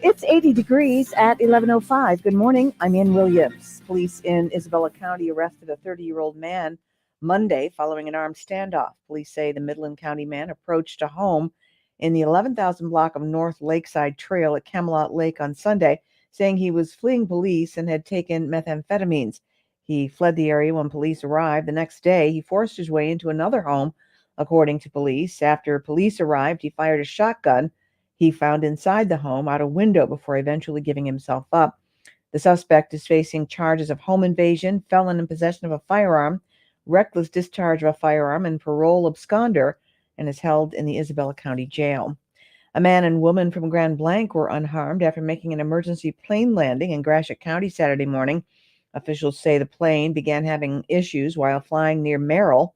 It's 80 degrees at 11:05. Good morning. I'm Ann Williams. Police in Isabella County arrested a 30-year-old man Monday following an armed standoff. Police say the Midland County man approached a home in the 11,000 block of North Lakeside Trail at Camelot Lake on Sunday, saying he was fleeing police and had taken methamphetamines. He fled the area when police arrived. The next day, he forced his way into another home, according to police. After police arrived, he fired a shotgun he found inside the home out a window before eventually giving himself up. The suspect is facing charges of home invasion, felon in possession of a firearm, reckless discharge of a firearm, and parole absconder, and is held in the Isabella County Jail. A man and woman from Grand Blanc were unharmed after making an emergency plane landing in Gratiot County Saturday morning. Officials say the plane began having issues while flying near Merrill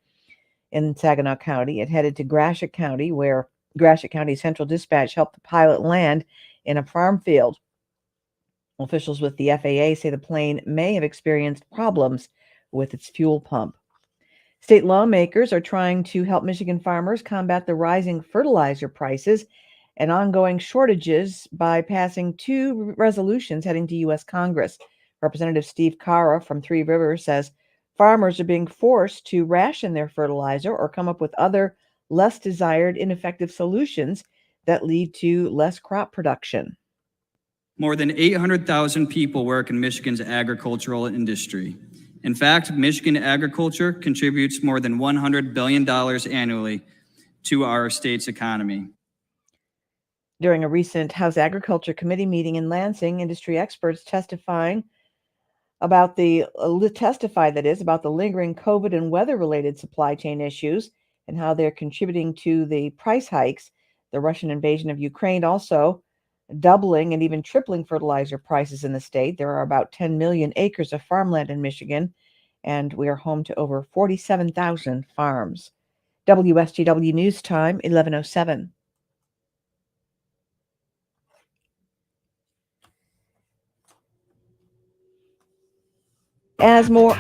in Saginaw County. It headed to Gratiot County, where Gratiot County Central Dispatch helped the pilot land in a farm field. Officials with the FAA say the plane may have experienced problems with its fuel pump. State lawmakers are trying to help Michigan farmers combat the rising fertilizer prices and ongoing shortages by passing 2 resolutions heading to U.S. Congress. Representative Steve Cara from Three Rivers says farmers are being forced to ration their fertilizer or come up with other less desired, ineffective solutions that lead to less crop production. More than 800,000 people work in Michigan's agricultural industry. In fact, Michigan agriculture contributes more than $100 billion annually to our state's economy. During a recent House Agriculture Committee meeting in Lansing, industry experts testified about the lingering COVID and weather-related supply chain issues and how they're contributing to the price hikes. The Russian invasion of Ukraine also doubling and even tripling fertilizer prices in the state. There are about 10 million acres of farmland in Michigan, and we are home to over 47,000 farms. WSGW News Time, 11:07. As more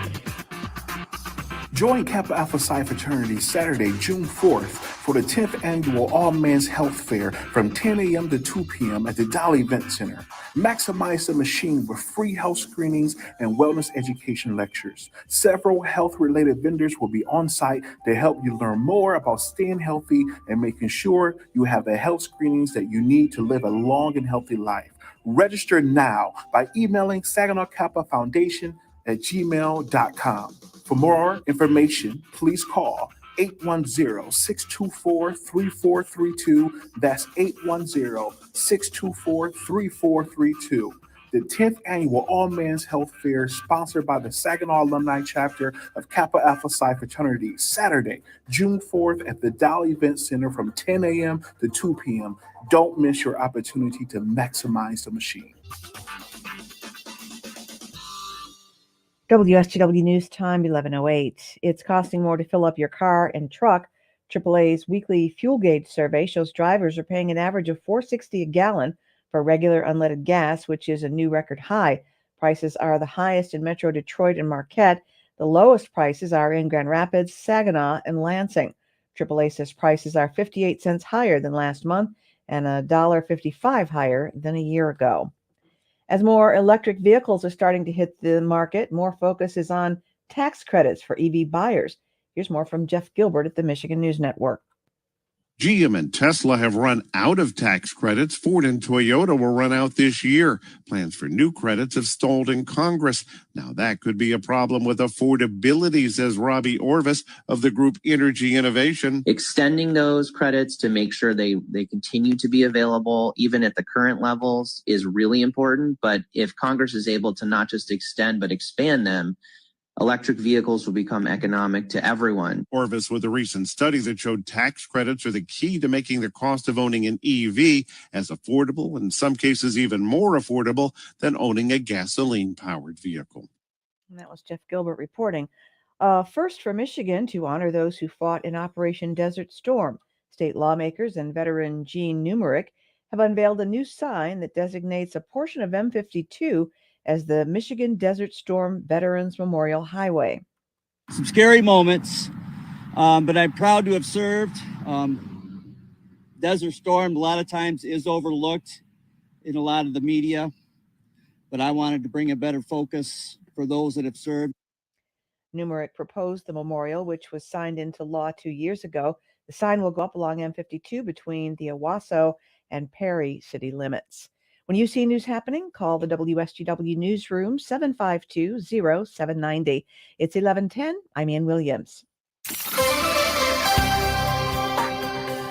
Join Kappa Alpha Psi Fraternity Saturday, June 4th for the 10th annual All Men's Health Fair from 10 a.m. to 2 p.m. at the Dolly Event Center. Maximize the machine with free health screenings and wellness education lectures. Several health-related vendors will be on site to help you learn more about staying healthy and making sure you have the health screenings that you need to live a long and healthy life. Register now by emailing Saginaw Kappa Foundation at gmail.com. For more information, please call 810-624-3432. That's 810-624-3432. The 10th annual All Men's Health Fair, sponsored by the Saginaw Alumni Chapter of Kappa Alpha Psi Fraternity, Saturday, June 4th at the Dolly Event Center from 10 a.m. to 2 p.m. Don't miss your opportunity to maximize the machine. WSGW News Time, 11:08. It's costing more to fill up your car and truck. AAA's weekly fuel gauge survey shows drivers are paying an average of $4.60 a gallon for regular unleaded gas, which is a new record high. Prices are the highest in Metro Detroit and Marquette. The lowest prices are in Grand Rapids, Saginaw, and Lansing. AAA says prices are 58 cents higher than last month and $1.55 higher than a year ago. As more electric vehicles are starting to hit the market, more focus is on tax credits for EV buyers. Here's more from Jeff Gilbert at the Michigan News Network. GM and Tesla have run out of tax credits. Ford and Toyota will run out this year. Plans for new credits have stalled in Congress. Now that could be a problem with affordability, says Robbie Orvis of the group Energy Innovation. Extending those credits to make sure they continue to be available, even at the current levels, is really important. But if Congress is able to not just extend, but expand them, electric vehicles will become economic to everyone. Orvis with a recent study that showed tax credits are the key to making the cost of owning an EV as affordable, and in some cases even more affordable, than owning a gasoline-powered vehicle. And that was Jeff Gilbert reporting. First for Michigan to honor those who fought in Operation Desert Storm. State lawmakers and veteran Gene Numerick have unveiled a new sign that designates a portion of M52 as the Michigan Desert Storm Veterans Memorial Highway. Some scary moments, but I'm proud to have served. Desert Storm a lot of times is overlooked in a lot of the media, but I wanted to bring a better focus for those that have served. Numerick proposed the memorial, which was signed into law 2 years ago. The sign will go up along M52 between the Owasso and Perry city limits. When you see news happening, call the WSGW newsroom 752-0790. It's 11:10. I'm Ann Williams.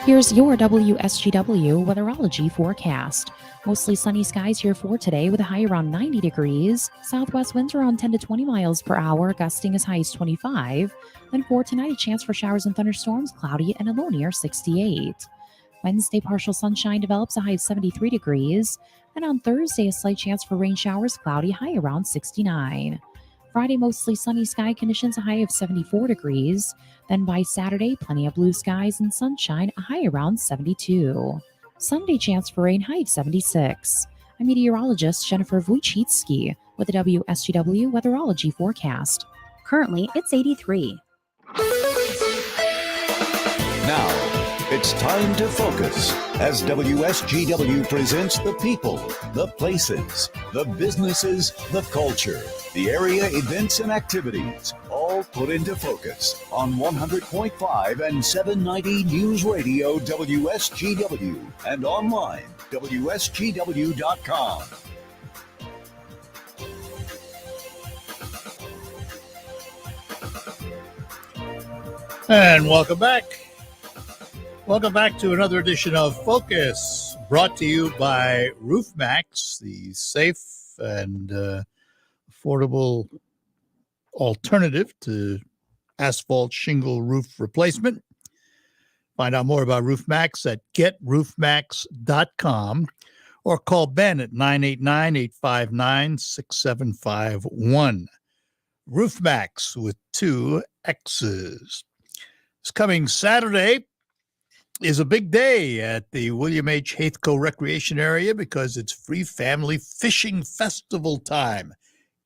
Here's your WSGW weatherology forecast. Mostly sunny skies here for today with a high around 90 degrees. Southwest winds around 10 to 20 miles per hour, gusting as high as 25. Then for tonight, a chance for showers and thunderstorms, cloudy and a low near 68. Wednesday, partial sunshine develops, a high of 73 degrees. And on Thursday, a slight chance for rain showers, cloudy, high around 69. Friday, mostly sunny sky conditions, a high of 74 degrees. Then by Saturday, plenty of blue skies and sunshine, a high around 72. Sunday, chance for rain, high of 76. I'm meteorologist Jennifer Wojcicki with the WSGW weatherology forecast. Currently, it's 83. Now, it's time to focus as WSGW presents the people, the places, the businesses, the culture, the area events and activities, all put into focus on 100.5 and 790 News Radio WSGW and online WSGW.com. And welcome back. Welcome back to another edition of Focus, brought to you by RoofMax, the safe and affordable alternative to asphalt shingle roof replacement. Find out more about RoofMax at getroofmax.com or call Ben at 989-859-6751. RoofMax with 2 X's. It's coming Saturday is a big day at the William H. Haithco Recreation Area because it's free family fishing festival time.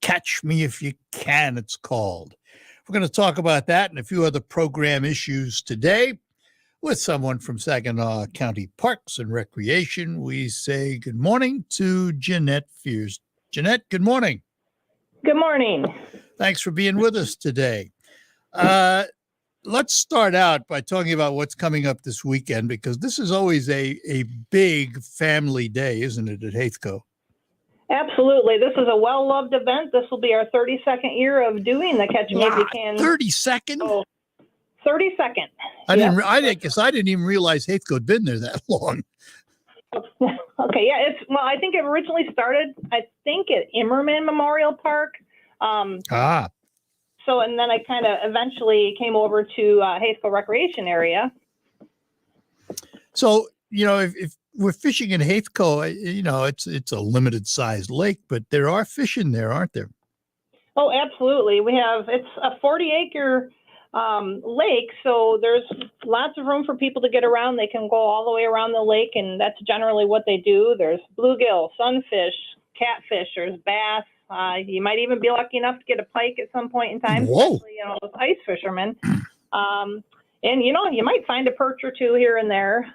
Catch Me If You Can, it's called. We're going to talk about that and a few other program issues today with someone from Saginaw County Parks and Recreation. We say good morning to Jeanette Fears. Jeanette, good morning. Good morning. Thanks for being with us today. Let's start out by talking about what's coming up this weekend, because this is always a big family day, isn't it, at Haithco? Absolutely. This is a well-loved event. This will be our 32nd year of doing the Catch Me If You Can. 32nd? Oh, 32nd. I guess I didn't even realize Haithco had been there that long. Okay, yeah. I think it originally started, at Immerman Memorial Park. So, and then I kind of eventually came over to Haithco Recreation Area. So, if we're fishing in Haithco, it's a limited sized lake, but there are fish in there, aren't there? Oh, absolutely. It's a 40-acre lake, so there's lots of room for people to get around. They can go all the way around the lake, and that's generally what they do. There's bluegill, sunfish, catfish, there's bass, You might even be lucky enough to get a pike at some point in time, Whoa. especially, those ice fishermen. And, you might find a perch or two here and there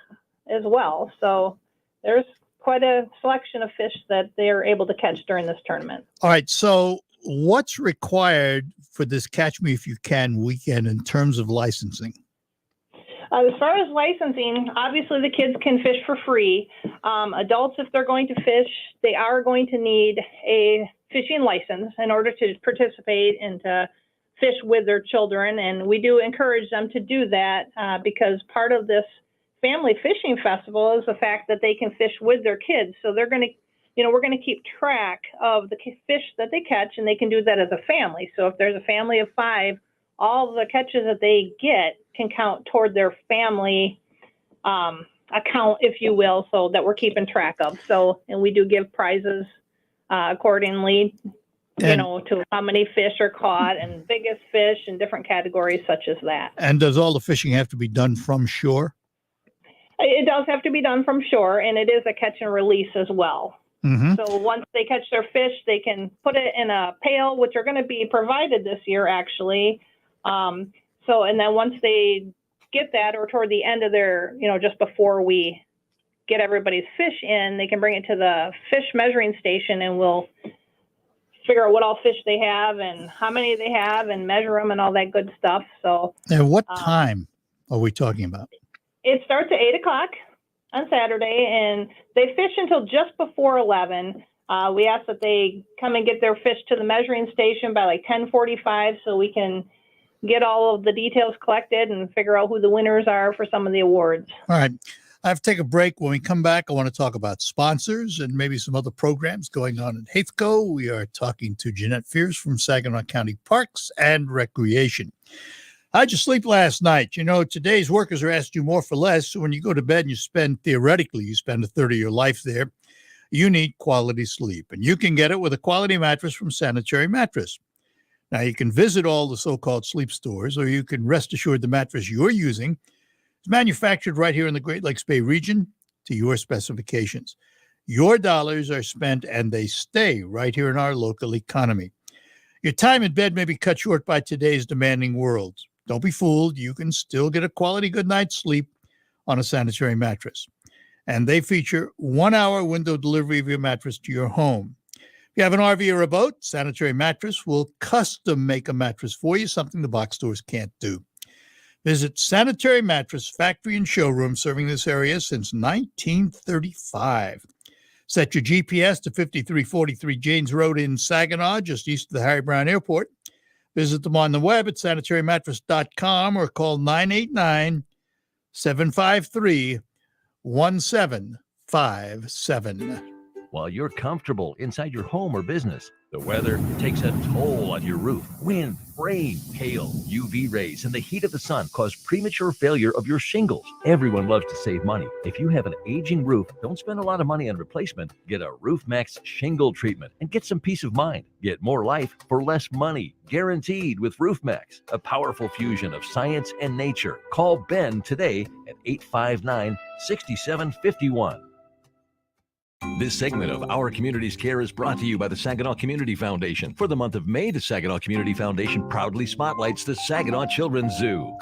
as well. So there's quite a selection of fish that they're able to catch during this tournament. All right. So what's required for this Catch Me If You Can weekend in terms of licensing? As far as licensing, obviously the kids can fish for free. Adults, if they're going to fish, they are going to need a fishing license in order to participate and to fish with their children. And we do encourage them to do that because part of this family fishing festival is the fact that they can fish with their kids. So they're going to, we're going to keep track of the fish that they catch, and they can do that as a family. So if there's a family of 5, all the catches that they get can count toward their family account, if you will, so that we're keeping track of. So, and we do give prizes accordingly, to how many fish are caught and biggest fish and different categories such as that. And does all the fishing have to be done from shore? It does have to be done from shore, and it is a catch and release as well. Mm-hmm. So once they catch their fish, they can put it in a pail, which are going to be provided this year, actually. And then once they get that, or toward the end of their, just before we get everybody's fish in, they can bring it to the fish measuring station, and we'll figure out what all fish they have and how many they have and measure them and all that good stuff. So, and what time are we talking about? It starts at 8:00 on Saturday, and they fish until just before 11. We ask that they come and get their fish to the measuring station by like 10:45 so we can get all of the details collected and figure out who the winners are for some of the awards. All right. I have to take a break. When we come back, I want to talk about sponsors and maybe some other programs going on in Haithco. We are talking to Jeanette Fierce from Saginaw County Parks and Recreation. How'd you sleep last night? Today's workers are asked to do more for less. So when you go to bed and you spend a third of your life there, you need quality sleep. And you can get it with a quality mattress from Sanitary Mattress. Now, you can visit all the so-called sleep stores, or you can rest assured the mattress you're using is manufactured right here in the Great Lakes Bay region to your specifications. Your dollars are spent, and they stay right here in our local economy. Your time in bed may be cut short by today's demanding world. Don't be fooled. You can still get a quality good night's sleep on a Sanitary Mattress. And they feature 1-hour window delivery of your mattress to your home. If you have an RV or a boat, Sanitary Mattress will custom make a mattress for you, something the box stores can't do. Visit Sanitary Mattress Factory and Showroom, serving this area since 1935. Set your GPS to 5343 Janes Road in Saginaw, just east of the Harry Brown Airport. Visit them on the web at sanitarymattress.com or call 989-753-1757. While you're comfortable inside your home or business, the weather takes a toll on your roof. Wind, rain, hail, UV rays, and the heat of the sun cause premature failure of your shingles. Everyone loves to save money. If you have an aging roof, don't spend a lot of money on replacement. Get a RoofMax shingle treatment and get some peace of mind. Get more life for less money, guaranteed with RoofMax, a powerful fusion of science and nature. Call Ben today at 859-6751. This segment of Our Community's Care is brought to you by the Saginaw Community Foundation. For the month of May, the Saginaw Community Foundation proudly spotlights the Saginaw Children's Zoo.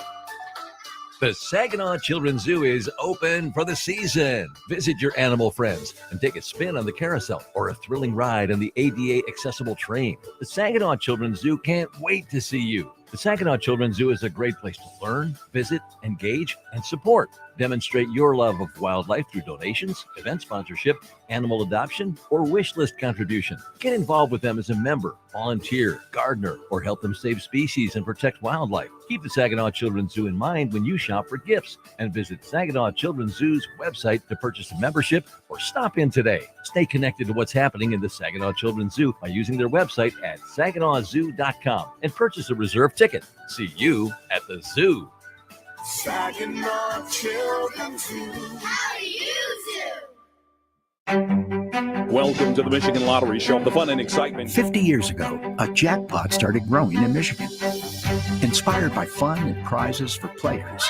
The Saginaw Children's Zoo is open for the season. Visit your animal friends and take a spin on the carousel or a thrilling ride on the ADA accessible train. The Saginaw Children's Zoo can't wait to see you. The Saginaw Children's Zoo is a great place to learn, visit, engage, and support. Demonstrate your love of wildlife through donations, event sponsorship, animal adoption, or wish list contribution. Get involved with them as a member, volunteer, gardener, or help them save species and protect wildlife. Keep the Saginaw Children's Zoo in mind when you shop for gifts, and visit Saginaw Children's Zoo's website to purchase a membership or stop in today. Stay connected to what's happening in the Saginaw Children's Zoo by using their website at saginawzoo.com and purchase a reserved ticket. See you at the zoo. Saginaw Children's Zoo. How do you do? Welcome to the Michigan Lottery Show, the fun and excitement. 50 years ago, a jackpot started growing in Michigan. Inspired by fun and prizes for players,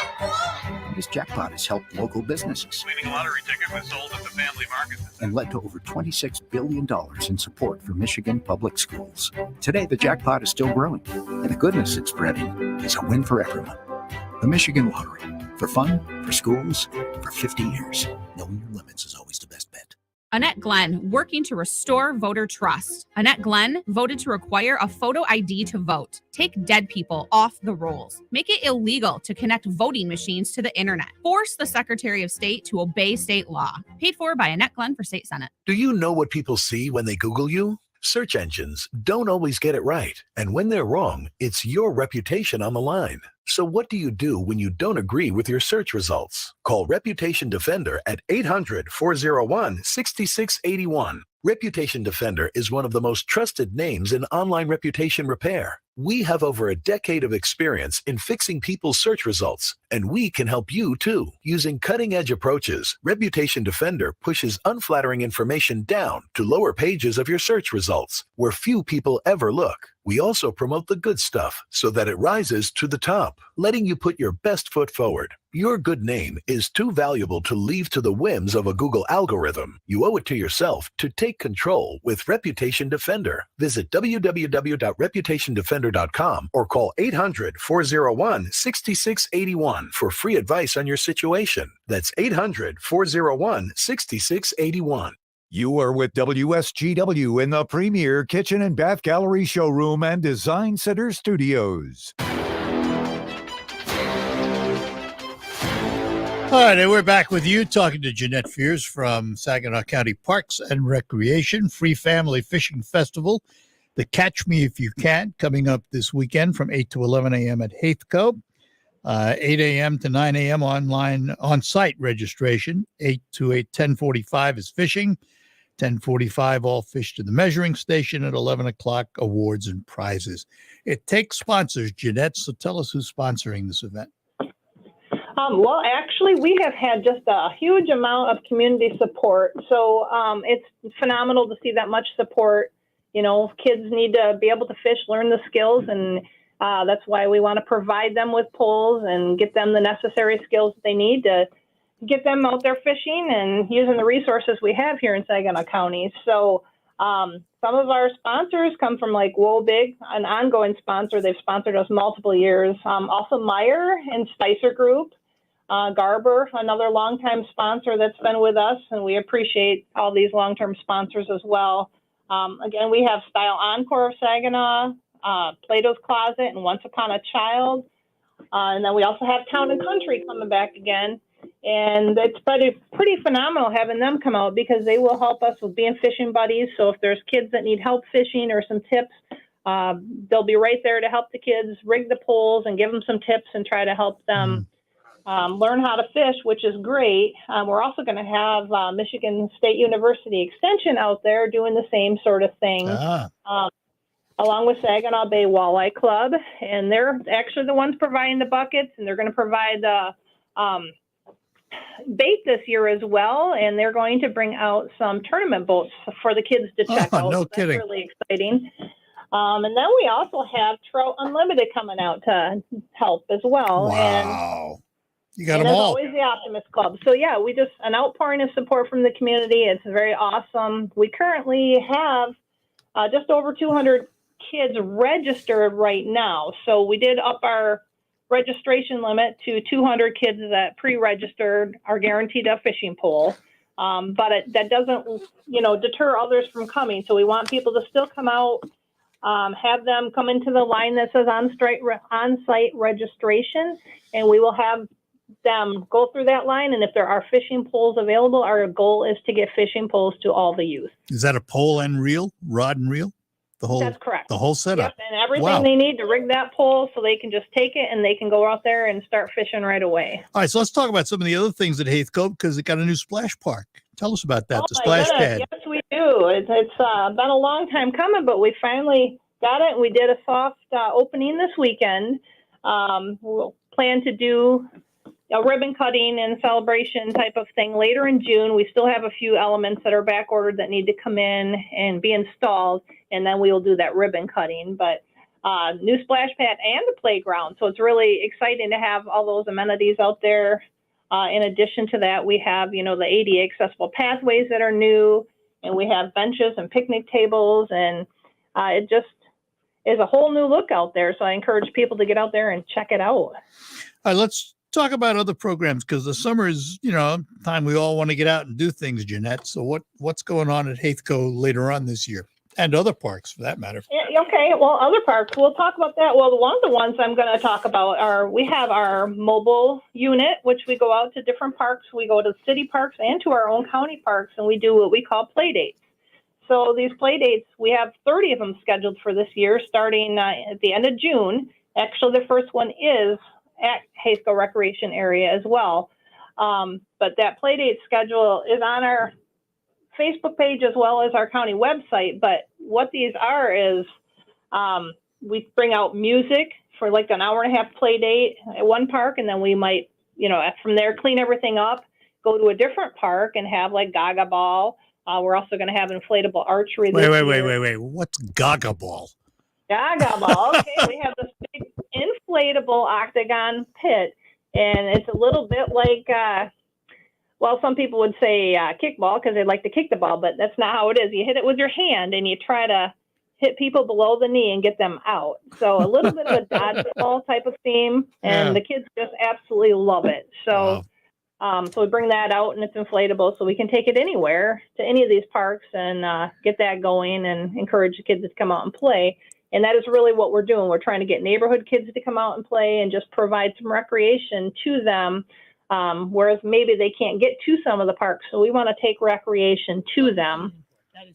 This jackpot has helped local businesses. Winning a lottery ticket was sold at the family market. And led to over $26 billion in support for Michigan public schools. Today, the jackpot is still growing, and the goodness it's spreading is a win for everyone. The Michigan Lottery. For fun, for schools, for 50 years. Knowing your limits is always the best bet. Annette Glenn, working to restore voter trust. Annette Glenn voted to require a photo ID to vote. Take dead people off the rolls. Make it illegal to connect voting machines to the internet. Force the Secretary of State to obey state law. Paid for by Annette Glenn for State Senate. Do you know what people see when they Google you? Search engines don't always get it right. And when they're wrong, it's your reputation on the line. So what do you do when you don't agree with your search results? Call Reputation Defender at 800-401-6681. Reputation Defender is one of the most trusted names in online reputation repair. We have over a decade of experience in fixing people's search results, and we can help you too. Using cutting-edge approaches, Reputation Defender pushes unflattering information down to lower pages of your search results, where few people ever look. We also promote the good stuff so that it rises to the top, letting you put your best foot forward. Your good name is too valuable to leave to the whims of a Google algorithm. You owe it to yourself to take control with Reputation Defender. Visit www.reputationdefender.com or call 800-401-6681 for free advice on your situation. That's 800-401-6681. You are with WSGW in the premier kitchen and bath gallery showroom and design center studios. All right, and we're back with you talking to Jeanette Fears from Saginaw County Parks and Recreation, Free Family Fishing Festival, the Catch Me If You Can, coming up this weekend from 8 to 11 a.m. at Haithco, 8 a.m. to 9 a.m. online on-site registration, 8 to 10:45 is fishing, 10:45 all fish to the measuring station, at 11 o'clock awards and prizes. It takes sponsors, Jeanette, so tell us who's sponsoring this event. Well, actually, we have had just a huge amount of community support. So it's phenomenal to see that much support. You know, kids need to be able to fish, learn the skills, and that's why we want to provide them with poles and get them the necessary skills that they need to get them out there fishing and using the resources we have here in Saginaw County. So some of our sponsors come from like Wobig, an ongoing sponsor. They've sponsored us multiple years. Also Meyer and Spicer Group. Garber, another longtime sponsor that's been with us, and we appreciate all these long-term sponsors as well. Again, we have Style Encore of Saginaw, Plato's Closet, and Once Upon a Child. And then we also have Town and Country coming back again. And it's pretty phenomenal having them come out because they will help us with being fishing buddies. So if there's kids that need help fishing or some tips, they'll be right there to help the kids rig the poles and give them some tips and try to help them learn how to fish, which is great. We're also going to have Michigan State University Extension out there doing the same sort of thing, along with Saginaw Bay Walleye Club. And they're actually the ones providing the buckets, and they're going to provide the bait this year as well. And they're going to bring out some tournament boats for the kids to check out. No so kidding. That's really exciting. And then we also have Trout Unlimited coming out to help as well. Wow. You got and them as all. always, the Optimist Club. So yeah, we just an outpouring of support from the community. It's very awesome. We currently have just over 200 kids registered right now. So we did up our registration limit to 200 kids that pre-registered are guaranteed a fishing pole. But that doesn't, deter others from coming. So we want people to still come out, have them come into the line that says on-site registration, and we will have them go through that line. And if there are fishing poles available, our goal is to get fishing poles to all the youth. Is that a pole and reel, rod and reel? That's correct. The whole setup. Yep, and everything they need to rig that pole so they can just take it and they can go out there and start fishing right away. All right, so let's talk about some of the other things at Haithco because it got a new splash park. Tell us about that, the splash pad. Yes, we do. It's been a long time coming, but we finally got it. We did a soft opening this weekend. We'll plan to do a ribbon cutting and celebration type of thing later in June. We still have a few elements that are back ordered that need to come in and be installed, and then we will do that ribbon cutting. But new splash pad and the playground, so it's really exciting to have all those amenities out there In addition to that, we have, the ADA accessible pathways that are new, and we have benches and picnic tables, and it just is a whole new look out there. So I encourage people to get out there and check it out. All right, let's talk about other programs, because the summer is, time we all want to get out and do things, Jeanette. So what's going on at Haithco later on this year, and other parks for that matter? Yeah, okay, well, other parks, we'll talk about that. Well, one of the ones I'm going to talk about we have our mobile unit, which we go out to different parks. We go to city parks and to our own county parks, and we do what we call play dates. So these play dates, we have 30 of them scheduled for this year, starting at the end of June. Actually, the first one is at Haithco Recreation Area as well. But that play date schedule is on our Facebook page as well as our county website. But what these are is we bring out music for like an hour and a half play date at one park, and then we might, from there clean everything up, go to a different park and have like Gaga Ball. We're also going to have inflatable archery. Wait. What's Gaga Ball? Gaga Ball. Okay, we have this big inflatable octagon pit, and it's a little bit like, some people would say kickball because they like to kick the ball, but that's not how it is. You hit it with your hand, and you try to hit people below the knee and get them out. So a little bit of a dodgeball type of theme, and the kids just absolutely love it. So. Wow. So we bring that out, and it's inflatable, so we can take it anywhere to any of these parks and get that going and encourage the kids to come out and play. And that is really what we're doing. We're trying to get neighborhood kids to come out and play and just provide some recreation to them, whereas maybe they can't get to some of the parks. So we want to take recreation to them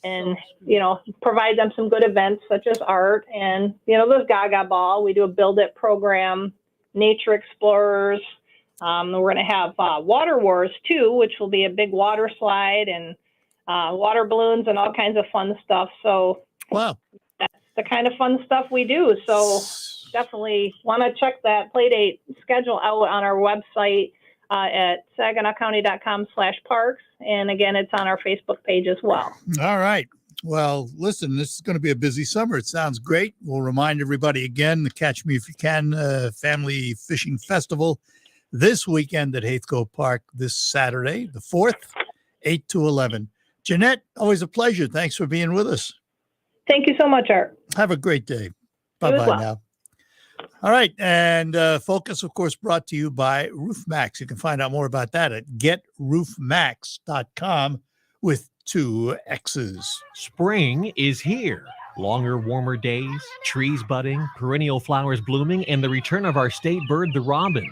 and, provide them some good events such as art and, there's Gaga Ball. We do a Build It program, Nature Explorers. We're going to have Water Wars, too, which will be a big water slide and water balloons and all kinds of fun stuff. So wow, that's the kind of fun stuff we do. So definitely want to check that Playdate schedule out on our website at saginawcounty.com/parks. And again, it's on our Facebook page as well. All right. Well, listen, this is going to be a busy summer. It sounds great. We'll remind everybody again, the Catch Me If You Can Family Fishing Festival this weekend at Haithco Park this Saturday, the 4th, 8 to 11. Jeanette, always a pleasure. Thanks for being with us. Thank you so much, Art. Have a great day. Bye-bye now. All right. And Focus, of course, brought to you by RoofMax. You can find out more about that at getroofmax.com with 2 X's. Spring is here. Longer, warmer days, trees budding, perennial flowers blooming, and the return of our state bird, the robin.